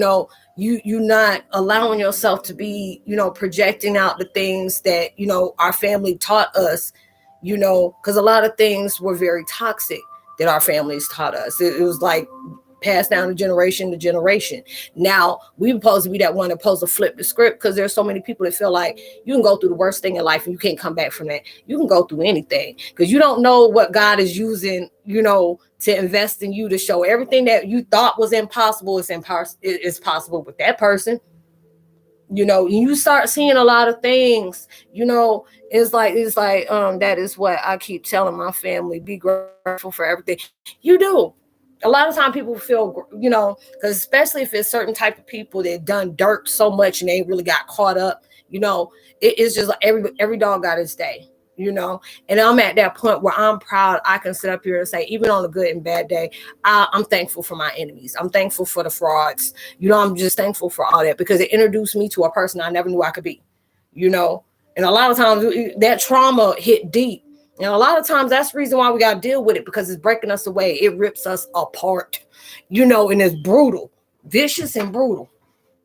not allowing yourself to be, projecting out the things that, our family taught us, because a lot of things were very toxic that our families taught us. It was like, passed down to generation to generation. Now we supposed to be that one that supposed to flip the script, because there's so many people that feel like you can go through the worst thing in life and you can't come back from that. You can go through anything, because you don't know what God is using, to invest in you, to show everything that you thought was impossible is possible with that person. You start seeing a lot of things. It's like that is what I keep telling my family: be grateful for everything you do. A lot of time people feel, because especially if it's certain type of people that done dirt so much and they really got caught up, it's just like every dog got his day. And I'm at that point where I'm proud. I can sit up here and say, even on a good and bad day, I'm thankful for my enemies. I'm thankful for the frauds. I'm just thankful for all that, because it introduced me to a person I never knew I could be. And a lot of times that trauma hit deep. And a lot of times that's the reason why we got to deal with it, because it's breaking us away. It rips us apart, and it's brutal, vicious and brutal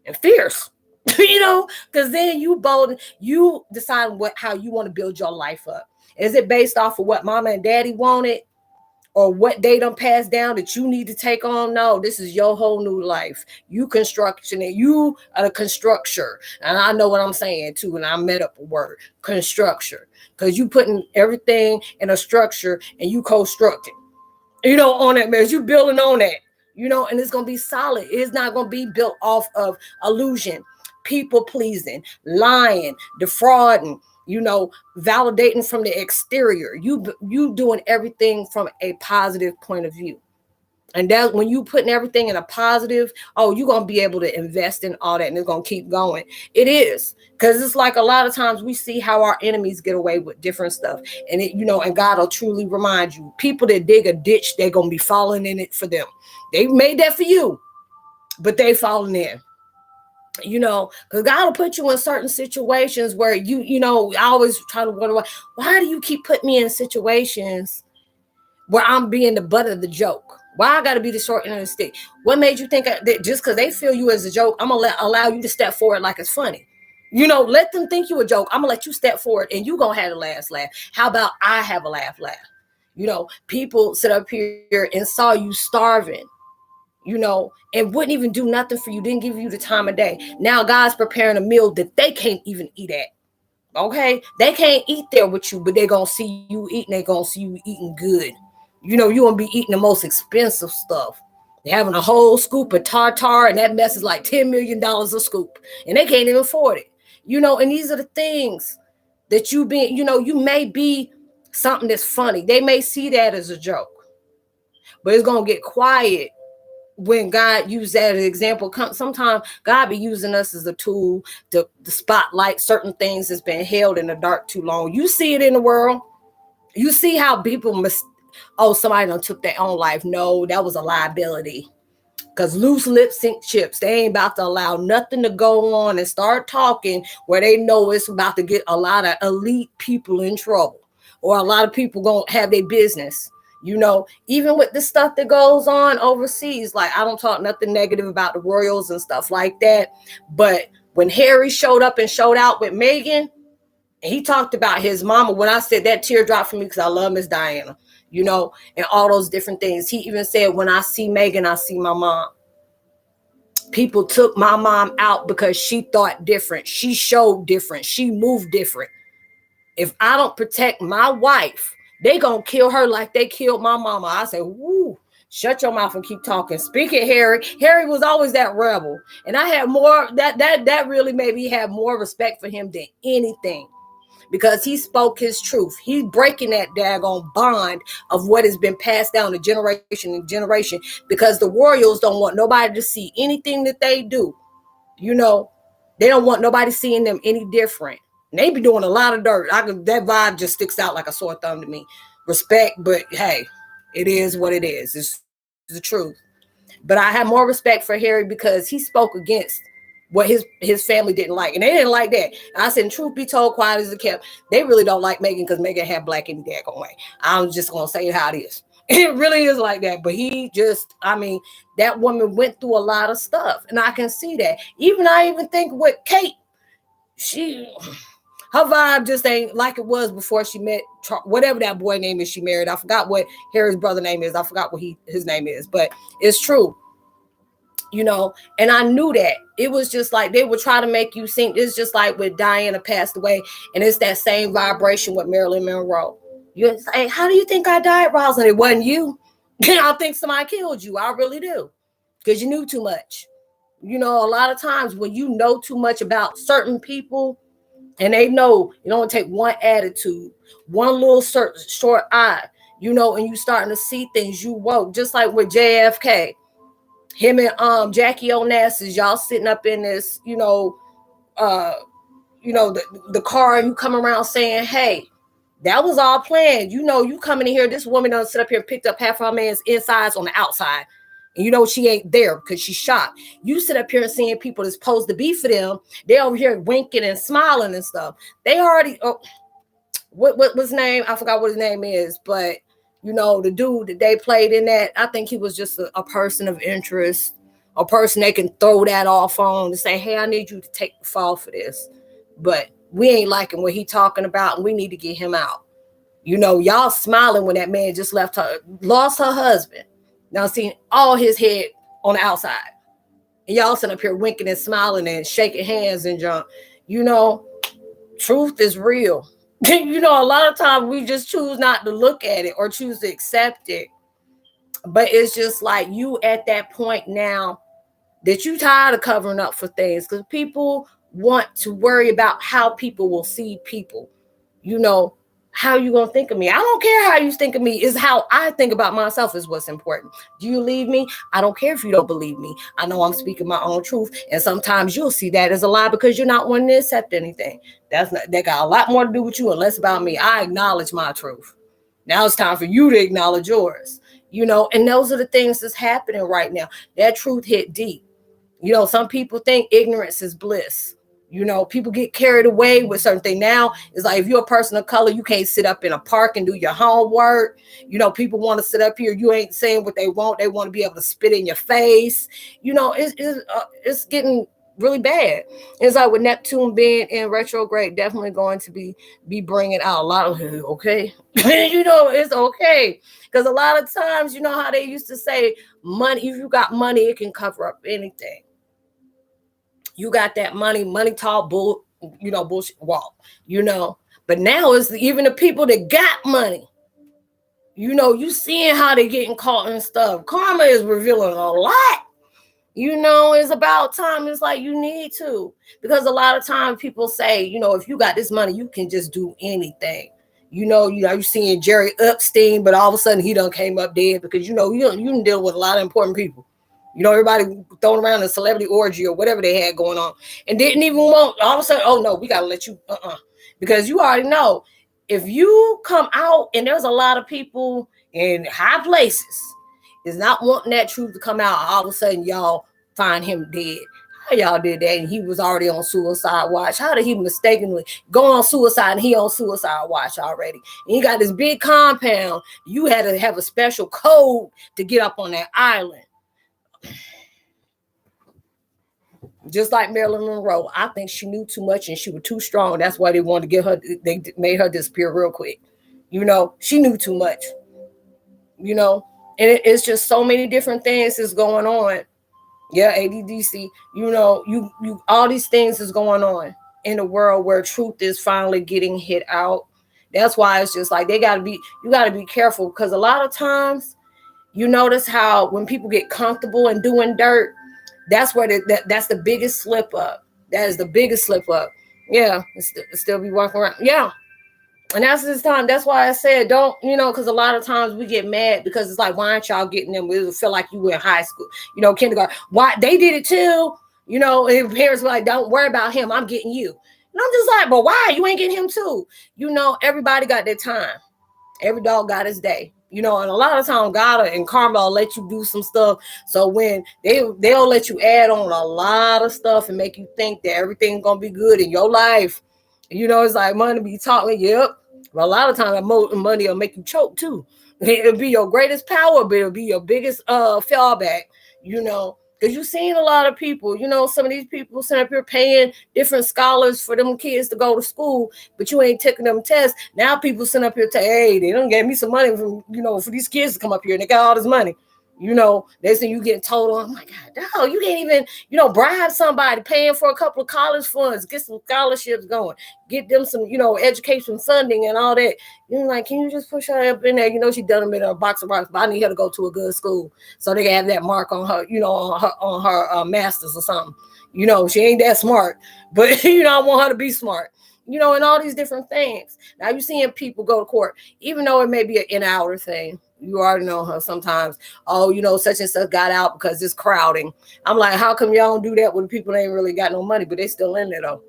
and fierce. Because then you decide how you want to build your life up. Is it based off of what mama and daddy wanted, or what they done passed down that you need to take on? No, this is your whole new life. You construction it. You are a constructor. And I know what I'm saying too. And I made up a word, constructor, because you putting everything in a structure and you constructing, on that mess. You building on that, and it's going to be solid. It's not going to be built off of illusion, people pleasing, lying, defrauding, validating from the exterior. You doing everything from a positive point of view. And that when you putting everything in a positive, you're going to be able to invest in all that, and it's going to keep going. It is, because it's like a lot of times we see how our enemies get away with different stuff. And and God will truly remind you, people that dig a ditch, they're going to be falling in it for them. They made that for you, but they falling in. Because God will put you in certain situations where I always try to wonder, why do you keep putting me in situations where I'm being the butt of the joke? Why I got to be the short end of the stick? What made you think that just because they feel you as a joke, I'm going to allow you to step forward like it's funny? Let them think you a joke. I'm going to let you step forward and you going to have the last laugh. How about I have a laugh? People sit up here and saw you starving, and wouldn't even do nothing for you, didn't give you the time of day. Now God's preparing a meal that they can't even eat at. Okay? They can't eat there with you, but they're going to see you eating. They're going to see you eating good. You're going to be eating the most expensive stuff. They're having a whole scoop of tartar, and that mess is like $10 million a scoop, and they can't even afford it. And these are the things that you may be something that's funny. They may see that as a joke, but it's going to get quiet when God used that as an example. Sometimes God be using us as a tool to spotlight certain things that's been held in the dark too long. You see it in the world. You see how people somebody done took their own life. No, that was a liability. Because loose lips sink ships. They ain't about to allow nothing to go on and start talking where they know it's about to get a lot of elite people in trouble, or a lot of people gonna have their business. Even with the stuff that goes on overseas, like I don't talk nothing negative about the royals and stuff like that. But when Harry showed up and showed out with Meghan, and he talked about his mama, when I said that tear dropped for me, because I love Miss Diana, and all those different things. He even said, when I see Meghan, I see my mom. People took my mom out because she thought different. She showed different. She moved different. If I don't protect my wife, they gonna kill her like they killed my mama. I say, woo, shut your mouth and keep talking. Speaking of Harry was always that rebel. And I had more, that really made me have more respect for him than anything, because he spoke his truth. He's breaking that daggone bond of what has been passed down to generation and generation, because the royals don't want nobody to see anything that they do. They don't want nobody seeing them any different. And they be doing a lot of dirt. That vibe just sticks out like a sore thumb to me. Respect, but hey, it is what it is. It's the truth. But I have more respect for Harry because he spoke against what his family didn't like. And they didn't like that. And I said, truth be told, quiet as it kept, they really don't like Meghan because Meghan had black any daggone way. I'm just going to say it how it is. It really is like that. But that woman went through a lot of stuff. And I can see that. I even think with Kate, her vibe just ain't like it was before she met whatever that boy name is she married. I forgot what Harry's brother name is. I forgot what his name is, but it's true. And I knew that. It was just like they would try to make you think. It's just like with Diana passed away, and it's that same vibration with Marilyn Monroe. You say, how do you think I died, Rosalind? It wasn't you. I think somebody killed you. I really do. Because you knew too much. A lot of times when you know too much about certain people, and they know it don't take one attitude, one little short eye, and you starting to see things, you woke. Just like with JFK, him and Jackie Onassis, y'all sitting up in this, the car, and you come around saying, hey, that was all planned. You coming in here, this woman done sit up here and picked up half of her man's insides on the outside. And she ain't there because she's shot. You sit up here and seeing people that's supposed to be for them. They over here winking and smiling and stuff. They already, what's his name? I forgot what his name is, but the dude that they played in that, I think he was just a person of interest, a person they can throw that off on to say, hey, I need you to take the fall for this. But we ain't liking what he talking about, and we need to get him out. Y'all smiling when that man just lost her husband. Now seeing all his head on the outside. And y'all sitting up here winking and smiling and shaking hands and junk. Truth is real. A lot of times we just choose not to look at it or choose to accept it. But it's just like you at that point now that you tired of covering up for things, because people want to worry about how people will see people. How you gonna think of me? I don't care how you think of me. Is how I think about myself is what's important. Do you believe me? I don't care if you don't believe me. I know I'm speaking my own truth, and sometimes you'll see that as a lie because you're not wanting to accept anything. That got a lot more to do with you and less about me. I acknowledge my truth. Now it's time for you to acknowledge yours. And those are the things that's happening right now. That truth hit deep. Some people think ignorance is bliss. People get carried away with certain things. Now it's like, if you're a person of color, you can't sit up in a park and do your homework. People want to sit up here. You ain't saying what they want. They want to be able to spit in your face. It's getting really bad. It's like with Neptune being in retrograde, definitely going to be bringing out a lot of, okay. It's okay. Because a lot of times, how they used to say, money, if you got money, it can cover up anything. You got that money tall, bullshit walk, But now it's even the people that got money. You seeing how they getting caught and stuff. Karma is revealing a lot. It's about time. It's like you need to. Because a lot of times people say, if you got this money, you can just do anything. You seeing Jerry Epstein, but all of a sudden he done came up dead because, you can deal with a lot of important people. Everybody throwing around a celebrity orgy or whatever they had going on and didn't even want, all of a sudden, oh no, we got to let you, because you already know if you come out and there's a lot of people in high places is not wanting that truth to come out, all of a sudden y'all find him dead. How y'all did that? And he was already on suicide watch. How did he mistakenly go on suicide and he on suicide watch already? And he got this big compound. You had to have a special code to get up on that island. Just like Marilyn Monroe, I think she knew too much and she was too strong. That's why they wanted to get her. They made her disappear real quick. She knew too much. And it's just so many different things is going on. Yeah, ADDC. You all these things is going on in a world where truth is finally getting hit out. That's why it's just like you got to be careful, because a lot of times you notice how when people get comfortable and doing dirt, that's where that's the biggest slip up. That is the biggest slip up. Yeah, it's still be walking around. Yeah. And that's this time. That's why I said don't, because a lot of times we get mad because it's like, why aren't y'all getting them? It feel like you were in high school, kindergarten. Why they did it too, and parents were like, don't worry about him. I'm getting you. And I'm just like, but why? You ain't getting him too. Everybody got their time. Every dog got his day. And a lot of times God and karma will let you do some stuff. So when they'll let you add on a lot of stuff and make you think that everything's going to be good in your life. It's like money be talking. Yep. But a lot of times money will make you choke too. It'll be your greatest power, but it'll be your biggest fallback, because you've seen a lot of people, some of these people sitting up here paying different scholars for them kids to go to school, but you ain't taking them tests. Now people sitting up here hey, they done gave me some money from, for these kids to come up here and they got all this money. You know, next thing you get told on, oh my God, no, you can't even, bribe somebody, paying for a couple of college funds, get some scholarships going, get them some, education funding and all that. You're like, can you just push her up in there? She done them in a box of rocks, but I need her to go to a good school so they can have that mark on her, on her master's or something. She ain't that smart, but I want her to be smart. And all these different things. Now you're seeing people go to court, even though it may be an in-outer thing. You already know her sometimes. Oh, such and such got out because it's crowding. I'm like, how come y'all don't do that when people ain't really got no money, but they still in there though?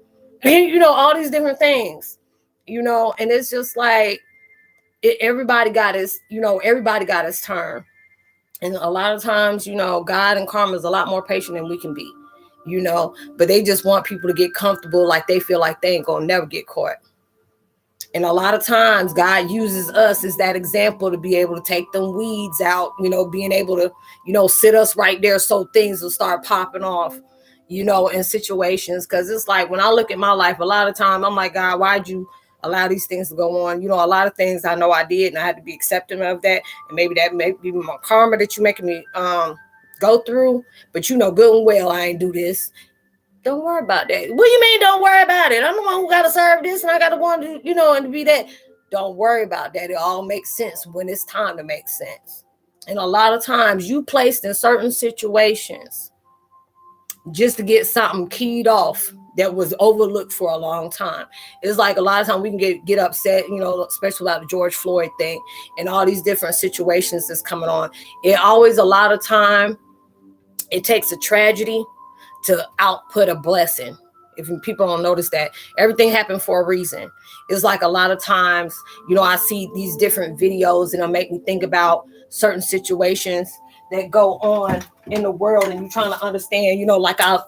All these different things. And it's just like everybody got his turn. And a lot of times, God and karma is a lot more patient than we can be. But they just want people to get comfortable, like they feel like they ain't gonna never get caught. And a lot of times God uses us as that example to be able to take them weeds out, being able to, sit us right there so things will start popping off, in situations. Because it's like when I look at my life, a lot of time I'm like, God, why'd you allow these things to go on? A lot of things I know I did, and I had to be accepting of that. And maybe that may be my karma that you're making me go through. But good and well, I ain't do this. Don't worry about that. What do you mean don't worry about it? I'm the one who got to serve this, and I got to want to, and to be that. Don't worry about that. It all makes sense when it's time to make sense. And a lot of times you placed in certain situations just to get something keyed off that was overlooked for a long time. It's like a lot of times we can get upset, especially about the George Floyd thing and all these different situations that's coming on. It always, a lot of time, it takes a tragedy to output a blessing. If people don't notice that, everything happened for a reason. It's like a lot of times, I see these different videos and it'll make me think about certain situations that go on in the world, and you're trying to understand, like I,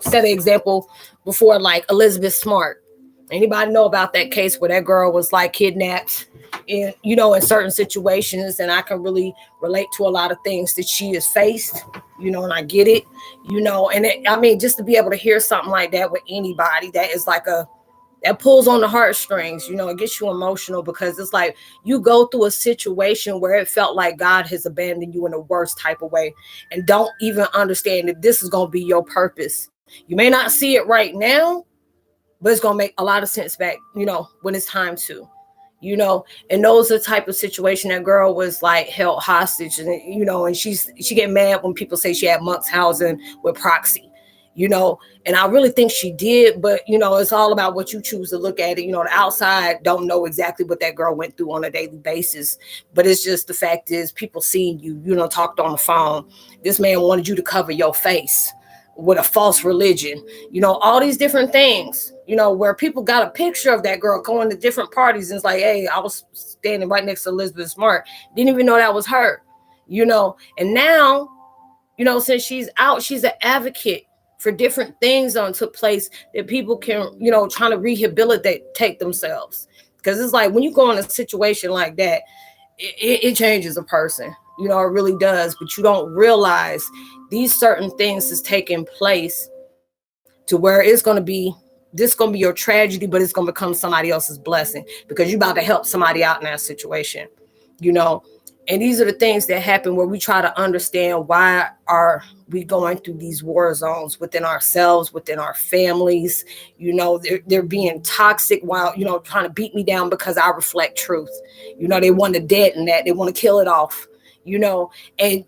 set an example before, like Elizabeth Smart. Anybody know about that case where that girl was like kidnapped in, in certain situations? And I can really relate to a lot of things that she has faced, and I get it, and just to be able to hear something like that with anybody, that is like that pulls on the heartstrings, it gets you emotional, because it's like you go through a situation where it felt like God has abandoned you in the worst type of way, and don't even understand that this is going to be your purpose. You may not see it right now, but it's going to make a lot of sense back, when it's time to, and those are the type of situation that girl was like held hostage, and, and she get mad when people say she had monks housing with proxy, and I really think she did, but, it's all about what you choose to look at it. The outside don't know exactly what that girl went through on a daily basis, but it's just, the fact is, people seeing you, talked on the phone. This man wanted you to cover your face with a false religion, all these different things, where people got a picture of that girl going to different parties, and it's like, hey, I was standing right next to Elizabeth Smart, didn't even know that was her, and now, since she's out, she's an advocate for different things that took place that people can, trying to rehabilitate themselves. Because it's like when you go in a situation like that, it changes a person, it really does. But you don't realize these certain things is taking place to where it's going to be, this going to be your tragedy, but it's going to become somebody else's blessing, because you're about to help somebody out in that situation, And these are the things that happen where we try to understand, why are we going through these war zones within ourselves, within our families? They're being toxic while, trying to beat me down because I reflect truth. They want to deaden that. They want to kill it off, and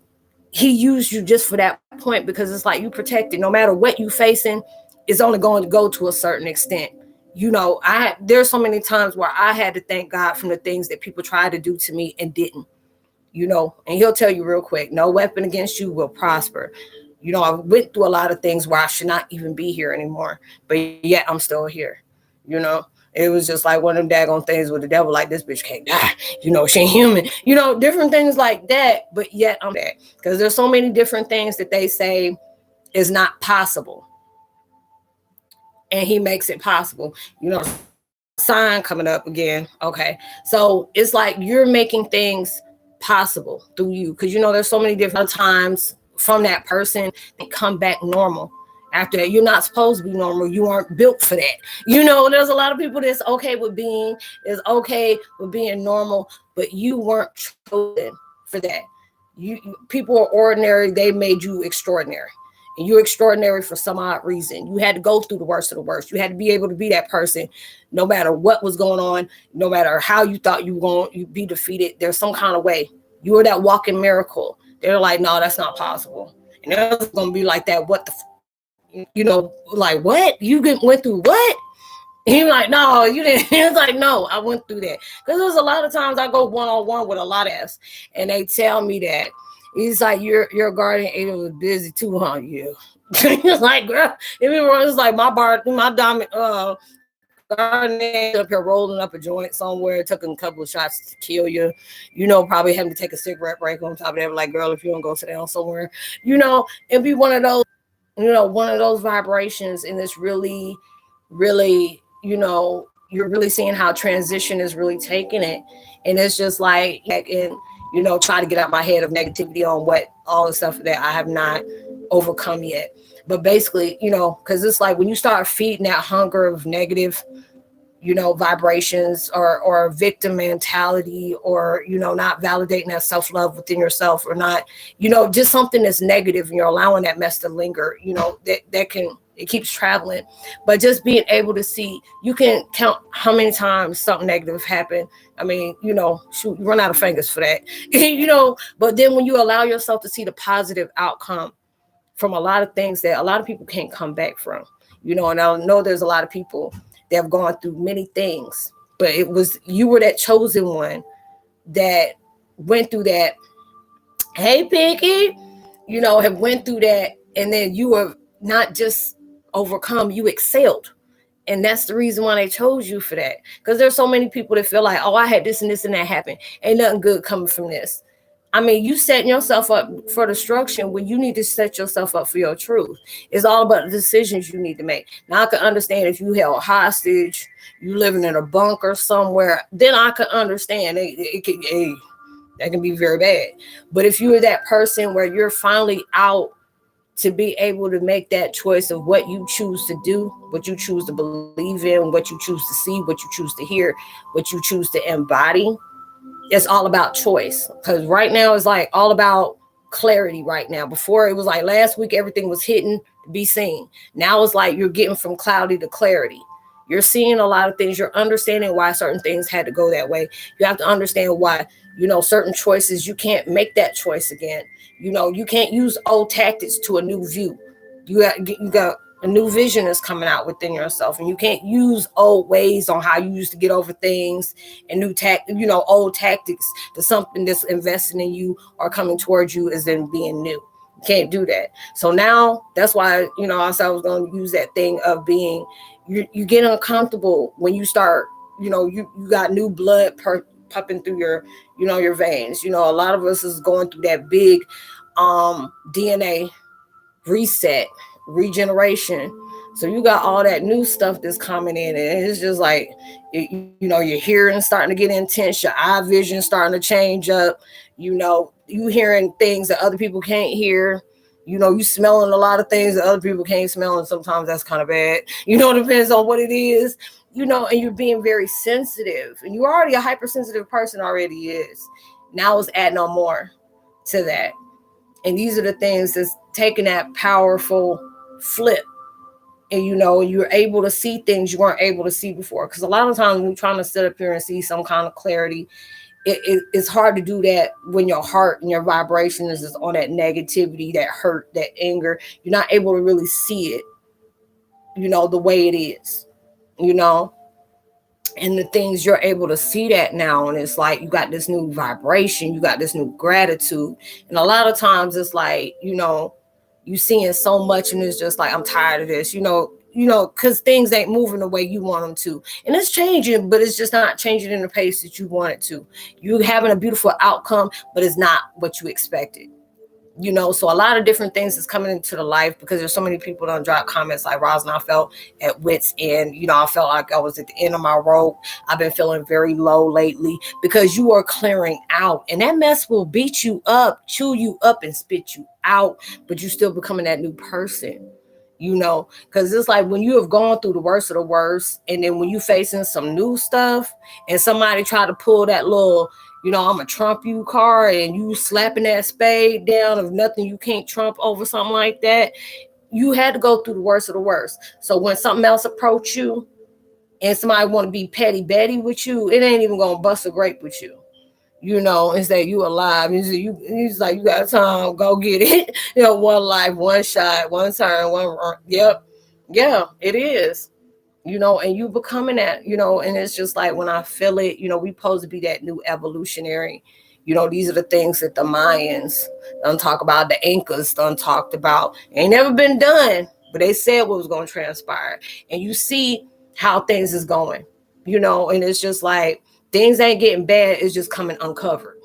he used you just for that point, because it's like you protected. No matter what you facing, it's only going to go to a certain extent. There's so many times where I had to thank God from the things that people tried to do to me and didn't. And he'll tell you real quick, no weapon against you will prosper. I went through a lot of things where I should not even be here anymore, but yet I'm still here. It was just like one of them daggone things with the devil, like, this bitch can't die. She ain't human, different things like that, but yet I'm there. Because there's so many different things that they say is not possible. And he makes it possible. Sign coming up again. Okay. So it's like you're making things possible through you, because there's so many different times from that person they come back normal. After that, you're not supposed to be normal. You aren't built for that. There's a lot of people that's okay with being normal, but you weren't chosen for that. People are ordinary. They made you extraordinary. And you're extraordinary for some odd reason. You had to go through the worst of the worst. You had to be able to be that person no matter what was going on, no matter how you thought you were going to be defeated. There's some kind of way. You were that walking miracle. They're like, no, that's not possible. And they're going to be like that. What the, like what? You went through what? And you're like, no, you didn't. It's like, no, I went through that. Because there's a lot of times I go one-on-one with a lot of us, and they tell me that. He's like, your guardian angel was busy too, huh? You. It's like, girl, it's like my dominant guardian angel up here rolling up a joint somewhere, took a couple of shots to kill you, probably having to take a cigarette break on top of that. Like, girl, if you don't go sit down somewhere, and be one of those vibrations, and it's really, really, you're really seeing how transition is really taking it. And it's just like, and try to get out my head of negativity on what all the stuff that I have not overcome yet. But basically, because it's like when you start feeding that hunger of negative, vibrations or victim mentality, or, not validating that self-love within yourself, or not, just something that's negative, and you're allowing that mess to linger, it keeps traveling. But just being able to see, you can count how many times something negative happened. I mean, shoot, you run out of fingers for that, but then when you allow yourself to see the positive outcome from a lot of things that a lot of people can't come back from, and I know there's a lot of people that have gone through many things, but you were that chosen one that went through that. Hey, Pinky, have went through that, and then you were not just overcome, you excelled. And that's the reason why they chose you for that. Because there's so many people that feel like, oh, I had this and this and that happen. Ain't nothing good coming from this. I mean, you setting yourself up for destruction when you need to set yourself up for your truth. It's all about the decisions you need to make. Now, I can understand if you held hostage, you living in a bunker somewhere, then I can understand that can be very bad. But if you're that person where you're finally out to be able to make that choice of what you choose to do, what you choose to believe in, what you choose to see, what you choose to hear, what you choose to embody, it's all about choice. Because right now it's like all about clarity right now. Before it was like last week, everything was hidden to be seen. Now it's like you're getting from cloudy to clarity. You're seeing a lot of things. You're understanding why certain things had to go that way. You have to understand why, certain choices, you can't make that choice again. You can't use old tactics to a new view. You got a new vision is coming out within yourself, and you can't use old ways on how you used to get over things and old tactics to something that's investing in you or coming towards you as in being new. You can't do that. So now that's why, I said I was going to use that thing of being, you get uncomfortable when you start, you got new blood pumping through your veins. A lot of us is going through that big DNA reset, regeneration. So you got all that new stuff that's coming in, and it's just like, your hearing starting to get intense, your eye vision starting to change up, you hearing things that other people can't hear, you smelling a lot of things that other people can't smell, and sometimes that's kind of bad, it depends on what it is, and you're being very sensitive, and you're already a hypersensitive person already is. Now it's adding on more to that. And these are the things that's taking that powerful flip. And, you're able to see things you weren't able to see before. Because a lot of times when you're trying to sit up here and see some kind of clarity, it's hard to do that when your heart and your vibration is just on that negativity, that hurt, that anger. You're not able to really see it, the way it is, and the things you're able to see that now. And it's like, you got this new vibration, you got this new gratitude. And a lot of times it's like, you seeing so much, and it's just like, I'm tired of this, because things ain't moving the way you want them to. And it's changing, but it's just not changing in the pace that you want it to. You're having a beautiful outcome, but it's not what you expected. So a lot of different things is coming into the life, because there's so many people that drop comments like, Roslyn, I felt at wit's end. I felt like I was at the end of my rope. I've been feeling very low lately, because you are clearing out, and that mess will beat you up, chew you up, and spit you out, but you still becoming that new person, because it's like when you have gone through the worst of the worst, and then when you facing some new stuff, and somebody try to pull that little, I'm a trump you card and you slapping that spade down of nothing you can't trump over something like that. You had to go through the worst of the worst. So when something else approach you and somebody want to be petty Betty with you, it ain't even gonna bust a grape with you. And say you alive. He's like, you got time, go get it. One life, one shot, one turn, one. Yep, yeah, it is. And you becoming that. And it's just like when I feel it. We supposed to be that new evolutionary. These are the things that the Mayans done talk about, the Incas done talked about. Ain't never been done, but they said what was going to transpire. And you see how things is going. And it's just like things ain't getting bad, it's just coming uncovered.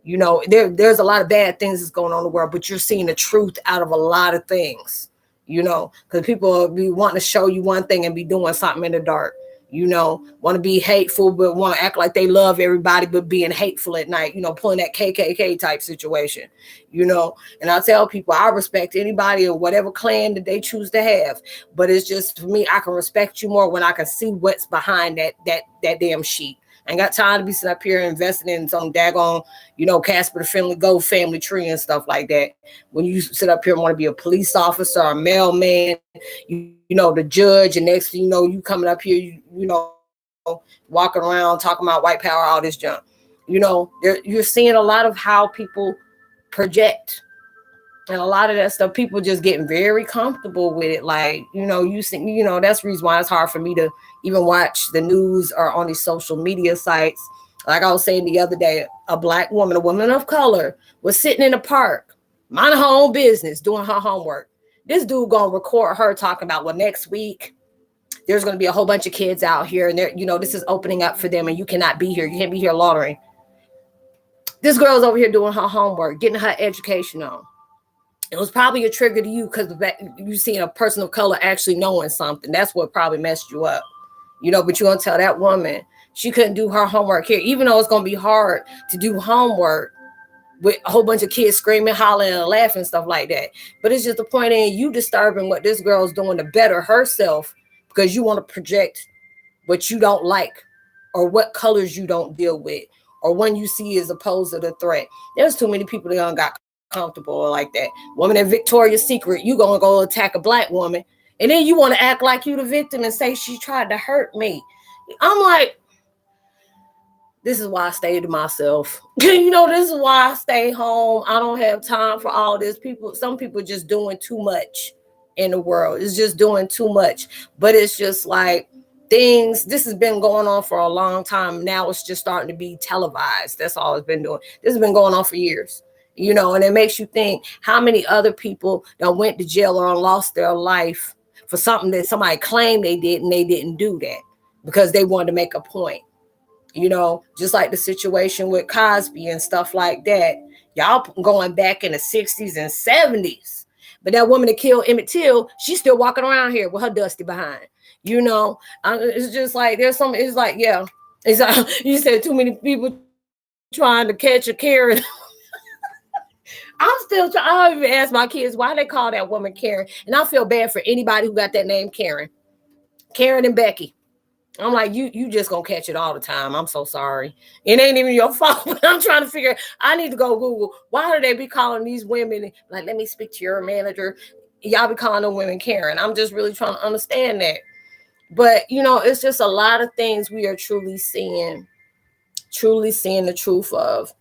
There's a lot of bad things that's going on in the world, but you're seeing the truth out of a lot of things, because people be wanting to show you one thing and be doing something in the dark. Want to be hateful, but want to act like they love everybody, but being hateful at night, pulling that KKK type situation, and I tell people I respect anybody or whatever clan that they choose to have. But it's just, for me, I can respect you more when I can see what's behind that damn sheet. I ain't got time to be sitting up here investing in some daggone, Casper the Friendly Ghost family tree and stuff like that. When you sit up here and want to be a police officer, a mailman, the judge, and next thing you know, you coming up here, walking around talking about white power, all this junk. You're seeing a lot of how people project. And a lot of that stuff, people just getting very comfortable with it. Like, you see, that's the reason why it's hard for me to even watch the news or on these social media sites. Like I was saying the other day, a black woman, a woman of color, was sitting in the park, minding her own business, doing her homework. This dude gonna record her talking about, well, next week there's gonna be a whole bunch of kids out here, and this is opening up for them, and you cannot be here. You can't be here loitering. This girl's over here doing her homework, getting her education on. It was probably a trigger to you because you seeing a person of color actually knowing something. That's what probably messed you up. But you're going to tell that woman she couldn't do her homework here, even though it's going to be hard to do homework with a whole bunch of kids screaming, hollering, and laughing, stuff like that. But it's just the point in you disturbing what this girl's doing to better herself because you want to project what you don't like or what colors you don't deal with or one you see as opposed to the threat. There's too many people that don't got comfortable like that. Woman in Victoria's Secret, you gonna go attack a black woman, and then you want to act like you the victim and say she tried to hurt me. I'm like, this is why I stay to myself. This is why I stay home. I don't have time for all this. Some people just doing too much in the world. It's just doing too much. But it's just like this has been going on for a long time. Now it's just starting to be televised. That's all it's been doing. This has been going on for years. And it makes you think how many other people that went to jail or lost their life for something that somebody claimed they did and they didn't do that because they wanted to make a point. Just like the situation with Cosby and stuff like that. Y'all going back in the 60s and 70s. But that woman that killed Emmett Till, she's still walking around here with her dusty behind. It's just like there's some. It's like, yeah. It's like, you said too many people trying to catch a Karen. I'm still trying. I even ask my kids why they call that woman Karen. And I feel bad for anybody who got that name Karen. Karen and Becky. I'm like, you just gonna catch it all the time. I'm so sorry. It ain't even your fault. But I'm trying to figure, I need to go Google. Why do they be calling these women, like, let me speak to your manager. Y'all be calling them women Karen. I'm just really trying to understand that. But, it's just a lot of things we are truly seeing the truth of.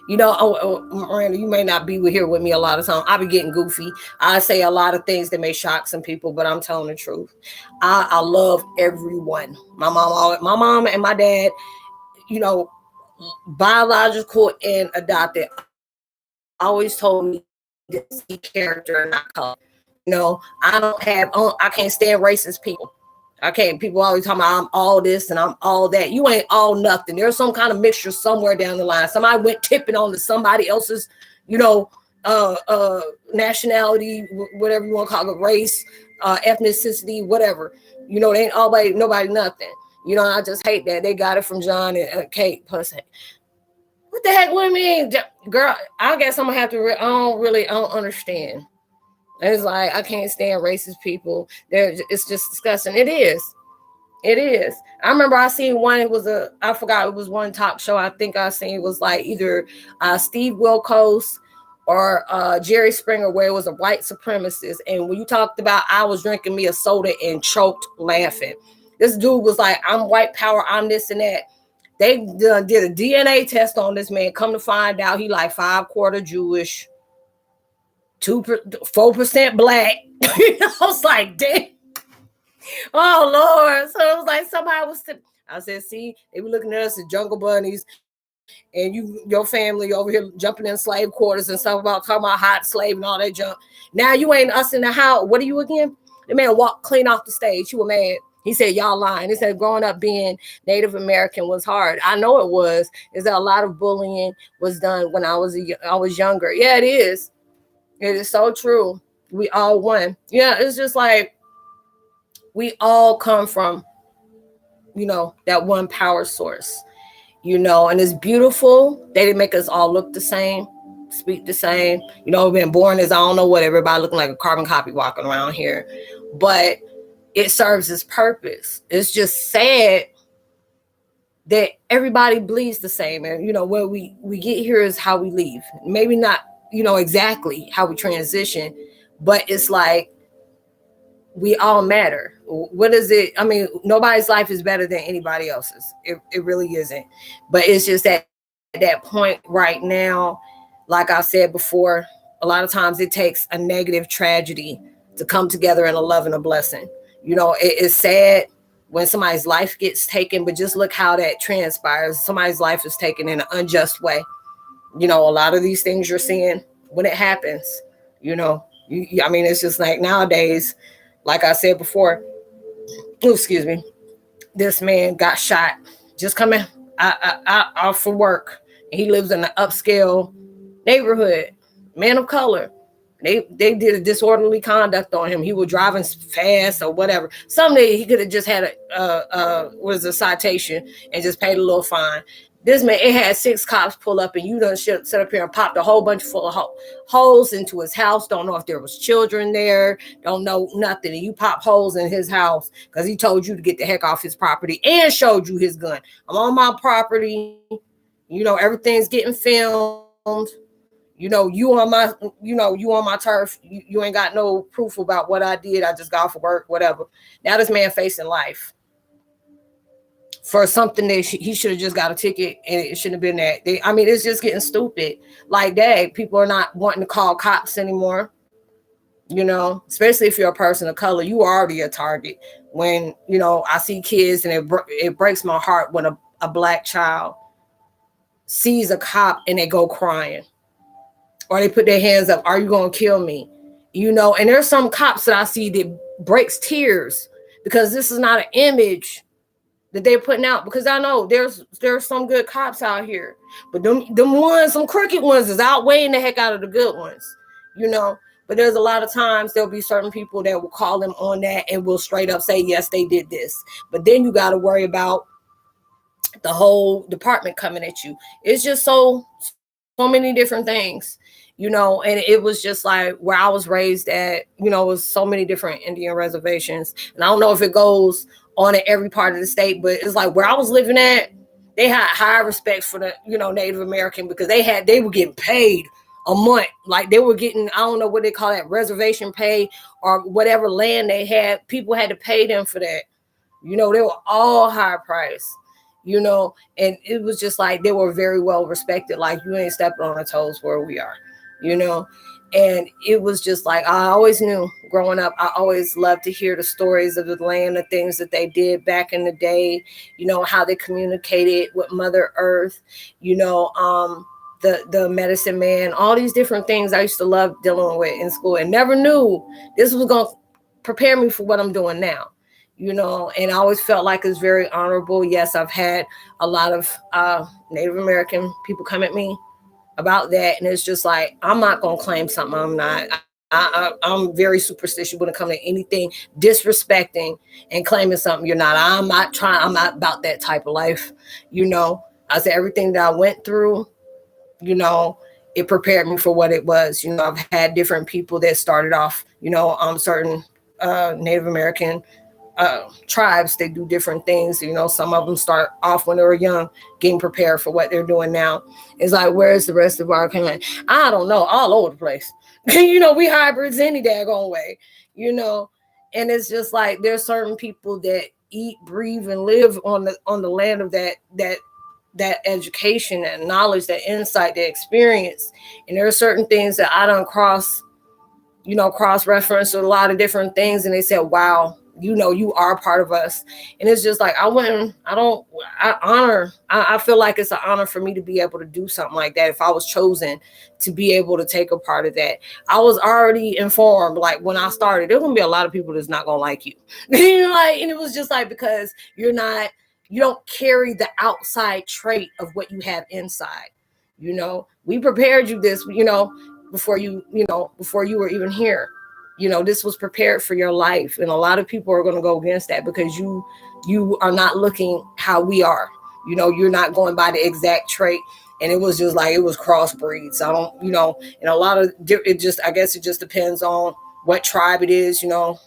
Miranda, you may not be here with me a lot of time. I be getting goofy. I say a lot of things that may shock some people, but I'm telling the truth. I love everyone. My mom and my dad, biological and adopted, always told me to see character and not color. I can't stand racist people. I can't. People always talking about I'm all this and I'm all that. You ain't all nothing. There's some kind of mixture somewhere down the line. Somebody went tipping on to somebody else's, nationality, whatever you want to call it, race, ethnicity, whatever. They ain't nobody, nothing. I just hate that. They got it from John and Kate. Plus, what the heck? What do you mean? Girl, I guess I'm going to have to, I don't understand. It's like, I can't stand racist people. It's just disgusting. It is. It is. I remember I seen one. It was I forgot. It was one talk show. I think I seen it was like either Steve Wilkos or Jerry Springer, where it was a white supremacist. And when you talked about, I was drinking me a soda and choked laughing. This dude was like, "I'm white power. I'm this and that." They did a DNA test on this man. Come to find out, he like 5/4 Jewish, 4% black. I was like, damn. Oh Lord. So it was like somebody was I said, see, they were looking at us as jungle bunnies, and your family over here jumping in slave quarters and stuff about talking about hot slave and all that junk. Now you ain't us in the house. What are you again? The man walked clean off the stage. You were mad. He said, y'all lying. He said, growing up being Native American was hard. I know it was. Is that a lot of bullying was done when I was younger. Yeah, it is. It is so true. We all won. Yeah, it's just like we all come from, that one power source, and it's beautiful. They didn't make us all look the same, speak the same. Been born as I don't know what, everybody looking like a carbon copy walking around here. But it serves its purpose. It's just sad that everybody bleeds the same. And, where we get here is how we leave. Maybe not, exactly how we transition, but it's like we all matter. What is it? I mean, nobody's life is better than anybody else's. It really isn't. But it's just that at that point right now, like I said before, a lot of times it takes a negative tragedy to come together in a love and a blessing. It's sad when somebody's life gets taken, but just look how that transpires. Somebody's life is taken in an unjust way. A lot of these things you're seeing when it happens, I mean, it's just like nowadays, like I said before, excuse me, this man got shot just coming out for work. He lives in an upscale neighborhood, man of color. They did a disorderly conduct on him. He was driving fast or whatever. Someday he could have just had a citation and just paid a little fine. This man, it had 6 cops pull up, and you done set up here and popped a whole bunch full of holes into his house. Don't know if there was children there. Don't know nothing. And you pop holes in his house because he told you to get the heck off his property and showed you his gun. I'm on my property. Everything's getting filmed. You on my turf. You ain't got no proof about what I did. I just got off of work, whatever. Now this man facing life for something that he should have just got a ticket, and it shouldn't have been that. It's just getting stupid. Like that, people are not wanting to call cops anymore. Especially if you're a person of color, you are already a target. When I see kids, and it breaks my heart when a black child sees a cop and they go crying, or they put their hands up. Are you gonna kill me? And there's some cops that I see that breaks tears because this is not an image that they're putting out, because I know there's some good cops out here, but some crooked ones is outweighing the heck out of the good ones, but there's a lot of times there'll be certain people that will call them on that and will straight up say, yes, they did this. But then you got to worry about the whole department coming at you. It's just so many different things, and it was just like where I was raised at, it was so many different Indian reservations. And I don't know if it goes on in every part of the state, but it's like where I was living at, they had high respect for the, Native American, because they were getting paid a month. Like they were getting, I don't know what they call that, reservation pay or whatever land they had. People had to pay them for that. They were all high price, and it was just like they were very well respected. Like you ain't stepping on our toes where we are, and it was just like, I always knew growing up, I always loved to hear the stories of the land, the things that they did back in the day, how they communicated with Mother Earth, the medicine man, all these different things I used to love dealing with in school, and never knew this was going to prepare me for what I'm doing now, and I always felt like it's very honorable. Yes, I've had a lot of Native American people come at me about that, and it's just like, I'm not going to claim something I'm not. I'm very superstitious when it comes to anything disrespecting and claiming something you're not. I'm not about that type of life. I said everything that I went through, it prepared me for what it was. I've had different people that started off, certain Native American tribes, they do different things. You know, some of them start off when they were young, getting prepared for what they're doing now. It's like, where's the rest of our clan? I don't know, all over the place. You know, we hybrids any daggone way, you know. And it's just like there's certain people that eat, breathe, and live on the land of that education, that knowledge, that insight, that experience. And there are certain things that I don't cross reference with a lot of different things. And they said, wow, you know, you are part of us. And it's just like, I feel like it's an honor for me to be able to do something like that. If I was chosen to be able to take a part of that, I was already informed, like when I started, there's going to be a lot of people that's not going to like you. Like, and it was just like, because you don't carry the outside trait of what you have inside. You know, we prepared you this, you know, before you were even here. You know, this was prepared for your life. And a lot of people are going to go against that because you are not looking how we are. You know, you're not going by the exact trait. And it was just like, it was crossbreeds. I don't, you know, and a lot of I guess it just depends on what tribe it is, you know.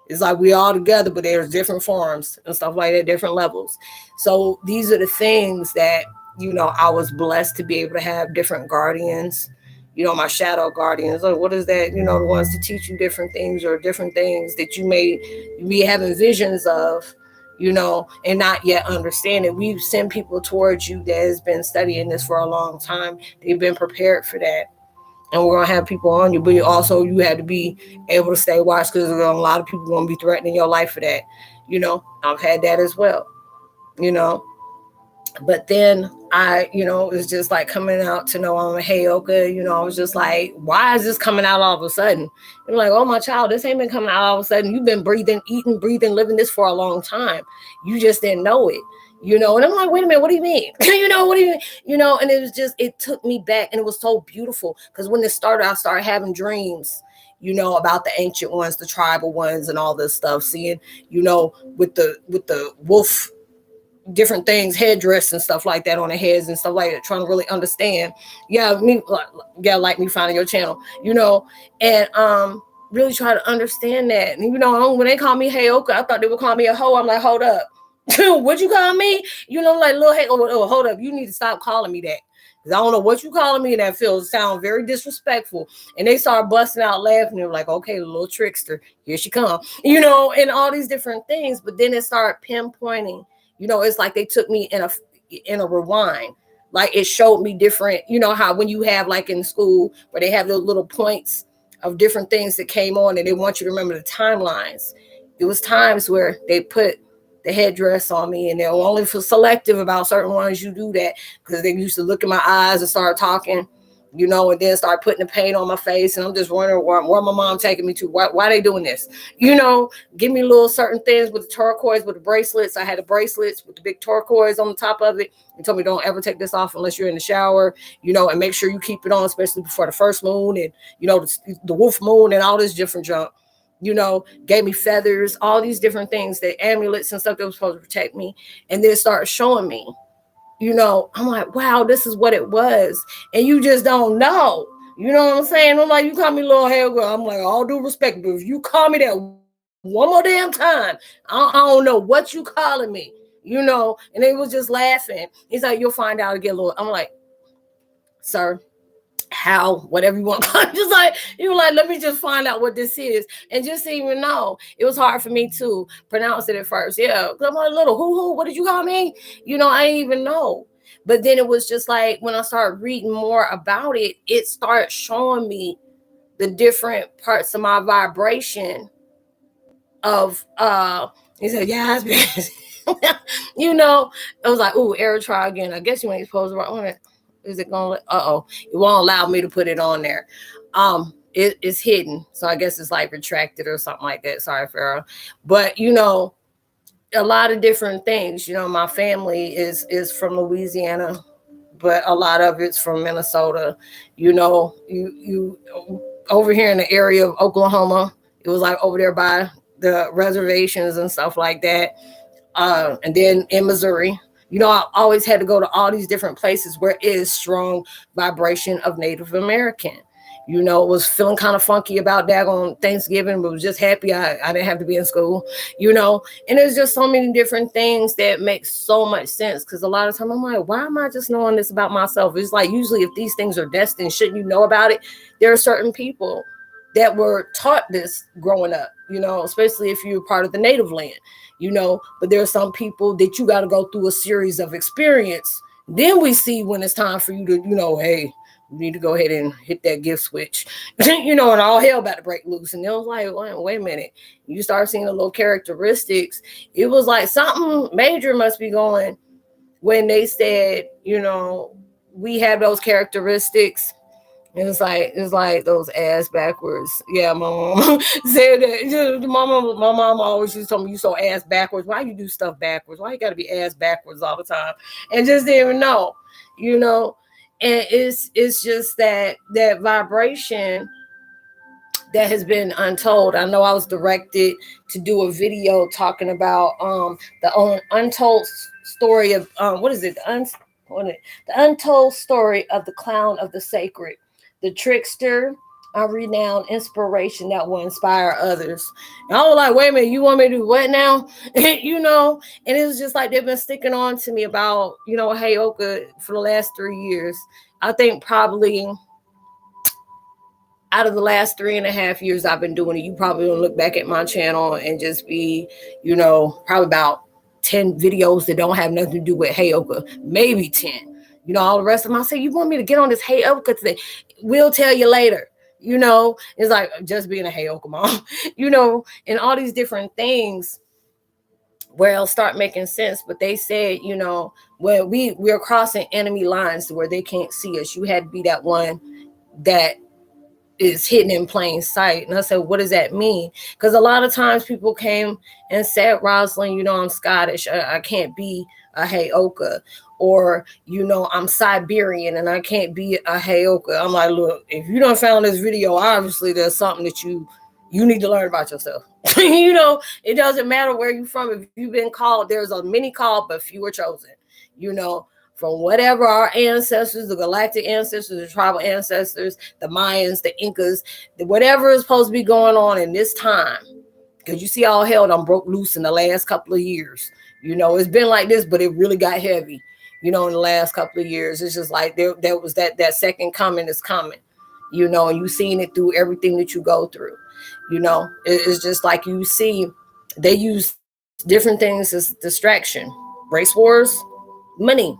It's like we all together, but there's different forms and stuff like that, different levels. So these are the things that, you know, I was blessed to be able to have different guardians. You know, my shadow guardians, like, what is that? You know, the ones to teach you different things, or different things that you may be having visions of, you know, and not yet understand it. We send people towards you that has been studying this for a long time. They've been prepared for that. And we're going to have people on you, but also you have to be able to stay watched, because a lot of people are going to be threatening your life for that. You know, I've had that as well, you know. But then you know, it's just like coming out to know I'm a Heyoka. You know, I was just like, why is this coming out all of a sudden? And like, oh, my child, this ain't been coming out all of a sudden. You've been eating, breathing, living this for a long time. You just didn't know it. You know, and I'm like, wait a minute, what do you mean? You know, what do you mean? You know, and it took me back, and it was so beautiful, because when this started, I started having dreams, you know, about the ancient ones, the tribal ones, and all this stuff. Seeing, you know, with the wolf, different things, headdress and stuff like that on their heads and stuff like that, trying to really understand. Like me finding your channel, you know, and really try to understand that. And, you know, when they call me Heyoka, I thought they would call me a hoe. I'm like, hold up. What'd you call me? You know, like, little, hey, hold up. You need to stop calling me that. Because I don't know what you calling me, and that sound very disrespectful. And they start busting out laughing. They're like, okay, little trickster, here she come. You know, and all these different things. But then it started pinpointing. You know, it's like they took me in a rewind. Like, it showed me different, you know, how when you have, like in school, where they have those little points of different things that came on, and they want you to remember the timelines. It was times where they put the headdress on me, and they're only for selective about certain ones. You do that because they used to look in my eyes and start talking, you know, and then start putting the paint on my face. And I'm just wondering where my mom taking me to. Why they doing this? You know, give me little certain things with the turquoise, with the bracelets. I had the bracelets with the big turquoise on the top of it. And told me, don't ever take this off unless you're in the shower, you know, and make sure you keep it on, especially before the first moon and, you know, the wolf moon and all this different junk. You know, gave me feathers, all these different things, the amulets and stuff that was supposed to protect me. And then started showing me, you know, I'm like, wow, this is what it was. And you just don't know. You know what I'm saying? I'm like, you call me little hair girl. I'm like, all due respect, but if you call me that one more damn time, I don't know what you calling me, you know. And they was just laughing. He's like, you'll find out again, little. I'm like, sir, how, whatever you want. Just like, you were like, let me just find out what this is. And just even know, it was hard for me to pronounce it at first. Yeah, I'm like, little, who, what did you call me? You know, I didn't even know. But then it was just like, when I started reading more about it, it started showing me the different parts of my vibration of, he said, yeah, you know, it was like, ooh, error, try again. I guess you ain't supposed to write on it. Is it gonna? It won't allow me to put it on there. It's hidden, so I guess it's like retracted or something like that. Sorry, Farrah. But you know, a lot of different things. You know, my family is from Louisiana, but a lot of it's from Minnesota. You know, you over here in the area of Oklahoma, it was like over there by the reservations and stuff like that. And then in Missouri. You know, I always had to go to all these different places where it is strong vibration of Native American, Was feeling kind of funky about that on Thanksgiving, but was just happy I didn't have to be in school, and there's just so many different things that make so much sense. Because a lot of time I'm like, why am I just knowing this about myself? It's like, usually if these things are destined, shouldn't you know about it? There are certain people that were taught this growing up, especially if you're part of the native land, but there are some people that you got to go through a series of experience. Then we see when it's time for you to, hey, you need to go ahead and hit that gift switch, and all hell about to break loose. And it was like, wait a minute. You start seeing the little characteristics. It was like something major must be going when they said, we have those characteristics. It's like those ass backwards. Yeah, my mom said that. My mom always used to tell me, you so ass backwards. Why you do stuff backwards? Why you got to be ass backwards all the time? And just didn't even know, And it's just that vibration that has been untold. I know I was directed to do a video talking about the untold story of what is it? The untold story of the clown of the sacred, the trickster, a renowned inspiration that will inspire others. And I was like, wait a minute, you want me to do what now? And it was just like they've been sticking on to me about, Heyoka for the last 3 years. I think probably out of the last 3.5 years I've been doing it, you probably gonna look back at my channel and just be, probably about 10 videos that don't have nothing to do with Heyoka, maybe 10. All the rest of them, I say, you want me to get on this Heyoka today? We'll tell you later. It's like just being a Heyoka mom, and all these different things where it'll start making sense. But they said, when we're crossing enemy lines where they can't see us, you had to be that one that is hidden in plain sight. And I said, what does that mean? Because a lot of times people came and said, Rosalind, I'm Scottish. I can't be a Heyoka. Or, I'm Siberian and I can't be a Heyoka. I'm like, look, if you don't found this video, obviously there's something that you need to learn about yourself. It doesn't matter where you're from. If you've been called, there's a many called, but few are chosen, from whatever our ancestors, the galactic ancestors, the tribal ancestors, the Mayans, the Incas, whatever is supposed to be going on in this time. Because you see all hell done broke loose in the last couple of years. It's been like this, but it really got heavy, in the last couple of years. It's just like there was that second coming is coming, and you seen it through everything that you go through. It's just like you see, they use different things as distraction. Race wars, money,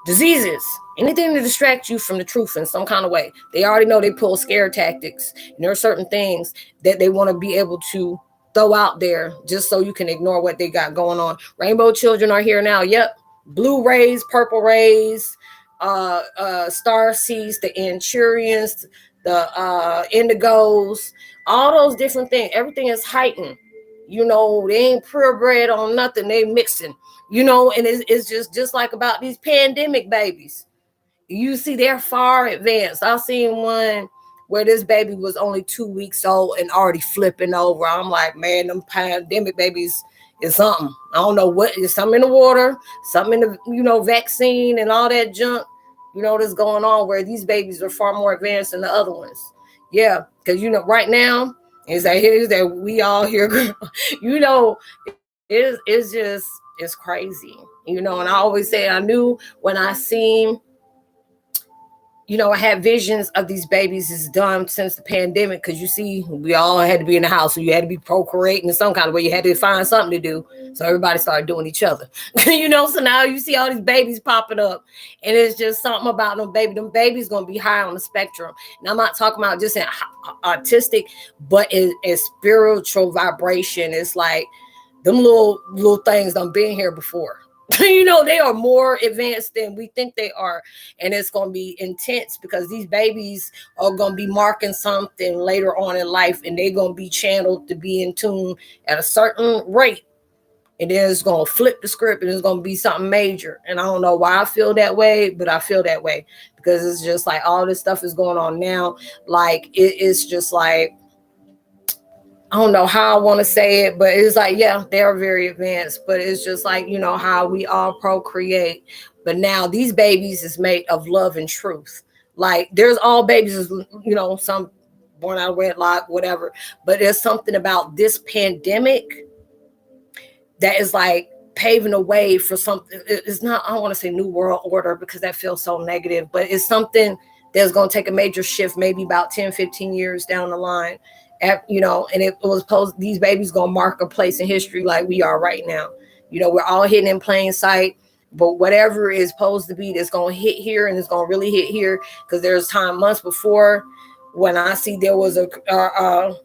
diseases, anything to distract you from the truth in some kind of way. They already know they pull scare tactics. And there are certain things that they want to be able to throw out there just so you can ignore what they got going on. Rainbow children are here now. Yep. Blue rays, purple rays, star seeds, the Anchurians, the indigos, all those different things. Everything is heightened. They ain't purebred on nothing. They mixing, and it's just like about these pandemic babies. You see, they're far advanced. I've seen one where this baby was only 2 weeks old and already flipping over. I'm like, man, them pandemic babies is something. I don't know what is, something in the water, something in the, vaccine and all that junk, that's going on where these babies are far more advanced than the other ones. Yeah, because, right now, is that we all here, it's crazy, and I always say, I knew when I seen, I had visions of these babies is done since the pandemic, because you see, we all had to be in the house, so you had to be procreating in some kind of way. You had to find something to do, so everybody started doing each other. So now you see all these babies popping up, and it's just something about them baby. Them babies gonna be high on the spectrum, and I'm not talking about just in autistic, but in spiritual vibration. It's like them little things done been here before. They are more advanced than we think they are. And it's going to be intense because these babies are going to be marking something later on in life, and they're going to be channeled to be in tune at a certain rate. And then it's going to flip the script, and it's going to be something major. And I don't know why I feel that way, but I feel that way because it's just like all this stuff is going on now. Like it's just like, I don't know how I want to say it, but it's like, yeah, they are very advanced, but it's just like, how we all procreate. But now these babies is made of love and truth. Like there's all babies, you know, some born out of wedlock, whatever. But there's something about this pandemic that is like paving a way for something. It's not, I don't want to say new world order because that feels so negative, but it's something that's going to take a major shift, maybe about 10, 15 years down the line. You know, and it was supposed, these babies going to mark a place in history like we are right now. You know, we're all hidden in plain sight, but whatever is supposed to be that's going to hit here and it's going to really hit here, because there's time months before when I see there was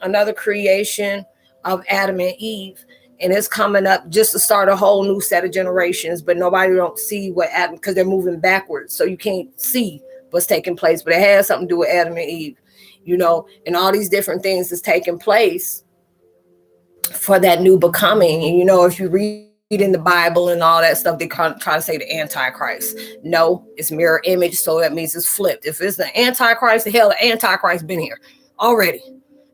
another creation of Adam and Eve, and it's coming up just to start a whole new set of generations, but nobody don't see what Adam, because they're moving backwards, so you can't see what's taking place, but it has something to do with Adam and Eve, you know, and all these different things that's taking place for that new becoming. And you know, if you read in the Bible and all that stuff, they try to say the Antichrist. No, it's mirror image, so that means it's flipped. If it's the Antichrist, the hell, the Antichrist been here already.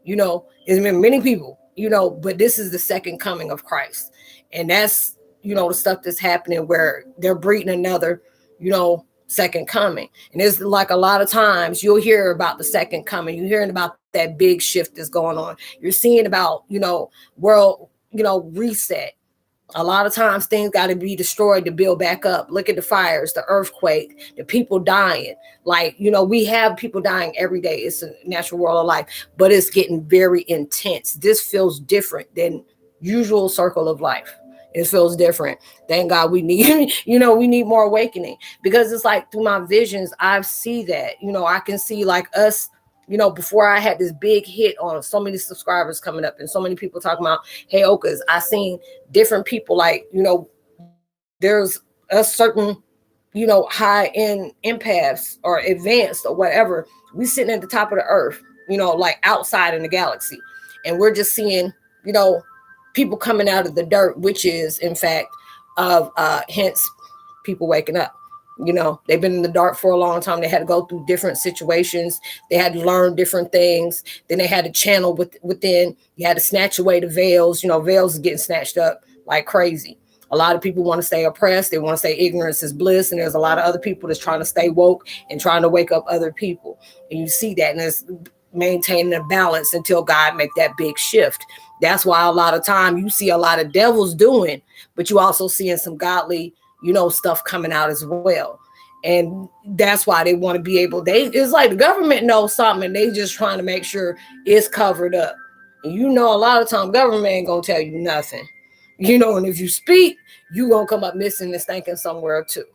You know, it's been many people, you know, but this is the second coming of Christ. And that's, you know, the stuff that's happening where they're breeding another, you know, second coming. And it's like a lot of times you'll hear about the second coming. You're hearing about that big shift that's going on. You're seeing about, you know, world, you know, reset. A lot of times things got to be destroyed to build back up. Look at the fires, the earthquake, the people dying. Like, you know, we have people dying every day. It's a natural world of life, but it's getting very intense. This feels different than usual circle of life. It feels different. Thank God we need, you know, we need more awakening, because it's like through my visions, I see that, you know, I can see like us, you know, before I had this big hit on so many subscribers coming up and so many people talking about Heyokas, I seen different people like, you know, there's a certain, you know, high end empaths or advanced or whatever. We sitting at the top of the earth, you know, like outside in the galaxy. And we're just seeing, you know, people coming out of the dirt, which is in fact of hence people waking up. You know, they've been in the dark for a long time. They had to go through different situations. They had to learn different things. Then they had to channel within. You had to snatch away the veils. You know, veils are getting snatched up like crazy. A lot of people want to stay oppressed. They want to say ignorance is bliss. And there's a lot of other people that's trying to stay woke and trying to wake up other people. And you see that. And it's maintaining a balance until God make that big shift. That's why a lot of time you see a lot of devils doing, but you also seeing some godly, you know, stuff coming out as well. And that's why they want to be able, it's like the government knows something and they just trying to make sure it's covered up. And you know, a lot of time government ain't gonna tell you nothing, you know, and if you speak, you gonna come up missing and stinking somewhere too,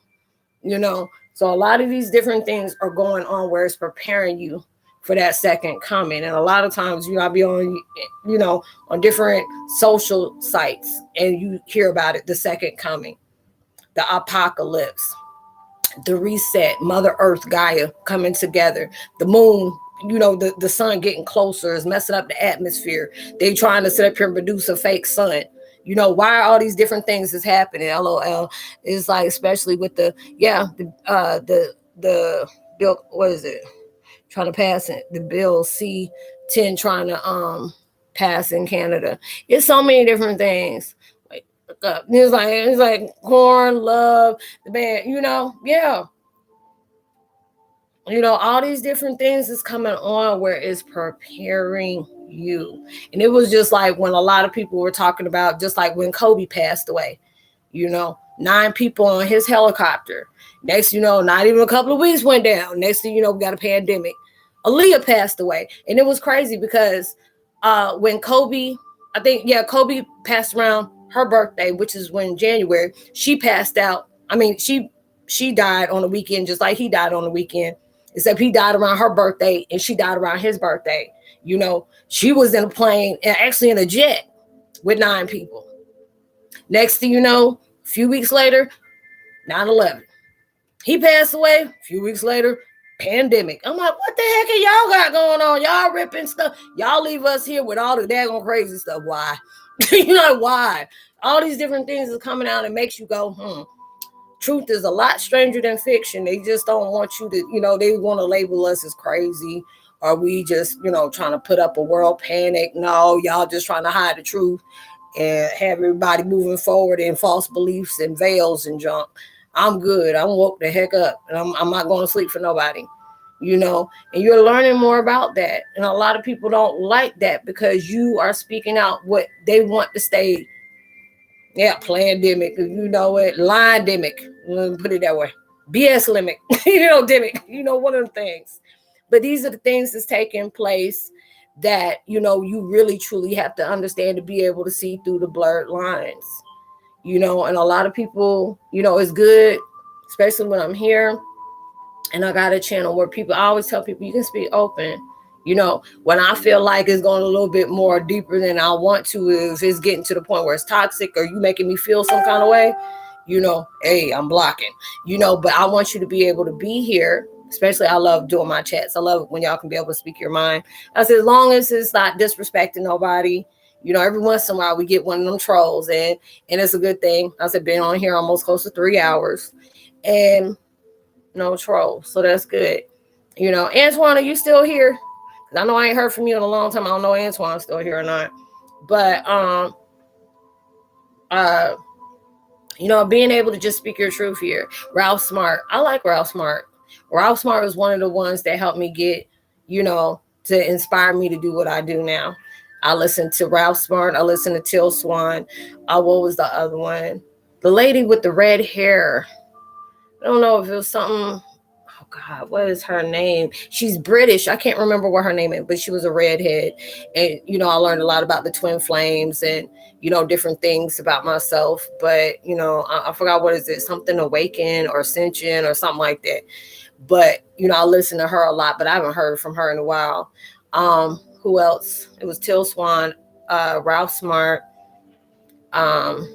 you know. So a lot of these different things are going on where it's preparing you for that second coming. And a lot of times, you know, I'll be on, you know, on different social sites and you hear about it, the second coming, the apocalypse, the reset, Mother Earth, Gaia coming together, the moon, you know, the sun getting closer is messing up the atmosphere. They trying to set up here and produce a fake sun. You know, why are all these different things is happening? LOL. It's like, especially with the bill, what is it? Trying to pass it, the bill C-10 trying to pass in Canada. It's so many different things. It's like corn, love, the band, you know, yeah. You know, all these different things is coming on where it's preparing you. And it was just like when a lot of people were talking about, just like when Kobe passed away, you know, 9 people on his helicopter. Next, you know, not even a couple of weeks went down. Next thing you know, we got a pandemic. Aaliyah passed away. And it was crazy because when Kobe, I think, yeah, Kobe passed around her birthday, which is when January, she passed out. I mean, she died on the weekend, just like he died on the weekend, except he died around her birthday and she died around his birthday. You know, she was in a plane and actually in a jet with 9 people. Next thing you know, a few weeks later, 9/11. He passed away. A few weeks later, pandemic. I'm like, what the heck are y'all got going on? Y'all ripping stuff. Y'all leave us here with all the daggone crazy stuff. Why? You know, why? All these different things are coming out and makes you go, Truth is a lot stranger than fiction. They just don't want you to, you know, they want to label us as crazy. Or we just, you know, trying to put up a world panic. No, y'all just trying to hide the truth and have everybody moving forward in false beliefs and veils and junk. I'm good. I'm woke the heck up. And I'm not going to sleep for nobody. and you're learning more about that. And a lot of people don't like that because you are speaking out what they want to stay. Yeah, pandemic, line demic, put it that way. BS limit, demic, one of the things. But these are the things that's taking place that, you really truly have to understand to be able to see through the blurred lines, and a lot of people, it's good, especially when I'm here and I got a channel where I always tell people you can speak open. When I feel like it's going a little bit more deeper than I want to, if it's getting to the point where it's toxic or you making me feel some kind of way, hey, I'm blocking, but I want you to be able to be here. Especially, I love doing my chats. I love it when y'all can be able to speak your mind. I said, as long as it's not disrespecting nobody, every once in a while we get one of them trolls and it's a good thing. I said, been on here almost close to 3 hours and no troll. So that's good. Antoine, are you still here? Because I know I ain't heard from you in a long time. I don't know Antoine's still here or not. But being able to just speak your truth here. Ralph Smart. I like Ralph Smart. Ralph Smart was one of the ones that helped me get, to inspire me to do what I do now. I listened to Ralph Smart. I listened to Till Swan. What was the other one? The lady with the red hair. I don't know if it was something. Oh God, what is her name? She's British. I can't remember what her name is, but she was a redhead. And, I learned a lot about the twin flames and, different things about myself. But, I forgot what is it? Something awaken or ascension or something like that. But, I listen to her a lot, but I haven't heard from her in a while. Who else? It was Till Swan, Ralph Smart,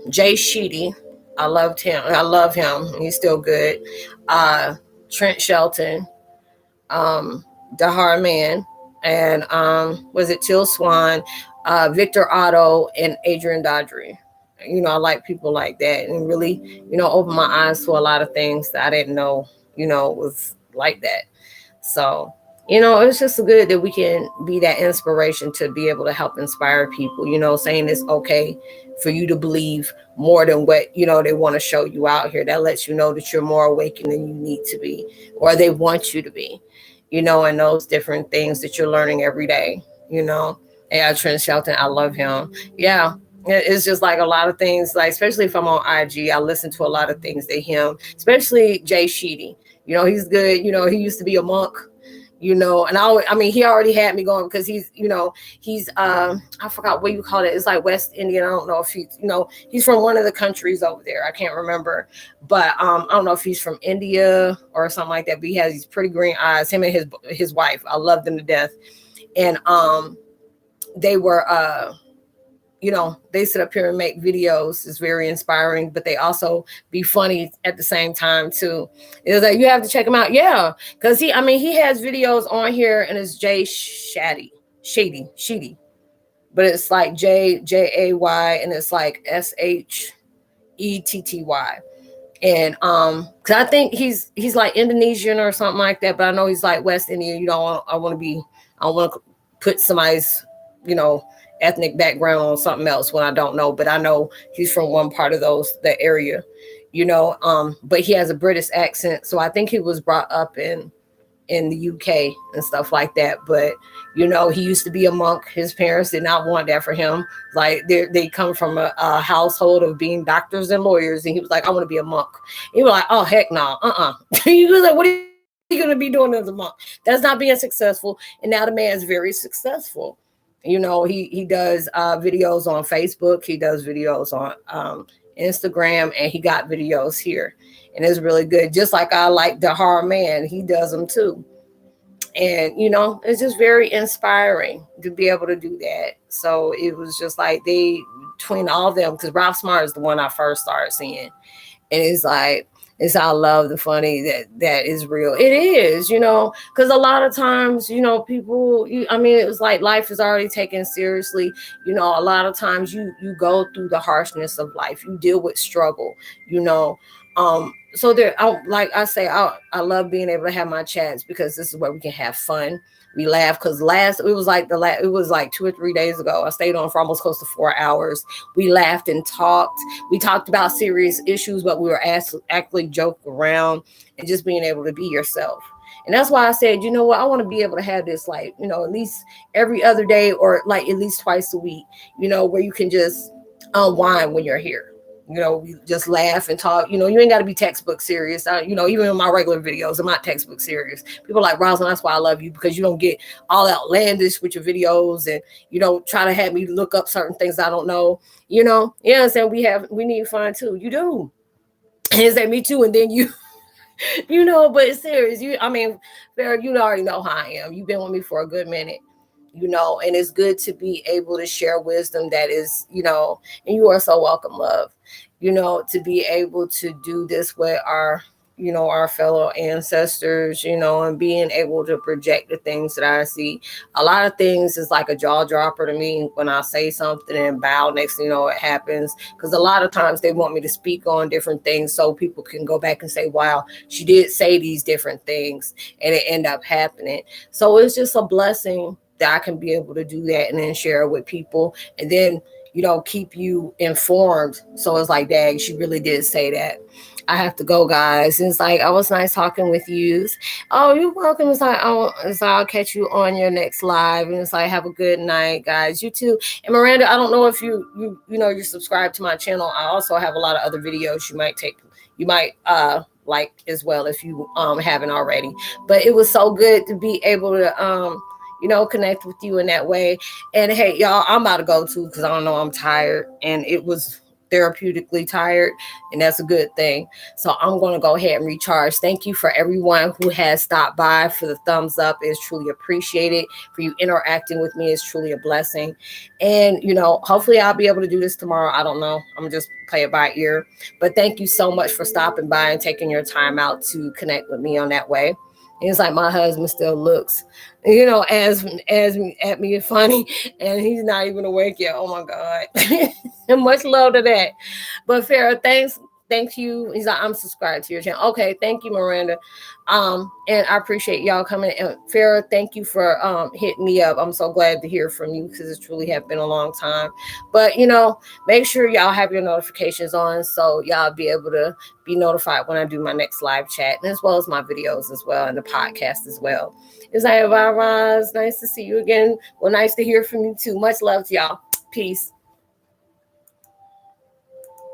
Jay Sheedy. I loved him. I love him. He's still good. Trent Shelton, Dahar Man, and was it Till Swan, Victor Otto, and Adrian Dodry. I like people like that and really, open my eyes to a lot of things that I didn't know, was like that. So, it's just good that we can be that inspiration to be able to help inspire people, saying it's okay for you to believe more than what, they want to show you out here. That lets you know that you're more awakened than you need to be, or they want you to be, and those different things that you're learning every day, Yeah, Trent Shelton, I love him. Yeah. It's just like a lot of things, like, especially if I'm on IG, I listen to a lot of things that him, especially Jay Sheedy, he's good. He used to be a monk, and he already had me going because he's I forgot what you call it. It's like West Indian. I don't know if he's from one of the countries over there. I can't remember, but I don't know if he's from India or something like that. But he has these pretty green eyes. Him and his wife, I love them to death. And they were they sit up here and make videos. It's very inspiring, but they also be funny at the same time too. It's like, you have to check him out. Yeah. Cause he has videos on here and it's Jay Shady, but it's like Jay and it's like SHETTY. And cause I think he's like Indonesian or something like that, but I know he's like West Indian. I don't want to put somebody's, ethnic background on something else when I don't know, but I know he's from one part of that area, but he has a British accent. So I think he was brought up in the UK and stuff like that. But, he used to be a monk. His parents did not want that for him. Like they come from a household of being doctors and lawyers. And he was like, I want to be a monk. He was like, oh, heck no. He was like, what are you going to be doing as a monk? That's not being successful. And now the man is very successful. He does videos on Facebook. He does videos on Instagram, and he got videos here, and it's really good. Just like I like Dahar Man, he does them too. And it's just very inspiring to be able to do that. So it was just like between all of them, because Ralph Smart is the one I first started seeing, and it's like, I love the funny that is real. It is, because a lot of times, people, it was like life is already taken seriously. A lot of times you go through the harshness of life. You deal with struggle, so there, like I say, I love being able to have my chats because this is where we can have fun. We laugh because it was like 2 or 3 days ago. I stayed on for almost close to 4 hours. We laughed and talked. We talked about serious issues, but we were actually joking around and just being able to be yourself. And that's why I said, you know what, I want to be able to have this, like, at least every other day, or like at least twice a week, where you can just unwind when you're here. We just laugh and talk. You ain't got to be textbook serious. Even in my regular videos, I'm not textbook serious. People are like, Rosalind, that's why I love you, because you don't get all outlandish with your videos, and you don't try to have me look up certain things I don't know. I'm saying, we need fun too. You do. And say me too, and then you but it's serious. Farrah, you already know how I am. You've been with me for a good minute, and it's good to be able to share wisdom that is, and you are so welcome, love, to be able to do this with our fellow ancestors, and being able to project the things that I see. A lot of things is like a jaw dropper to me when I say something and bow, next thing you know, it happens. Because a lot of times they want me to speak on different things so people can go back and say, wow, she did say these different things, and it end up happening. So it's just a blessing that I can be able to do that and then share it with people, and then keep you informed. So it's like, dang, she really did say that. I have to go, guys. It's like, I was nice talking with you. Oh, you're welcome. It's like, I'll catch you on your next live. And it's like, have a good night, guys. You too. And Miranda, I don't know if you're subscribed to my channel. I also have a lot of other videos you might like as well, if you haven't already. But it was so good to be able to connect with you in that way. And hey, y'all, I'm about to go too, because I don't know, I'm tired, and it was therapeutically tired, and that's a good thing. So I'm going to go ahead and recharge. Thank you for everyone who has stopped by. For the thumbs up is truly appreciated. For you interacting with me is truly a blessing. And hopefully I'll be able to do this tomorrow. I don't know, I'm just play it by ear. But thank you so much for stopping by and taking your time out to connect with me on that way. It's like my husband still looks, as at me funny, and he's not even awake yet. Oh my God. And much love to that. But Farrah, thank you. He's like, I'm subscribed to your channel. Okay, thank you, Miranda. And I appreciate y'all coming. And Farrah, thank you for hitting me up. I'm so glad to hear from you, because it truly have been a long time. But make sure y'all have your notifications on, so y'all be able to be notified when I do my next live chat, and as well as my videos as well, and the podcast as well. It's like, bye, Roz. Nice to see you again. Well, nice to hear from you too. Much love to y'all. Peace.